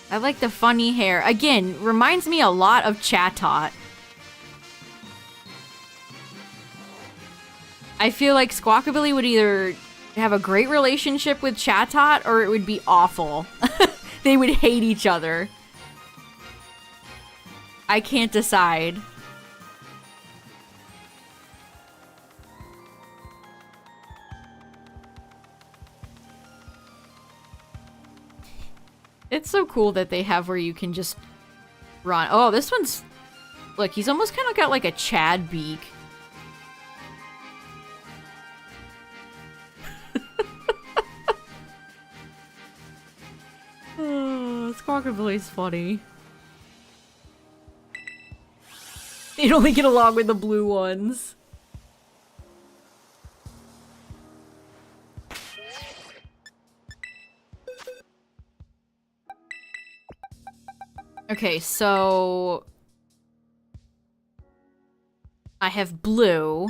I like the funny hair. Again, reminds me a lot of Chatot. I feel like Squawkabilly would either have a great relationship with Chatot or it would be awful. They would hate each other. I can't decide. It's so cool that they have where you can just run. Oh, this one's... Look, he's almost kind of got like a Chad beak. Oh, Squawkabilly's funny. They'd only get along with the blue ones. Okay, so... I have blue.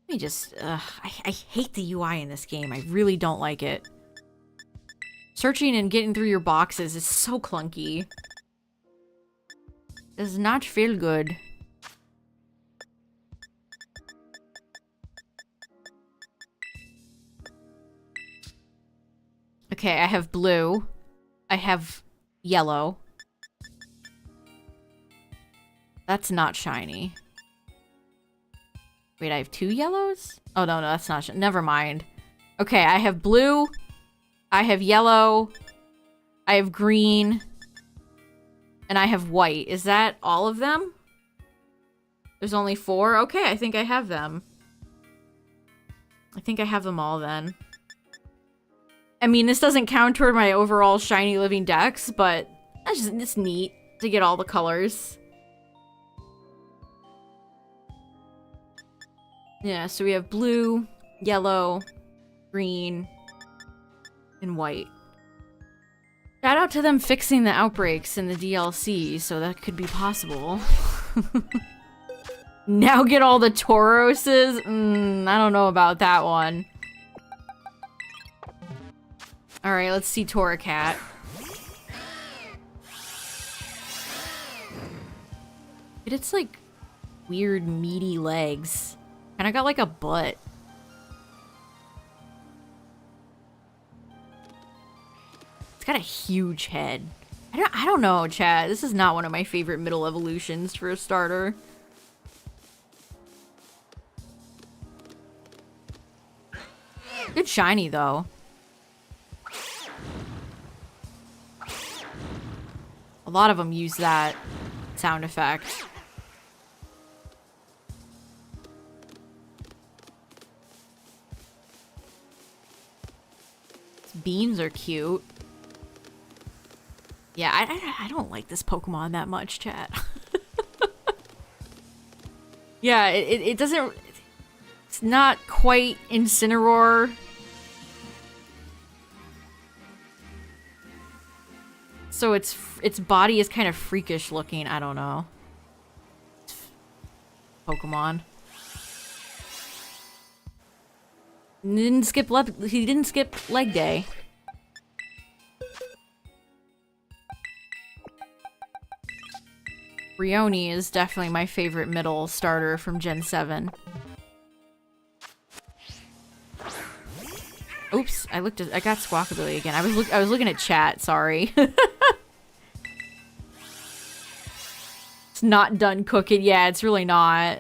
Let me just... I hate the UI in this game. I really don't like it. Searching and getting through your boxes is so clunky. Does not feel good. Okay, I have blue. I have yellow. That's not shiny. Wait, I have 2 yellows? Oh, no, that's not never mind. Okay, I have blue. I have yellow. I have green. And I have white. Is that all of them? There's only 4? Okay, I think I have them. I think I have them all then. I mean, this doesn't count toward my overall shiny living dex, but it's neat to get all the colors. Yeah, so we have blue, yellow, green, and white. Shout out to them fixing the outbreaks in the DLC, so that could be possible. Now get all the Tauroses? I don't know about that one. Alright, let's see Torracat. It's like weird meaty legs. And I got like a butt. It's got a huge head. I don't know, chat. This is not one of my favorite middle evolutions for a starter. Good shiny though. A lot of them use that sound effect. Beams are cute. Yeah, I don't like this Pokemon that much, chat. Yeah, it doesn't... It's not quite Incineroar. So its body is kind of freakish looking. I don't know. Pokemon. He didn't skip leg day. Rioni is definitely my favorite middle starter from Gen 7. Oops, I got Squawkabilly again. I was looking at chat, sorry. It's not done cooking. Yeah, it's really not.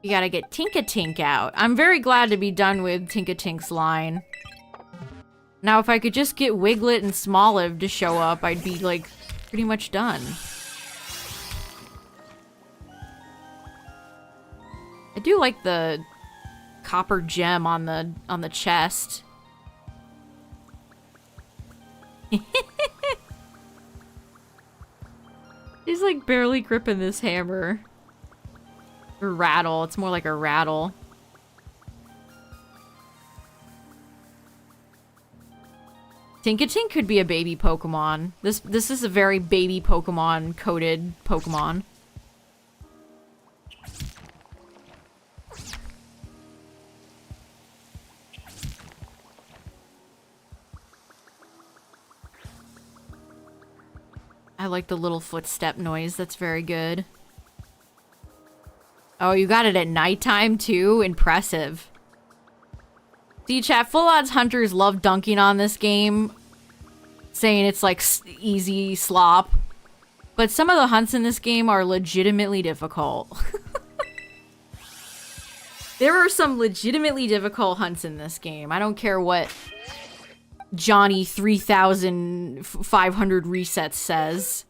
You gotta get Tinkatink out. I'm very glad to be done with Tinkatink's line. Now, if I could just get Wiglet and Smoliv to show up, I'd be, like, pretty much done. I do like the copper gem on the chest. He's like barely gripping this hammer. Or rattle. It's more like a rattle. Tinkatink could be a baby Pokemon. This is a very baby Pokemon coded Pokemon. I like the little footstep noise. That's very good. Oh, you got it at nighttime too? Impressive. See, chat, Full Odds Hunters love dunking on this game, saying it's like easy slop. But some of the hunts in this game are legitimately difficult. There are some legitimately difficult hunts in this game. I don't care what Johnny 3500 resets says.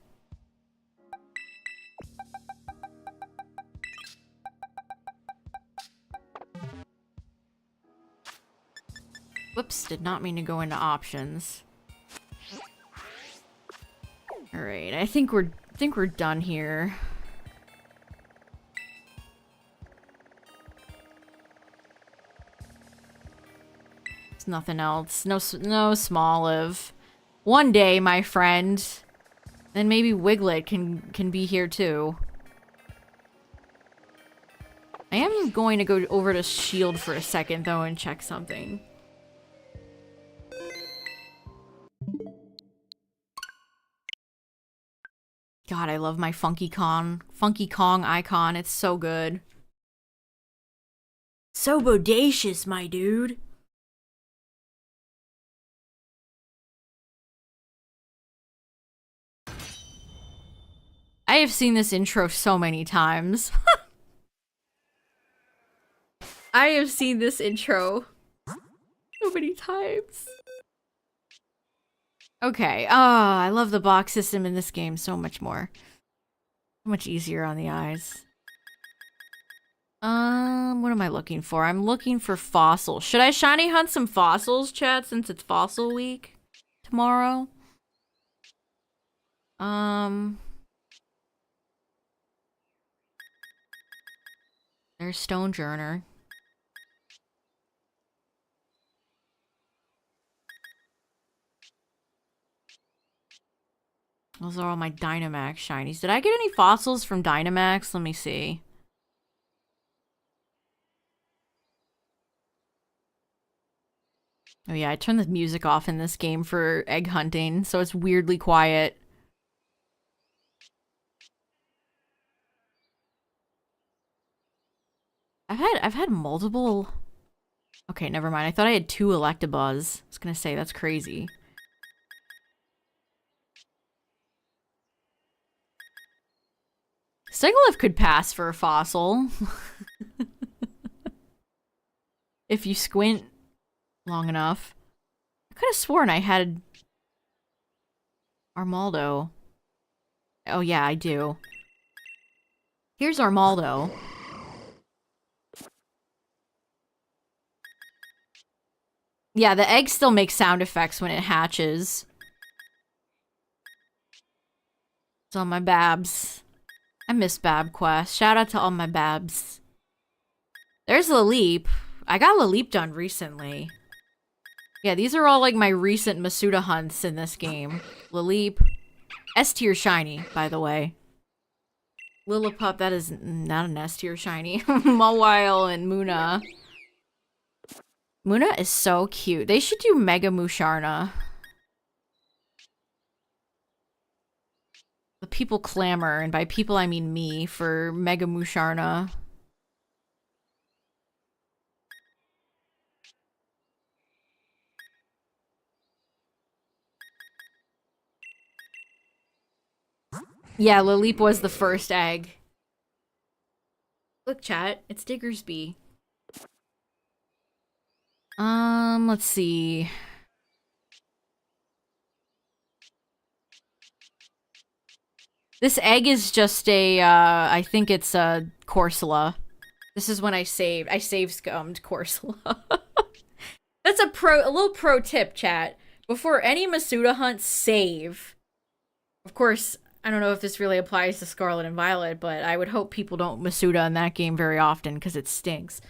Whoops, did not mean to go into options. All right, I think we're done here. There's nothing else. No Smoliv. One day, my friend. Then maybe Wiglet can be here too. I am going to go over to Shield for a second though and check something. God, I love my Funky Kong icon. It's so good. So bodacious, my dude. I have seen this intro so many times. I have seen this intro so many times. Okay. Oh, I love the box system in this game so much more. So much easier on the eyes. What am I looking for? I'm looking for fossils. Should I shiny hunt some fossils, chat, since it's fossil week tomorrow? There's Stonejourner. Those are all my Dynamax shinies. Did I get any fossils from Dynamax? Let me see. Oh yeah, I turned the music off in this game for egg hunting, so it's weirdly quiet. I've had multiple... Okay, never mind. I thought I had 2 Electabuzz. I was gonna say, that's crazy. Sigilyph could pass for a fossil. If you squint long enough. I could have sworn I had Armaldo. Oh yeah, I do. Here's Armaldo. Yeah, the egg still makes sound effects when it hatches. It's on my Babs. I miss Bab Quest. Shout out to all my Babs. There's Laleep. I got Laleep done recently. Yeah, these are all like my recent Masuda hunts in this game. Laleep. S tier shiny, by the way. Lillipup, that is not an S tier shiny. Mawile and Muna. Muna is so cute. They should do Mega Musharna. The people clamor, and by people I mean me, for Mega Musharna. Yeah, Laleep was the first egg. Look, chat, it's Diggersby. Let's see. This egg is just a, I think it's a Corsola. This is when I saved. I save scummed Corsola. That's a little pro tip, chat. Before any Masuda hunt, save. Of course, I don't know if this really applies to Scarlet and Violet, but I would hope people don't Masuda in that game very often because it stinks.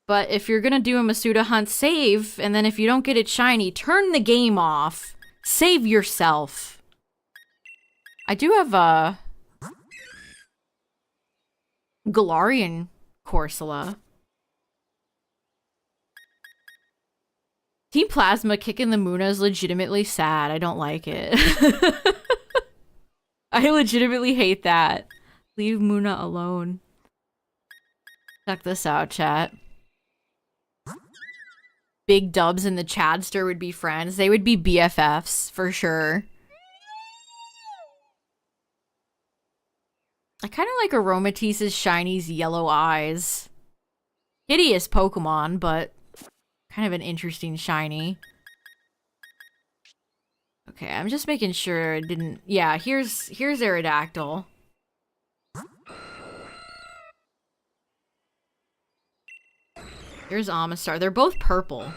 But if you're gonna do a Masuda hunt, save, and then if you don't get it shiny, turn the game off. Save yourself. I do have a Galarian Corsola. Team Plasma kicking the Muna is legitimately sad. I don't like it. I legitimately hate that. Leave Muna alone. Check this out, chat. Big Dubs and the Chadster would be friends. They would be BFFs, for sure. I kind of like Aromatisse's Shiny's yellow eyes. Hideous Pokemon, but kind of an interesting shiny. Okay, I'm just making sure it didn't... Yeah, here's Aerodactyl. Here's Amistar. They're both purple.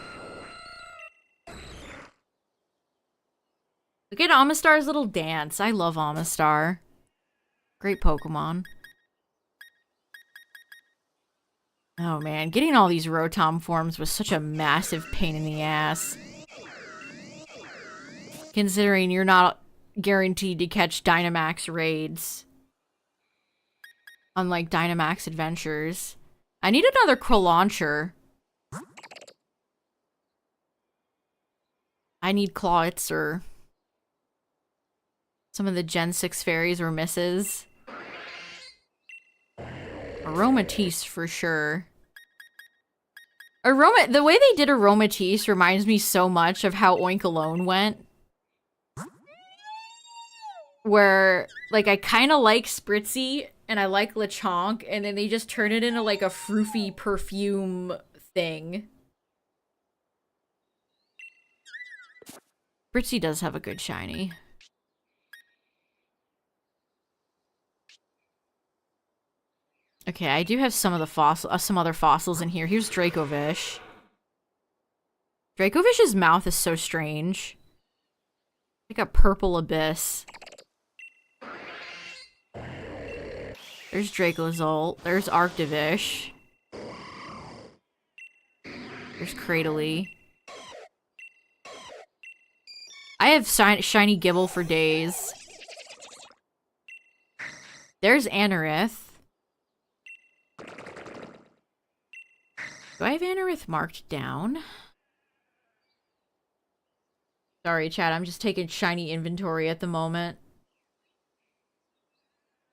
Look at Amistar's little dance. I love Amistar. Great Pokemon. Oh man, getting all these Rotom forms was such a massive pain in the ass. Considering you're not guaranteed to catch Dynamax raids. Unlike Dynamax Adventures. I need another Crolauncher. I need Clawitz or some of the Gen 6 fairies or misses. Aromatisse for sure. The way they did Aromatisse reminds me so much of how Oink Alone went. Where, like, I kind of like Spritzy and I like Lechonk, and then they just turn it into, like, a froofy perfume thing. Spritzy does have a good shiny. Okay, I do have some of the some other fossils in here. Here's Dracovish. Dracovish's mouth is so strange. Like a purple abyss. There's Dracozolt. There's Arctivish. There's Cradily. I have shiny Gibble for days. There's Anorith. Do I have Anorith marked down? Sorry, chat. I'm just taking shiny inventory at the moment.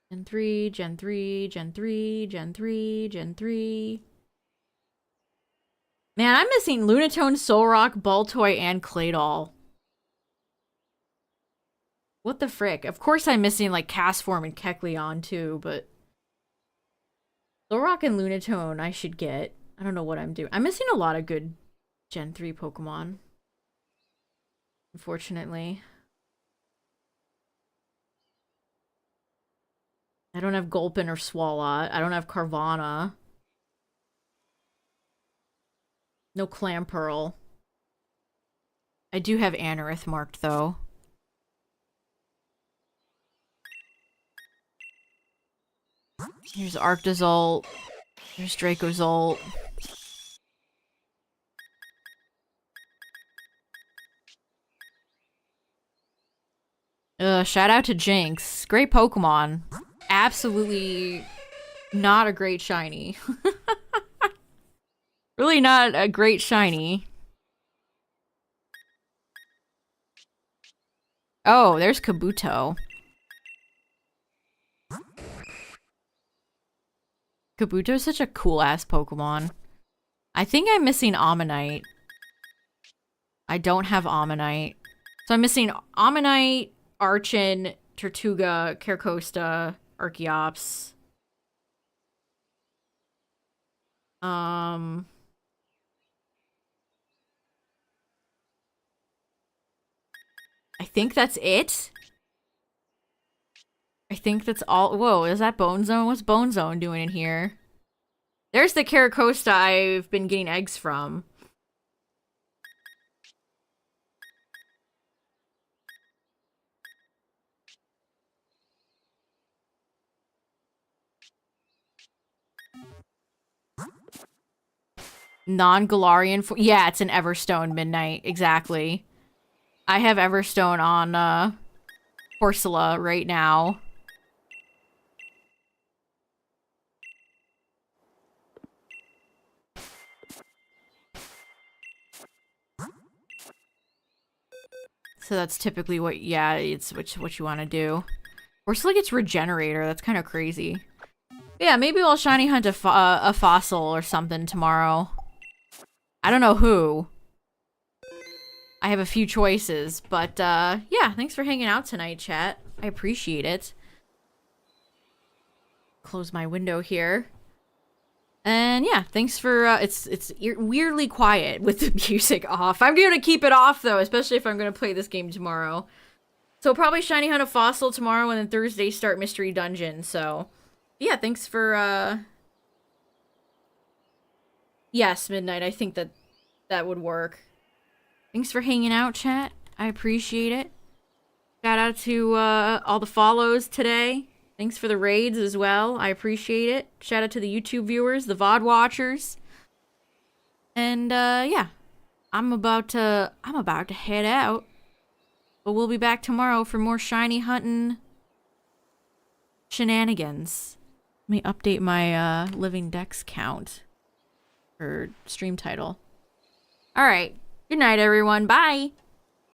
Gen 3, Gen 3, Gen 3, Gen 3, Gen 3. Man, I'm missing Lunatone, Solrock, Baltoy, and Claydol. What the frick? Of course I'm missing, like, Castform and Kecleon, too, but... Solrock and Lunatone I should get. I don't know what I'm doing. I'm missing a lot of good Gen 3 Pokemon. Unfortunately. I don't have Gulpin or Swalot. I don't have Carvana. No Clamperl. I do have Anorith marked, though. Here's Arctozolt. There's Dracozolt. Shout out to Jinx. Great Pokemon. Absolutely not a great shiny. Really not a great shiny. Oh, there's Kabuto. Kabuto's such a cool-ass Pokemon. I think I'm missing Ammonite. I don't have Ammonite. So I'm missing Ammonite, Archon, Tortuga, Carcosta, Archeops. I think that's it. I think that's all. Whoa, is that Bone Zone? What's Bone Zone doing in here? There's the Caracosta I've been getting eggs from. Non-Galarian. Yeah, it's an Everstone Midnight. Exactly. I have Everstone on Corsola right now. So that's typically what, yeah, it's what you want to do. Corsola gets Regenerator. That's kind of crazy. Yeah, maybe we'll shiny hunt a fossil or something tomorrow. I don't know who. I have a few choices, but yeah, thanks for hanging out tonight, chat. I appreciate it. Close my window here. And yeah, thanks for, it's weirdly quiet with the music off. I'm gonna keep it off though, especially if I'm gonna play this game tomorrow. So probably shiny hunt a fossil tomorrow and then Thursday start Mystery Dungeon, so. Yeah, thanks for, yes, Midnight, I think that would work. Thanks for hanging out, chat. I appreciate it. Shout out to, all the follows today. Thanks for the raids as well. I appreciate it. Shout out to the YouTube viewers, the VOD watchers. And, yeah. I'm about to head out. But we'll be back tomorrow for more shiny hunting shenanigans. Let me update my, living dex count. Or stream title. Alright. Good night, everyone. Bye!